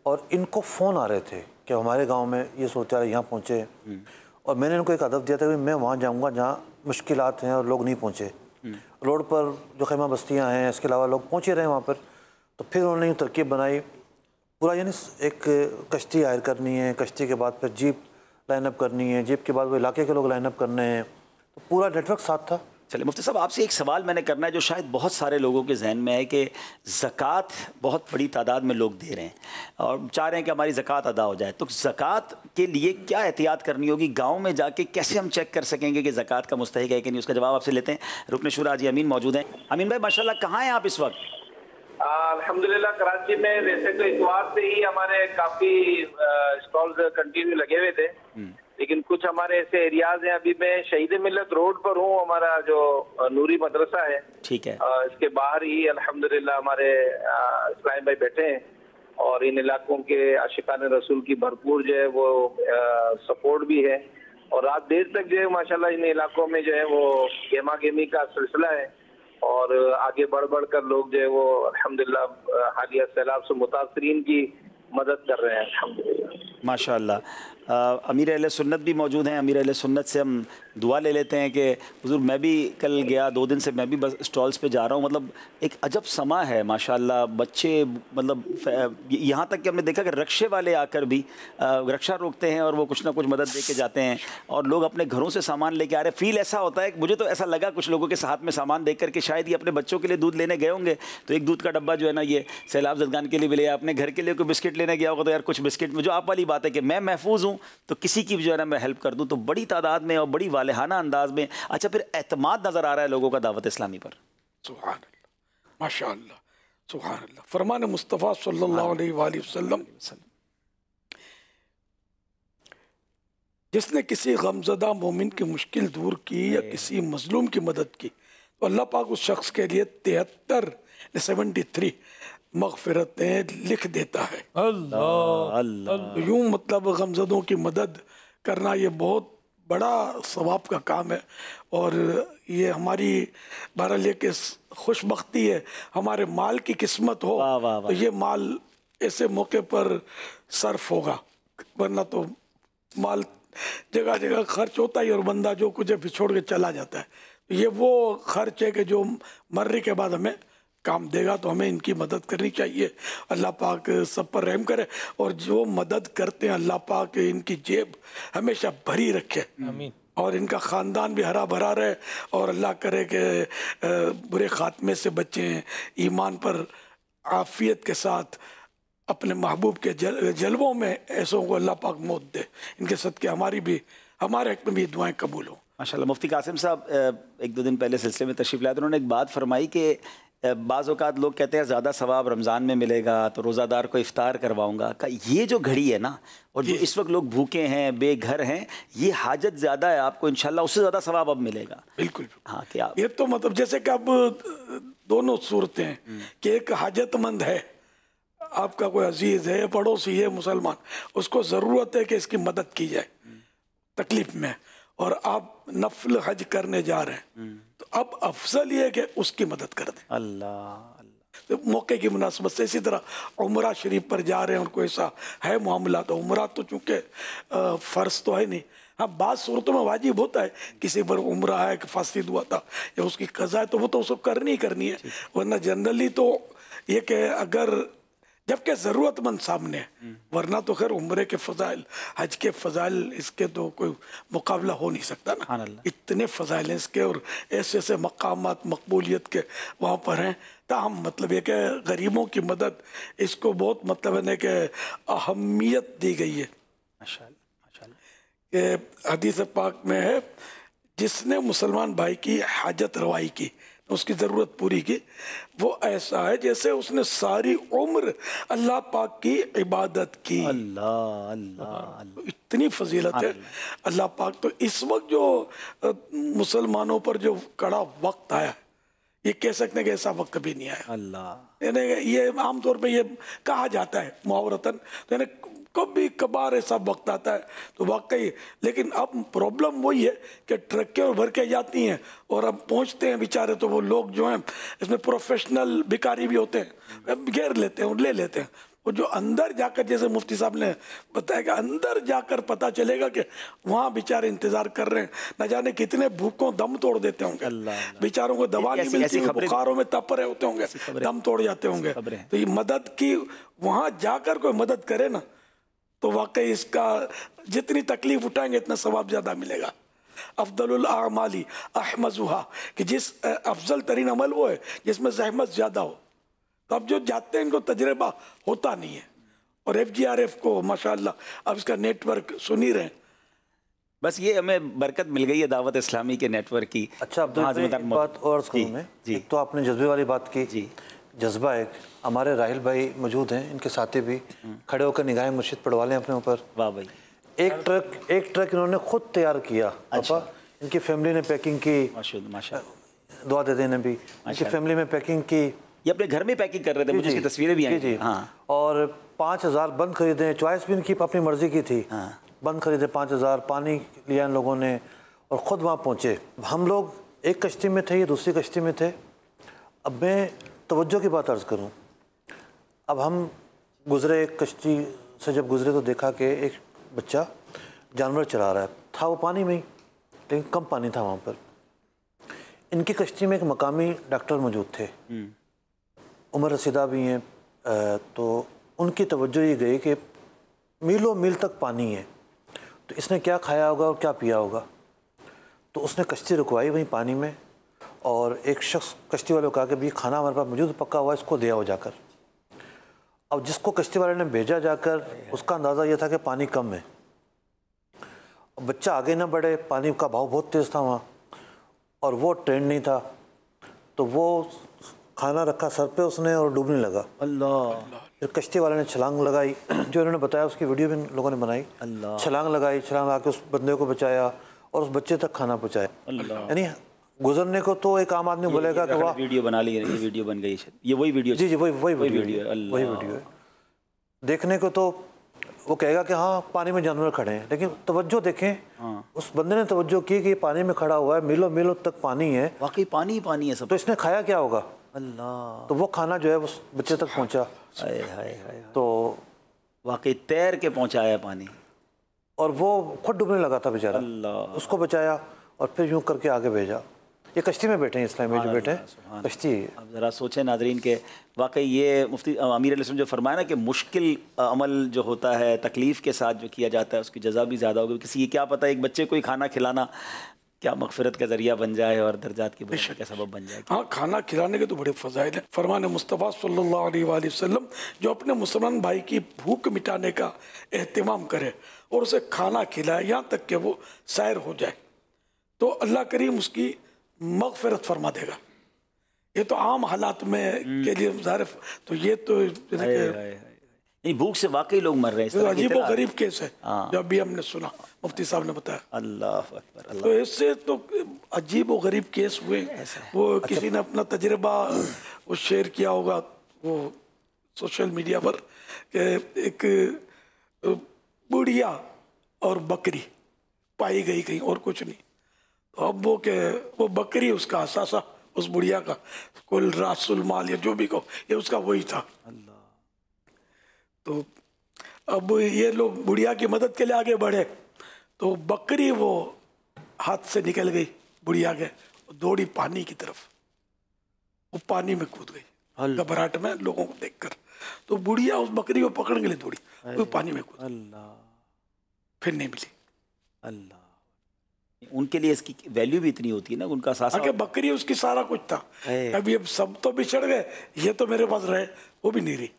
और इनको फ़ोन आ रहे थे कि हमारे गाँव में ये सोचा रहे, यहाँ पहुँचे। और मैंने इनको एक हदफ दिया था कि मैं वहाँ जाऊँगा जहाँ मुश्किलात हैं और लोग नहीं पहुँचे। रोड पर जो खैमा बस्तियाँ हैं, इसके अलावा लोग पहुँचे रहे वहाँ पर। तो फिर उन्होंने यूँ तरकीब बनाई पूरा, यानी एक कश्ती हायर करनी है, कश्ती के बाद फिर जीप लाइनअप करनी है, जीप के बाद वो इलाके के लोग लाइनअप करने हैं। तो पूरा नेटवर्क साथ था। चलिए मुफ्ती साहब, आपसे एक सवाल मैंने करना है जो शायद बहुत सारे लोगों के जहन में है कि ज़कात बहुत बड़ी तादाद में लोग दे रहे हैं और चाह रहे हैं कि हमारी ज़कात अदा हो जाए। तो ज़कात के लिए क्या एहतियात करनी होगी? गाँव में जाके कैसे हम चेक कर सकेंगे कि ज़कात का मुस्तहिक है कि नहीं? उसका जवाब आपसे लेते हैं। रुकन शुरा जी अमीन मौजूद हैं। अमीन भाई माशाल्लाह, कहाँ हैं आप इस वक्त? अल्हम्दुलिल्लाह कराची में। वैसे तो इतवार से ही हमारे काफी स्टॉल्स कंटिन्यू लगे हुए थे, लेकिन कुछ हमारे ऐसे एरियाज हैं। अभी मैं शहीद मिल्लत रोड पर हूँ, हमारा जो नूरी मदरसा है, ठीक है, इसके बाहर ही अल्हम्दुलिल्लाह हमारे इस्लाम भाई बैठे हैं और इन इलाकों के आशिकान रसूल की भरपूर जो है वो सपोर्ट भी है। और रात देर तक जो है माशाल्लाह इन इलाकों में जो है वो गेमा गेमी का सिलसिला है और आगे बढ़ बढ़ कर लोग जो है वो अल्हम्दुलिल्लाह हालिया सैलाब से मुतासरीन की मदद कर रहे हैं अल्हम्दुलिल्लाह। माशाअल्लाह। अमीर अहले सुन्नत भी मौजूद हैं। अमीर अहले सुन्नत से हम दुआ ले लेते हैं कि हुजूर, मैं भी कल गया, 2 दिन से मैं भी बस स्टॉल्स पे जा रहा हूँ। मतलब एक अजब समा है माशाअल्लाह। बच्चे मतलब यहाँ तक कि हमने देखा कि रक्शे वाले आकर भी रक्षा रोकते हैं और वो कुछ ना कुछ मदद दे के जाते हैं, और लोग अपने घरों से सामान लेके आ रहे हैं। फ़ील ऐसा होता है, मुझे तो ऐसा लगा कुछ लोगों के साथ में सामान देख कर के शायद ये अपने बच्चों के लिए दूध लेने गए होंगे, तो एक दूध का डब्बा जो है ना ये सैलाब ज़दगान के लिए भी लिया, अपने घर के लिए कोई बिस्किट लेने गया होगा तो यार कुछ बिस्किट में, जो आप वाली बात है कि मैं महफूज हूँ तो किसी की भी जो है ना मैं हेल्प कर दूँ, तो बड़ी तादाद में और बड़ी वालेहाना अंदाज में। अच्छा, फिर एतमाद नज़र आ रहा है लोगों का दावत इस्लामी पर। सुभान अल्लाह, माशाअल्लाह, सुभान अल्लाह। फरमान मुस्तफ़ा सल्लल्लाहु अलैहि वसल्लम, जिसने किसी गमज़दा मोमिन की मुश्किल दूर की या किसी मजलूम की मदद की तो अल्लाह पाक उस शख्स के लिए 73 मग़फ़िरतें लिख देता है। अल्लाह अल्लाह। यूँ मतलब गमज़दों की मदद करना ये बहुत बड़ा सवाब का काम है, और ये हमारी बहरहाल ये कि खुशबख्ती है, हमारे माल की किस्मत हो तो ये माल ऐसे मौके पर सर्फ होगा, वरना तो माल जगह जगह खर्च होता ही और बंदा जो कुछ बिछोड़ के चला जाता है। ये वो खर्च है कि जो मरने के बाद हमें काम देगा, तो हमें इनकी मदद करनी चाहिए। अल्लाह पाक सब पर रहम करे, और जो मदद करते हैं अल्लाह पाक इनकी जेब हमेशा भरी रखे, आमीन, और इनका ख़ानदान भी हरा भरा रहे, और अल्लाह करे कि बुरे ख़ात्मे से बचें, ईमान पर आफियत के साथ अपने महबूब के जलवों में ऐसों को अल्लाह पाक मौत दे। इनके सदके हमारे हक़ में भी दुआएं कबूल हो। माशाल्लाह। मुफ्ती कासिम साहब 1-2 दिन पहले सिलसिले में तशरीफ़ लाए, उन्होंने एक बात फरमाई कि बाज़ औक़ात लोग कहते हैं ज़्यादा सवाब रमज़ान में मिलेगा तो रोज़ादार को इफ्तार करवाऊँगा। ये जो घड़ी है ना, और जो इस वक्त लोग भूखे हैं, बेघर हैं, ये हाजत ज़्यादा है, आपको इंशाल्लाह उससे ज़्यादा सवाब अब मिलेगा। बिल्कुल। हाँ, क्या ये तो मतलब जैसे कि अब दोनों सूरतें हैं कि एक हाजतमंद है, आपका कोई अजीज़ है, पड़ोसी है मुसलमान, उसको ज़रूरत है कि इसकी मदद की जाए तकलीफ़ में, और आप नफल हज करने जा रहे हैं तो अब अफजल ये है कि उसकी मदद कर दें। अल्लाह। तो मौके की मुनासबत से इसी तरह उम्रा शरीफ पर जा रहे हैं, उनको ऐसा है मामला, तो उम्रा तो चूँकि फ़र्ज तो है नहीं, हाँ बात सूरतों में वाजिब होता है, किसी पर उम्रा है कि फासिद हुआ था या उसकी कज़ा है तो वो तो उसको करनी ही करनी है, वरना जनरली तो ये कि अगर जबकि ज़रूरतमंद सामने है, वरना तो खैर उम्रे के फ़ज़ाइल, हज के फ़ज़ाइल, इसके तो कोई मुकाबला हो नहीं सकता ना। इतने फ़ज़ाइल हैं इसके, और ऐसे ऐसे मकामात मकबूलियत के वहाँ पर हैं। ताहम मतलब ये कि गरीबों की मदद, इसको बहुत मतलब है कि अहमियत दी गई है। माशाअल्लाह। हदीस पाक में है, जिसने मुसलमान भाई की हाजत रवाई की, उसकी ज़रूरत पूरी की, वो ऐसा है जैसे उसने सारी उम्र अल्लाह पाक की इबादत की। अल्लाह अल्लाह। इतनी फजीलत है अल्लाह पाक। तो इस वक्त जो मुसलमानों पर जो कड़ा वक्त आया, ये कह सकते हैं कि ऐसा वक्त कभी नहीं आया। अल्लाह। यानी ये आमतौर पे ये कहा जाता है मुहावरतन, यानी कभी कभार ऐसा वक्त आता है तो वाकई, लेकिन अब प्रॉब्लम वही है कि ट्रकें भर के जाती हैं और अब पहुंचते हैं बेचारे, तो वो लोग जो हैं इसमें प्रोफेशनल भिखारी भी होते हैं, घेर लेते हैं और ले लेते हैं। और जो अंदर जाकर, जैसे मुफ्ती साहब ने बताया कि अंदर जाकर पता चलेगा कि वहाँ बेचारे इंतजार कर रहे हैं, न जाने कितने भूखों दम तोड़ देते होंगे, बेचारों को दवा नहीं मिलती, बुखारों में तप रहे होते होंगे, दम तोड़ जाते होंगे। तो ये मदद की, वहाँ जाकर कोई मदद करे ना, तो वाकई इसका जितनी तकलीफ उठाएंगे इतना सवाब ज़्यादा मिलेगा। अफदलुल आमाली अहमजुहा, कि जिस अफजल तरीन अमल वो है जिसमें ज़हमत ज़्यादा हो। तो अब जो जाते हैं इनको तजर्बा होता नहीं है, और FGRF को माशाअल्लाह अब इसका नेटवर्क सुन ही रहे हैं। बस ये हमें बरकत मिल गई है दावत इस्लामी के नेटवर्क की। अच्छा, अब एक बात और कहूँ मैं, एक तो आपने जज्बे वाली बात की जी, जज्बा एक, हमारे राहिल भाई मौजूद हैं, इनके साथी भी खड़े होकर निगाहें मुर्शिद पढ़वा लें अपने ऊपर। वाह भाई। एक ट्रक इन्होंने खुद तैयार किया। अच्छा। इनकी फैमिली ने पैकिंग की, माशाअल्लाह, दुआ दे देने भी, इनकी फैमिली में पैकिंग की, ये अपने घर में पैकिंग कर रहे थे, मुझे इसकी तस्वीरें भी आई जी। हाँ। और 5000 बंद खरीदे, चॉइस भी इनकी अपनी मर्जी की थी। बंद खरीदे 5000, पानी लिया इन लोगों ने और ख़ुद वहाँ पहुँचे। हम लोग एक कश्ती में थे, ये दूसरी कश्ती में थे। अब मैं तवज्जो की बात अर्ज़ करूँ, अब हम गुज़रे एक कश्ती से जब गुजरे तो देखा कि एक बच्चा जानवर चला रहा है, था वो पानी में ही, लेकिन कम पानी था वहाँ पर। इनकी कश्ती में एक मकामी डॉक्टर मौजूद थे, उम्र रसीदा भी हैं, तो उनकी तवज्जो ये गई कि मीलों मील तक पानी है, तो इसने क्या खाया होगा और क्या पिया होगा। तो उसने कश्ती रुकवाई वहीं पानी में, और एक शख्स कश्ती वाले को कहा कि भाई खाना हमारे पास मौजूद पका हुआ है, इसको दिया हो जाकर। अब जिसको कश्ती वाले ने भेजा जाकर, उसका अंदाज़ा यह था कि पानी कम है। अब बच्चा आगे ना बढ़े, पानी का बहाव बहुत तेज़ था वहाँ, और वो ट्रेंड नहीं था, तो वो खाना रखा सर पे उसने और डूबने लगा। अल्लाह। फिर कश्ती वाले ने छलांग लगाई, जो इन्होंने बताया उसकी वीडियो भी लोगों ने बनाई। अल्लाह। छलांग लगाई, छलांग लगा के उस बंदे को बचाया और उस बच्चे तक खाना पहुँचाया। यानी गुजरने को तो एक आम आदमी बोलेगा कि वाह, वीडियो बना ली, ये वीडियो बन गई, ये वही वीडियो। जी वही वीडियो है। देखने को तो वो कहेगा कि हाँ पानी में जानवर खड़े हैं, लेकिन तवज्जो देखें, उस बंदे ने तवज्जो की कि ये पानी में खड़ा हुआ है, मीलों मीलों तक पानी है, वाकई पानी ही पानी है सब। तो इसने खाया क्या होगा? अल्लाह। तो वो खाना जो है उस बच्चे तक पहुंचा। तो वाकई तैर के पहुंचाया पानी, और वो खुद डूबने लगा था बेचारा, उसको बचाया और फिर यूं करके आगे भेजा। ये कश्ती में बैठे हैं, इस्लाम में जो बैठे हैं कश्ती। अब ज़रा सोचें नाजरीन के वाकई ये मुफ्ती आमिर अलैहि जो फरमाया ना कि मुश्किल अमल जो होता है, तकलीफ़ के साथ जो किया जाता है, उसकी जज़ा भी ज़्यादा होगी। किसी क्या पता एक बच्चे को ही खाना खिलाना क्या मगफिरत का ज़रिया बन जाए और दर्जात की बढ़ने का सबब बन जाए। हाँ, खाना खिलाने के तो बड़े फ़ज़ाइल हैं। फरमान मुस्तफ़ा सल्लल्लाहु अलैहि वसल्लम जो अपने मुसलमान भाई की भूख मिटाने का एहतिमाम करे और उसे खाना खिलाए यहाँ तक कि वो सैर हो जाए, तो अल्लाह करीम उसकी मगफिरत फरमा देगा। ये तो आम हालात में के लिए ज़ाहिर, तो ये तो नहीं, भूख से वाकई लोग मर रहे हैं। तो अजीब और गरीब केस है जो अभी हमने सुना, मुफ्ती साहब ने बताया। अल्लाह अकबर। तो इससे तो अजीब और गरीब केस हुए। वो किसी ने अपना तजर्बा वो शेयर किया होगा वो सोशल मीडिया पर कि एक बुढ़िया और बकरी पाई गई कहीं और कुछ नहीं। तो अब वो बकरी उसका असासा, उस बुढ़िया का कुल रासुल माल या जो भी कहो, ये उसका वही था। तो अब ये लोग बुढ़िया की मदद के लिए आगे बढ़े, तो बकरी वो हाथ से निकल गई बुढ़िया के, दौड़ी पानी की तरफ, वो पानी में कूद गई घबराहट में लोगों को देखकर। तो बुढ़िया उस बकरी को पकड़ने के लिए दौड़ी, वो पानी में कूद, फिर नहीं मिली। अल्लाह, उनके लिए इसकी वैल्यू भी इतनी होती है ना, उनका सासा आगे बकरी उसकी सारा कुछ था। अभी अब सब तो बिछड़ गए, ये तो मेरे पास रहे, वो भी नहीं रही।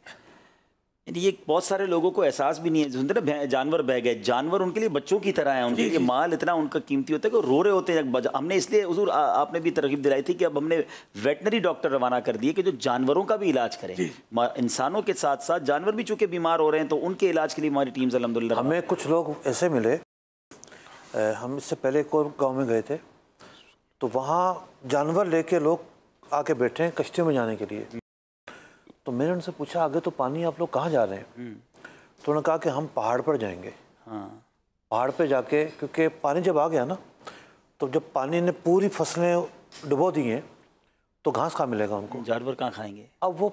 ये बहुत सारे लोगों को एहसास भी नहीं है। सुनते ना जानवर बह गए, जानवर उनके लिए बच्चों की तरह है, उनके लिए माल इतना उनका कीमती होता है कि रो रहे होते हैं। हमने इसलिए हुजूर आपने भी तरगीब दिलाई थी कि अब हमने वेटनरी डॉक्टर रवाना कर दिए कि जो जानवरों का भी इलाज करें। इंसानों के साथ साथ जानवर भी चूंकि बीमार हो रहे हैं, तो उनके इलाज के लिए हमारी टीम्स अल्हम्दुलिल्लाह। हमें कुछ लोग ऐसे मिले, हम इससे पहले एक और गाँव में गए थे, तो वहाँ जानवर लेके लोग आके बैठे हैं कश्तियों में जाने के लिए। तो मैंने उनसे पूछा आगे तो पानी आप लोग कहाँ जा रहे हैं? तो उन्होंने कहा कि हम पहाड़ पर जाएंगे। पहाड़ पे जाके, क्योंकि पानी जब आ गया ना, तो जब पानी ने पूरी फसलें डुबो दी हैं तो घास कहाँ मिलेगा उनको? जानवर कहाँ खाएंगे? अब वो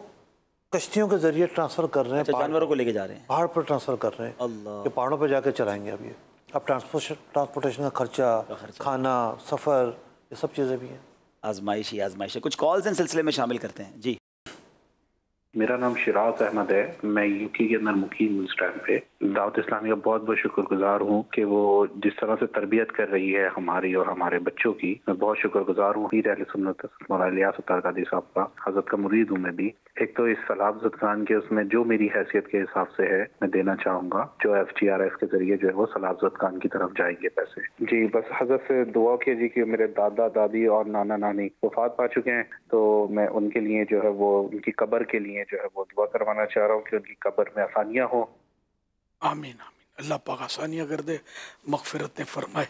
कश्तियों के जरिए ट्रांसफ़र कर रहे हैं। अच्छा, जानवरों को लेके जा रहे हैं, पहाड़ पर ट्रांसफ़र कर रहे हैं। अल्लाह, कि पहाड़ों पर जाके चलाएंगे। अब ये अब ट्रांसपोर्टेशन का खर्चा, खाना, सफ़र, ये सब चीज़ें भी हैं। आजमाइश है। कुछ कॉल्स इन सिलसिले में शामिल करते हैं। जी, मेरा नाम शिराज अहमद है, मैं यूके के अंदर मुकीम हूँ इस टाइम पे। दावत इस्लामी का बहुत बहुत शुक्रगुजार हूँ कि वो जिस तरह से तरबियत कर रही है हमारी और हमारे बच्चों की, मैं बहुत शुक्रगुजार हूँ। पीर अहले सुन्नत इलियास अत्तारकादी साहब का, हज़रत का मुरीद हूँ मैं भी। एक तो इस सलाब ज़दगान के उसमें जो मेरी हैसियत के हिसाब से है मैं देना चाहूँगा, जो FGRF के जरिए जो है वो सलाब ज़दगान की तरफ जाएंगे पैसे। जी, बस हज़रत से दुआ कीजिए कि मेरे दादा दादी और नाना नानी वफात पा चुके हैं, तो मैं उनके लिए जो है वो उनकी कब्र के लिए जो है वो दुआ करवाना चाह रहा हूँ कि उनकी कब्र में आसानियाँ हो। आमीन आमीन। अल्लाह पाक आसानियाँ कर दे, मग़फ़िरतें फरमाए,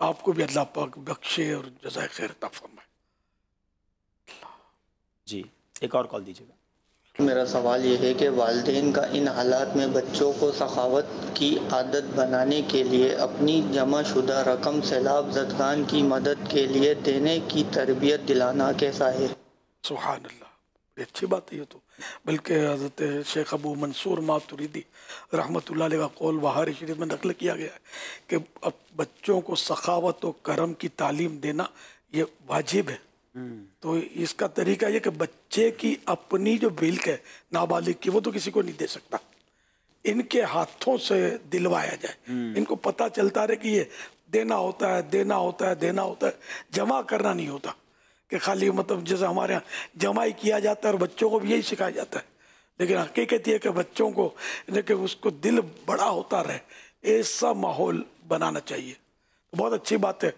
आपको भी अल्लाह पाक बख्शे और जज़ाए खैर अता फरमाए। जी, एक और कॉल दीजिएगा। मेरा सवाल ये है कि वालिदैन का इन हालात में बच्चों को सखावत की आदत बनाने के लिए अपनी जमा शुदा रकम सैलाब ज़दगान की मदद के लिए देने की तरबियत दिलाना कैसा है? सुभान अल्लाह, अच्छी बात है ये तो। बल्कि हज़रत शेख अबू मंसूर मातुरीदी रहमतुल्लाह अलैह का कौल बहारी शरीफ में नकल किया गया है कि अब बच्चों को सखावत और करम की तालीम देना ये वाजिब है। तो इसका तरीका ये कि बच्चे की अपनी जो बिल्क है नाबालिग की, वो तो किसी को नहीं दे सकता, इनके हाथों से दिलवाया जाए। इनको पता चलता रहे कि ये देना होता है, देना होता है, देना होता है, जमा करना नहीं होता कि खाली मतलब जैसे हमारे यहाँ जमा ही किया जाता है और बच्चों को भी यही सिखाया जाता है। लेकिन हकीकत ये कि बच्चों को कि उसको दिल बड़ा होता रहे, ऐसा माहौल बनाना चाहिए। तो बहुत अच्छी बात है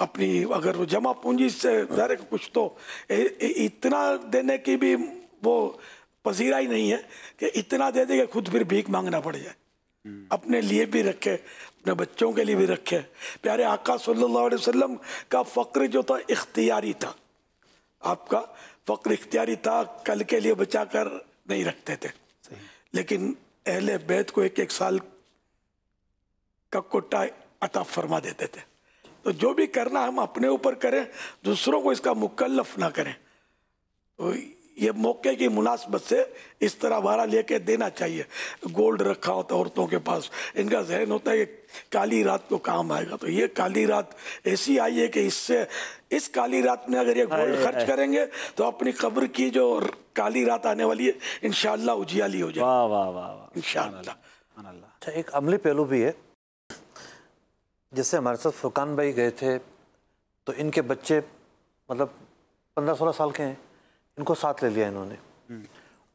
अपनी, अगर वो जमा पूंजी से ज़ाहिर कुछ तो इतना देने की भी वो पसीरा ही नहीं है कि इतना दे दे कि खुद फिर भीख मांगना पड़ जाए। अपने लिए भी रखे, अपने बच्चों के लिए भी रखे। प्यारे आका सल्लल्लाहु अलैहि वसल्लम का फ़क्र जो था इख्तियारी था, आपका फ़क्र इख्तियारी था, कल के लिए बचा कर नहीं रखते थे। लेकिन अहले बैत को एक एक साल का कोटा अता फरमा देते थे। तो जो भी करना हम अपने ऊपर करें, दूसरों को इसका मुकल्लफ ना करें। तो ये मौके की मुनासबत से इस तरह भाड़ा लेके देना चाहिए। गोल्ड रखा होता है औरतों के पास, इनका जहन होता है कि काली रात को काम आएगा। तो ये काली रात ऐसी आई है कि इससे इस काली रात में अगर ये गोल्ड खर्च करेंगे तो अपनी कब्र की जो काली रात आने वाली है इंशाअल्लाह उजियाली हो जाएगी। वाह वाह वाह इंशाअल्लाह। अच्छा, एक अमली पहलू भी है। जैसे हमारे साथ फुरकान भाई गए थे तो इनके बच्चे मतलब 15-16 साल के हैं, इनको साथ ले लिया इन्होंने।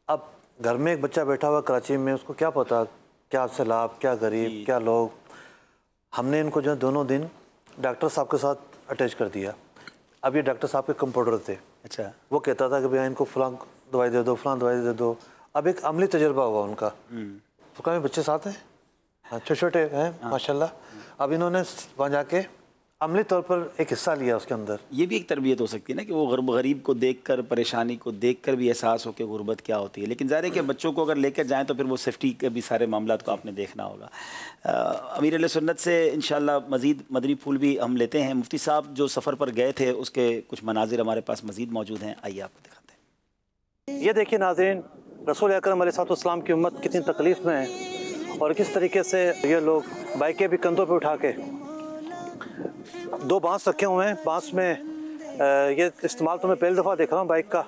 अब घर में एक बच्चा बैठा हुआ कराची में, उसको क्या पता क्या सैलाब, क्या गरीब, क्या लोग। हमने इनको जो है दोनों दिन डॉक्टर साहब के साथ अटैच कर दिया। अब ये डॉक्टर साहब के कंपाउंडर थे। अच्छा। वो कहता था कि भैया इनको फलां दवाई दे दो, फलां दवाई दे दो। अब एक अमली तजर्बा हुआ उनका। फुरकान में बच्चे साथ हैं, छोटे छोटे हैं माशाल्लाह। अब इन्होंने वहाँ जाके अमली तौर पर एक हिस्सा लिया उसके अंदर। ये भी एक तरबियत हो सकती है ना कि वो गरीब को देखकर, परेशानी को देखकर भी एहसास हो कि गुर्बत क्या होती है। लेकिन ज़ाहिर है कि बच्चों को अगर लेकर जाएं तो फिर वो सेफ्टी के भी सारे मामलात को आपने देखना होगा। अमीर अहले सुन्नत से इंशाअल्लाह मज़ीद मदनी फूल भी हम लेते हैं। मुफ्ती साहब जो सफ़र पर गए थे उसके कुछ मनाजिर हमारे पास मज़ीद मौजूद हैं, आइए आपको दिखाते हैं। ये देखिए नाज़रीन, रसूल अकरम अलैहिस्सलाम की उम्मत कितनी तकलीफ़ में है और किस तरीके से ये लोग बाइकें भी कंधों पे उठा के, 2 बांस रखे हुए हैं। बांस में ये इस्तेमाल तो मैं पहली दफ़ा देख रहा हूँ बाइक का।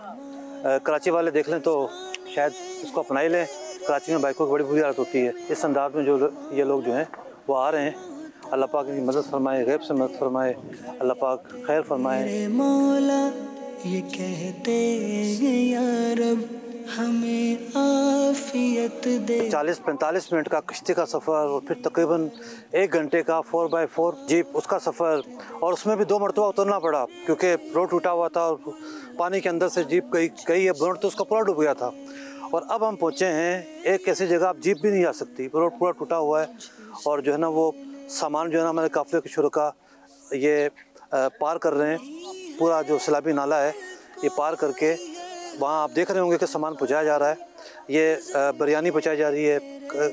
कराची वाले देख लें तो शायद इसको अपना ही लें। कराची में बाइकों की बड़ी बुरी हालत होती है। इस अंदाज में जो ये लोग जो हैं वो आ रहे हैं। अल्लाह पाक की मदद फरमाए, गैब से मदद फरमाए, अल्लाह पाक खैर फरमाए। मौला ये कहते हैं या रब हमें आफियत दे। 40-45 मिनट का कश्ती का सफ़र और फिर तकरीबन 1 घंटे का 4x4 जीप उसका सफ़र, और उसमें भी 2 मरतबा उतरना पड़ा क्योंकि रोड टूटा हुआ था और पानी के अंदर से जीप गई है। रोड तो उसका पूरा डूब गया था। और अब हम पहुँचे हैं एक ऐसी जगह, अब जीप भी नहीं जा सकती, रोड पूरा टूटा हुआ है। और जो है ना वो सामान जो है ना हमारे काफ़िले के शुरका ये पार कर रहे हैं। पूरा जो सैलाबी नाला है ये पार करके वहाँ आप देख रहे होंगे कि सामान पहुँचाया जा रहा है। ये बिरयानी पहुँचाई जा रही है,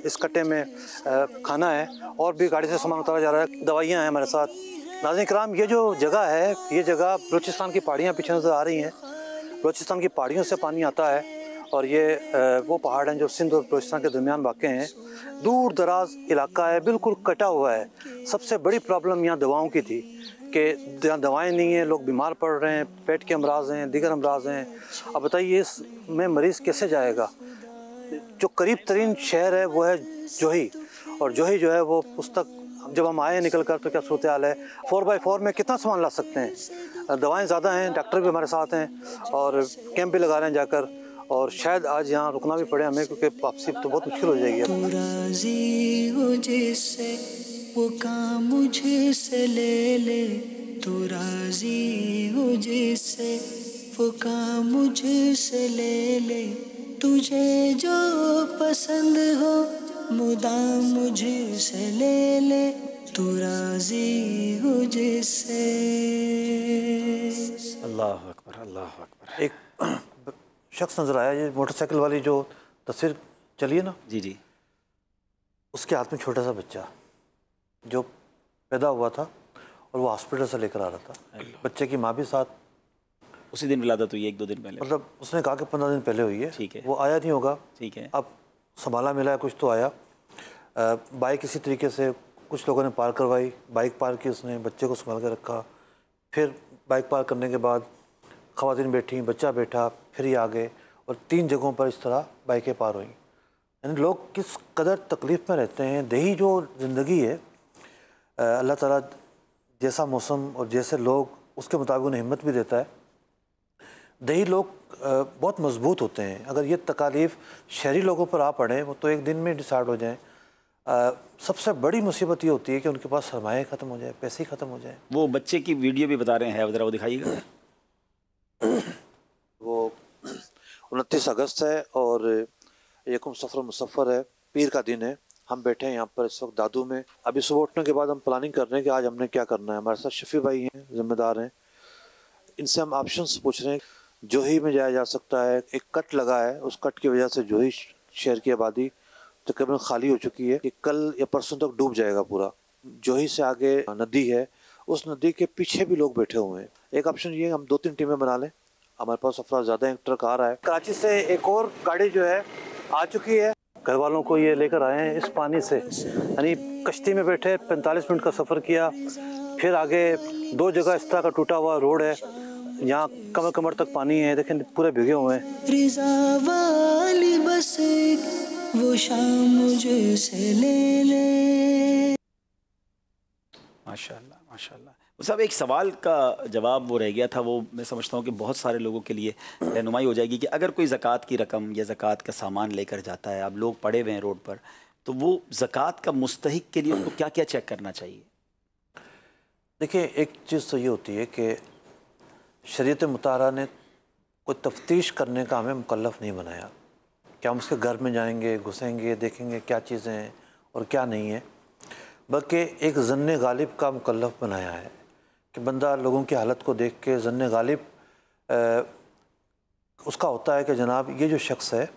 इस कट्टे में खाना है, और भी गाड़ी से सामान उतारा जा रहा है, दवाइयाँ हैं हमारे साथ। नाज़रीन किराम, ये जो जगह है, ये जगह बलूचिस्तान की पहाड़ियाँ पीछे नज़र आ रही हैं। बलूचिस्तान की पहाड़ियों से पानी आता है और ये वो पहाड़ हैं जो सिंध और बलूचिस्तान के दरमियान वाक़ हैं। दूर दराज इलाका है, बिल्कुल कटा हुआ है। सबसे बड़ी प्रॉब्लम यहाँ दवाओं की थी कि यहाँ दवाएं नहीं हैं, लोग बीमार पड़ रहे हैं, पेट के अमराज हैं, दीगर अमराज हैं। अब बताइए इसमें मरीज़ कैसे जाएगा। जो करीब तरीन शहर है वो है जोही, और जोही जो है वो उस तक जब हम आए निकल कर तो क्या सूरत हाल है। 4x4 में कितना सामान ला सकते हैं। दवाएं ज़्यादा हैं, डॉक्टर भी हमारे साथ हैं और कैंप भी लगा रहे हैं जाकर। और शायद आज यहाँ रुकना भी पड़े हमें क्योंकि वापसी तो बहुत मुश्किल हो जाएगी। तू राज़ी हो जिससे वो काम मुझे से ले ले, तू राज़ी हो जिससे वो काम मुझे से ले ले, तुझे जो पसंद हो मुदाम मुझे से ले ले, तू राज़ी हो जिससे। अल्लाह अकबर, अल्लाह अकबर। एक शख्स नज़र आया, ये मोटरसाइकिल वाली जो तस्वीर चली है ना, जी जी, उसके हाथ में छोटा सा बच्चा जो पैदा हुआ था और वो हॉस्पिटल से लेकर आ रहा था। बच्चे की माँ भी साथ, उसी दिन विलादत हुई है, 1-2 दिन पहले? मतलब उसने कहा कि 15 दिन पहले हुई है। ठीक है। वो आया नहीं होगा। ठीक है। अब संभाला मिला है कुछ तो आया। बाइक इसी तरीके से कुछ लोगों ने पार करवाई, बाइक पार की उसने, बच्चे को संभाल के रखा, फिर बाइक पार करने के बाद ख़वातीन बैठी, बच्चा बैठा, फिर ये आ गए और 3 जगहों पर इस तरह बाइकें पार हुई। यानी लोग किस कदर तकलीफ़ में रहते हैं। दही जो ज़िंदगी है, अल्लाह ताला जैसा मौसम और जैसे लोग उसके मुताबिक उन्हें हिम्मत भी देता है। दही लोग बहुत मजबूत होते हैं। अगर ये तकालीफ शहरी लोगों पर आ पड़े वो तो एक दिन में डिसाइड हो जाएँ। सबसे बड़ी मुसीबत ये होती है कि उनके पास सरमाया ख़त्म हो जाए, पैसे ही ख़त्म हो जाए। वो बच्चे की वीडियो भी बता रहे हैं, ज़रा वो दिखाइएगा। वो 29 अगस्त है और यकम सफ़र मुसफ़र है, पीर का दिन है। हम बैठे हैं यहाँ पर इस वक्त दादू में। अभी सुबह उठने के बाद हम प्लानिंग कर रहे हैं कि आज हमने क्या करना है। हमारे साथ शफ़ी भाई हैं, ज़िम्मेदार हैं। इनसे हम ऑप्शंस पूछ रहे हैं। जोही में जाया जा सकता है, एक कट लगा है, उस कट की वजह से जोही शहर की आबादी तकरीबन खाली हो चुकी है कि कल या परसों तक डूब जाएगा पूरा। जोही से आगे नदी है, उस नदी के पीछे भी लोग बैठे हुए हैं। एक ऑप्शन ये हम 2-3 टीमें बना लें, हमारे पास अफराद ज़्यादा, एक ट्रक आ रहा है। कराची से एक और गाड़ी जो है आ चुकी है। घर वालों को ये लेकर आए हैं इस पानी से, यानी कश्ती में बैठे 45 मिनट का सफ़र किया, फिर आगे 2 जगह इस तरह का टूटा हुआ रोड है, यहाँ कमर कमर तक पानी है, देखें पूरे भीगे हुए हैं। रिज़ा वाली बस वो शाम मुझे से ले ले। माशाल्लाह माशाल्लाह। साहब एक सवाल का जवाब वो रह गया था, वो मैं समझता हूँ कि बहुत सारे लोगों के लिए रहनुमाई हो जाएगी कि अगर कोई ज़कात की रकम या ज़कात का सामान लेकर जाता है, अब लोग पड़े हुए हैं रोड पर, तो वो ज़कात का मुस्तहिक के लिए उनको क्या क्या चेक करना चाहिए? देखिए एक चीज़ तो ये होती है कि शरीयत मुताहरा ने कोई तफ्तीश करने का हमें मुकल्लफ़ नहीं बनाया कि हम उसके घर में जाएंगे, घुसेंगे, देखेंगे क्या चीज़ें हैं और क्या नहीं है, बल्कि एक ज़न्ने गालिब का मुकल्लफ़ बनाया है कि बंदा लोगों की हालत को देख के ज़न्ने गालिब उसका होता है कि जनाब ये जो शख्स है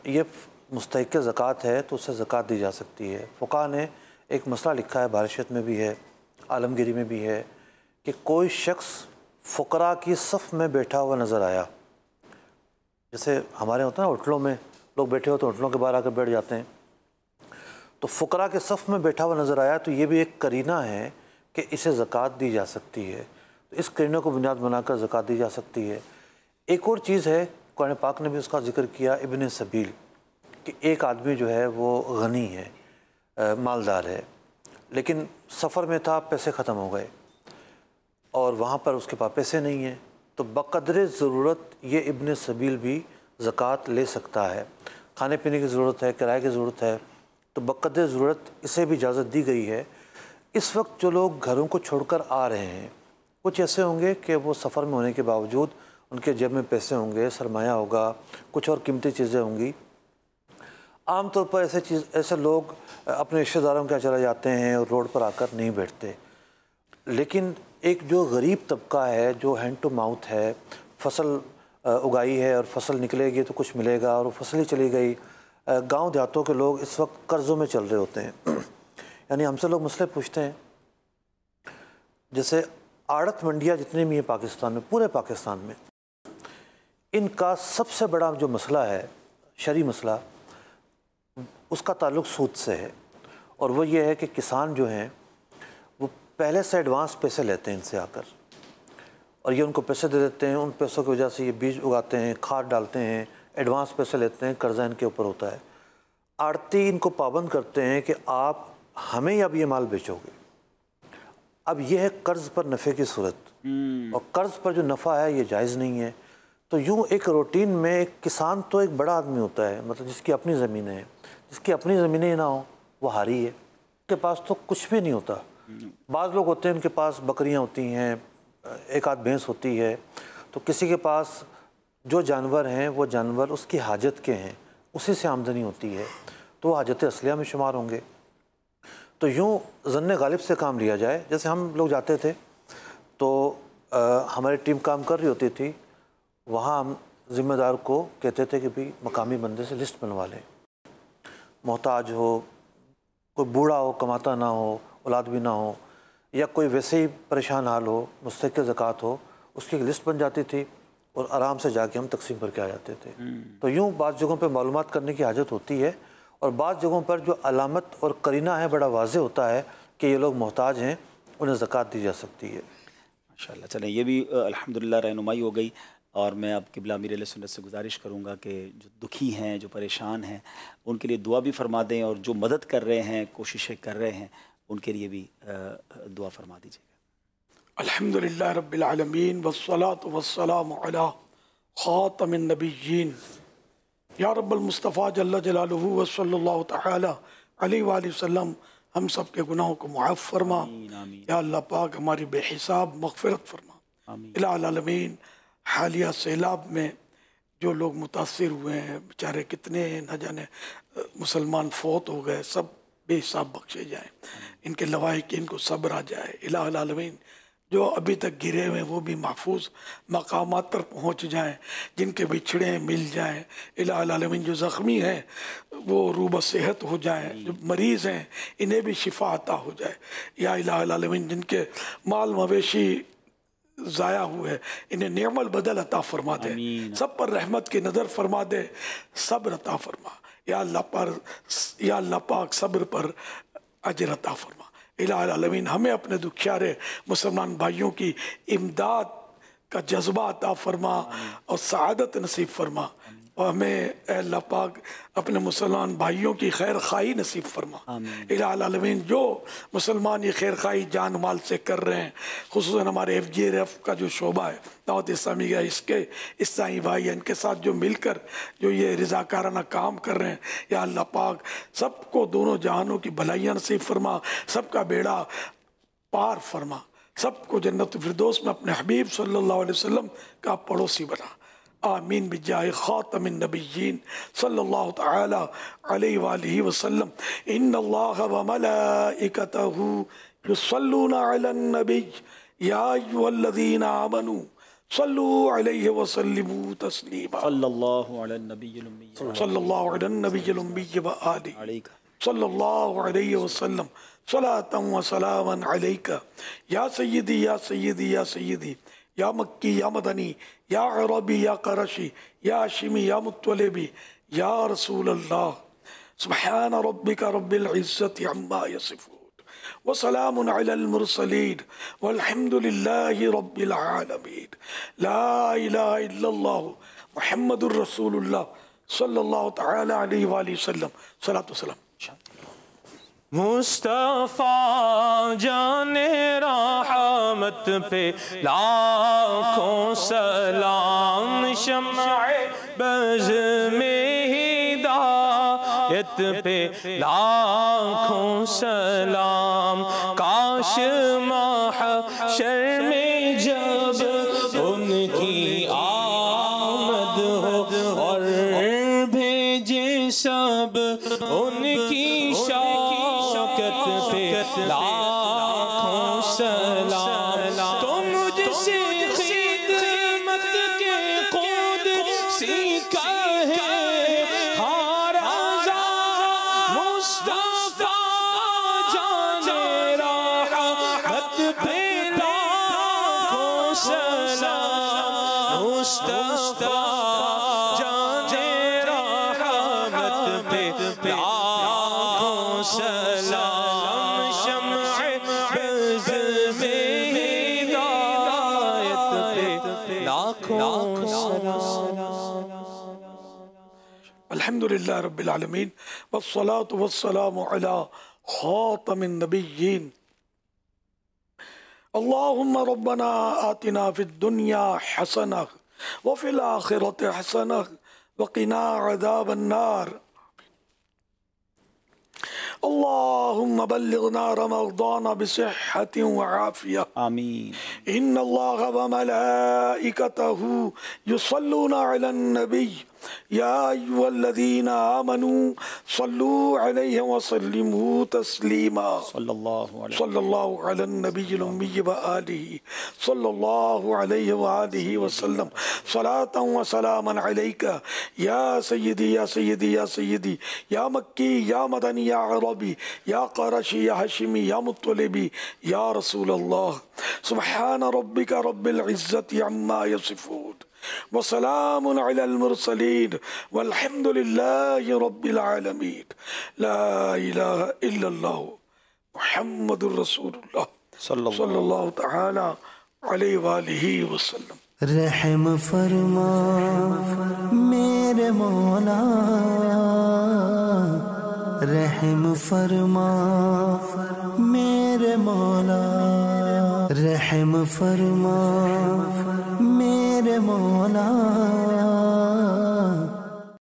ये मुस्तहिक़ ज़कात है तो उससे ज़कात दी जा सकती है। फ़ुक़हा ने एक मसला लिखा है, बारिशत में भी है, आलमगिरी में भी है, कि कोई शख्स फ़ुक़रा की सफ़ में बैठा हुआ नज़र आया, जैसे हमारे होता है ना होटलों में लोग बैठे हो तो होटलों के बाहर आकर बैठ जाते हैं, तो फ़ुक़रा के सफ़ में बैठा हुआ नज़र आया तो ये भी एक करीना है कि इसे ज़कात दी जा सकती है। तो इस करीने को बुनियाद बनाकर ज़कात दी जा सकती है। एक और चीज़ है, कुरान पाक ने भी उसका ज़िक्र किया, इब्न सबील, कि एक आदमी जो है वो गनी है, मालदार है, लेकिन सफ़र में था, पैसे ख़त्म हो गए और वहाँ पर उसके पास पैसे नहीं हैं, तो बक़द्रे ज़रूरत ये इब्न सबील भी ज़कात ले सकता है। खाने पीने की ज़रूरत है, किराए की ज़रूरत है, तो बक़द्रे ज़रूरत इसे भी इजाज़त दी गई है। इस वक्त जो लोग घरों को छोड़कर आ रहे हैं, कुछ ऐसे होंगे कि वो सफ़र में होने के बावजूद उनके जेब में पैसे होंगे, सरमाया होगा, कुछ और कीमती चीज़ें होंगी। आम तौर पर ऐसे लोग अपने रिश्तेदारों के यहाँ चले जाते हैं और रोड पर आकर नहीं बैठते। लेकिन एक जो गरीब तबका है, जो हैंड टू माउथ है, फसल उगाई है और फसल निकलेगी तो कुछ मिलेगा और वो फसल ही चली गई, गांव देहातों के लोग इस वक्त कर्ज़ों में चल रहे होते हैं। यानी हमसे लोग मसले पूछते हैं, जैसे आड़त मंडियाँ जितनी भी हैं पाकिस्तान में, पूरे पाकिस्तान में, इनका सबसे बड़ा जो मसला है, शरई मसला, उसका ताल्लुक़ सूद से है। और वो ये है कि किसान जो हैं वो पहले से एडवांस पैसे लेते हैं इनसे आकर, और ये उनको पैसे दे देते हैं, उन पैसों की वजह से ये बीज उगाते हैं, खाद डालते हैं, एडवांस पैसे लेते हैं, कर्जा इनके ऊपर होता है। आड़ती इनको पाबंद करते हैं कि आप हमें अब ये माल बेचोगे। अब ये है कर्ज़ पर नफ़े की सूरत, और कर्ज़ पर जो नफ़ा है ये जायज़ नहीं है। तो यूँ एक रूटीन में एक किसान तो एक बड़ा आदमी होता है, मतलब जिसकी अपनी ज़मीनें हैं, जिसकी अपनी ज़मीनें ना हो वो हारी है, उसके पास तो कुछ भी नहीं होता। बाज़ लोग होते हैं उनके पास बकरियां होती हैं, एक आध भैंस होती है, तो किसी के पास जो जानवर हैं वो जानवर उसकी हाजत के हैं, उसी से आमदनी होती है, तो वो हाजत असलिया में शुमार होंगे। तो यूँ ज़न्ने गालिब से काम लिया जाए। जैसे हम लोग जाते थे तो हमारी टीम काम कर रही होती थी, वहाँ हम ज़िम्मेदार को कहते थे कि भाई मकामी बंदे से लिस्ट बनवा लें, मोहताज हो, कोई बूढ़ा हो, कमाता ना हो, औलाद भी ना हो, या कोई वैसे ही परेशान हाल हो, मुस्तहिक़ ज़कात हो, उसकी एक लिस्ट बन जाती थी اور آرام سے جا کے ہم تقسیم کر کے آ جاتے تھے۔ تو یوں بعض جگہوں پہ معلومات کرنے کی حاجت ہوتی ہے، اور بعض جگہوں پر جو علامت اور قرینہ ہے بڑا واضح ہوتا ہے کہ یہ لوگ محتاج ہیں، انہیں زکوٰۃ دی جا سکتی ہے۔ ماشاءاللہ، چلیں یہ بھی الحمدللہ رہنمائی ہو گئی، اور میں اب قبلہ امیر اہل سنت سے گزارش کروں گا کہ جو دکھی ہیں، جو پریشان ہیں، ان کے لیے دعا بھی فرما دیں، اور جو مدد کر رہے ہیں، کوششیں کر رہے ہیں، ان کے لیے بھی دعا فرما دیجیے گا۔ الحمدللہ رب العالمین والصلاة والسلام علی خاتم النبیین یا رب المصطفیٰ جل جلالہ وصلی اللہ تعالی علیہ وآلہ وسلم ہم سب کے گناہوں کو معاف فرما۔ یا اللہ پاک ہماری بے حساب مغفرت فرما۔ الہ العالمین، حالیہ سیلاب میں جو لوگ متاثر ہوئے ہیں بیچارے کتنے ہیں، نہ جانے مسلمان فوت ہو گئے، سب بے حساب بخشے جائیں، ان کے لواحقین کو صبر آ جائے۔ الہ العالمین، جو ابھی تک گرے ہوئے وہ بھی محفوظ مقامات پر پہنچ جائیں، جن کے بچھڑے مل جائیں۔ الہ العالمین، جو زخمی ہیں وہ روبہ صحت ہو جائیں، جو مریض ہیں انہیں بھی شفا عطا ہو جائے۔ یا الہ العالمین، جن کے مال مویشی ضائع ہوئے انہیں نعم البدل عطا فرما دے، سب پر رحمت کی نظر فرما دے، صبر عطا فرما۔ یا اللہ پاک صبر پر اجر عطا فرما۔ الہ العالمین، ہمیں اپنے دکھیارے مسلمان بھائیوں کی امداد کا جذبہ عطا فرما اور سعادت نصیب فرما، اور ہمیں اے اللہ پاک اپنے مسلمان بھائیوں کی خیر خواہی نصیب فرما۔ الہ العالمین، جو مسلمان یہ خیر خواہی جان مال سے کر رہے ہیں، خصوصاً ہمارے FGRF کا جو شعبہ ہے دعوت اسلامی کا، اس کے عیسائی بھائی ہیں، ان کے ساتھ جو مل کر جو یہ رضاکارانہ کام کر رہے ہیں، یا اللہ پاک سب کو دونوں جہانوں کی بھلائیاں نصیب فرما، سب کا بیڑا پار فرما، سب کو جنت فردوس میں اپنے حبیب صلی اللہ علیہ وسلم کا پڑوسی بنا۔ آمین بجاہ خاتم النبیین صلی اللہ تعالی علیہ وآلہ وسلم۔ ان اللہ وملائکتہ یصلون علی النبی یا ایھا الذین آمنوا صلوا علیہ وسلموا تسلیما۔ صلی اللہ علی النبی الامی صلی اللہ علی النبی الامی وآلہ صلی اللہ علیہ وسلم صلاۃ و سلاما علیک یا سیدی یا سیدی یا سیدی، یا مکی یا مدنی، یا عربی یا قرشی، یا ہاشمی یا مطلبی، یا رسول اللہ۔ سبحان ربک رب العزت عما یصفون وسلام علی المرسلین والحمد للہ رب العالمین۔ لا الہ الا اللہ محمد الرسول اللہ صلی اللہ تعالی علیہ وآلہ وسلم۔ صلاۃ و سلام۔ مصطفیٰ جان رحمت پہ لاکھوں سلام، شمع بز میں ہدایت پہ لاکھوں سلام، کاش محشر میں جب ان کی آمد ہو اور بھیجے سب ان کی شوکت پہ لاکھوں سلام، تو مجھ سے خدمت کے خود سیکھا ہے ہر آزاد مصطفیٰ جان رحمت پہ لاکھوں سلام، مصطفیٰ جان رحمت پہ لاکھوں سلام، شمع بز میں ہدایت پہ لاکھوں سلام۔ الحمدللہ رب العالمین والصلاة والسلام علی خاتم النبیین۔ اللہم ربنا آتنا فی الدنیا حسنہ وفی الآخرۃ حسنہ وقنا عذاب النار۔ اللہم بلغنا رمضان بصحت وعافیہ۔ آمین۔ ان اللہ وملائکتہ یصلون علی النبی یا ایھا الذین آمنوا صلوا علیہ وسلموا تسلیما۔ صلی اللہ علی النبی الامی وآلہ صلی اللہ علیہ وآلہ وسلم، صلاۃ و سلاما علیک یا سیدی یا سیدی یا سیدی، یا مکی یا مدنی یا عربی، یا قرشی یا ہاشمی یا مطلبی، یا رسول اللہ۔ سبحان ربک رب العزت عما یصفون वसलामुन अलल मुरसलीन वल्हम्दुलिल्लाहि रब्बिल आलमीन ला इलाहा इल्लल्लाह मुहम्मदुर रसूलुल्लाह सल्लल्लाहु तआला अलैहि वालिहि वसल्लम। रहम फरमा मेरे मौला, रहम फरमा मेरे मौला, रहम फरमा मेरे मौला।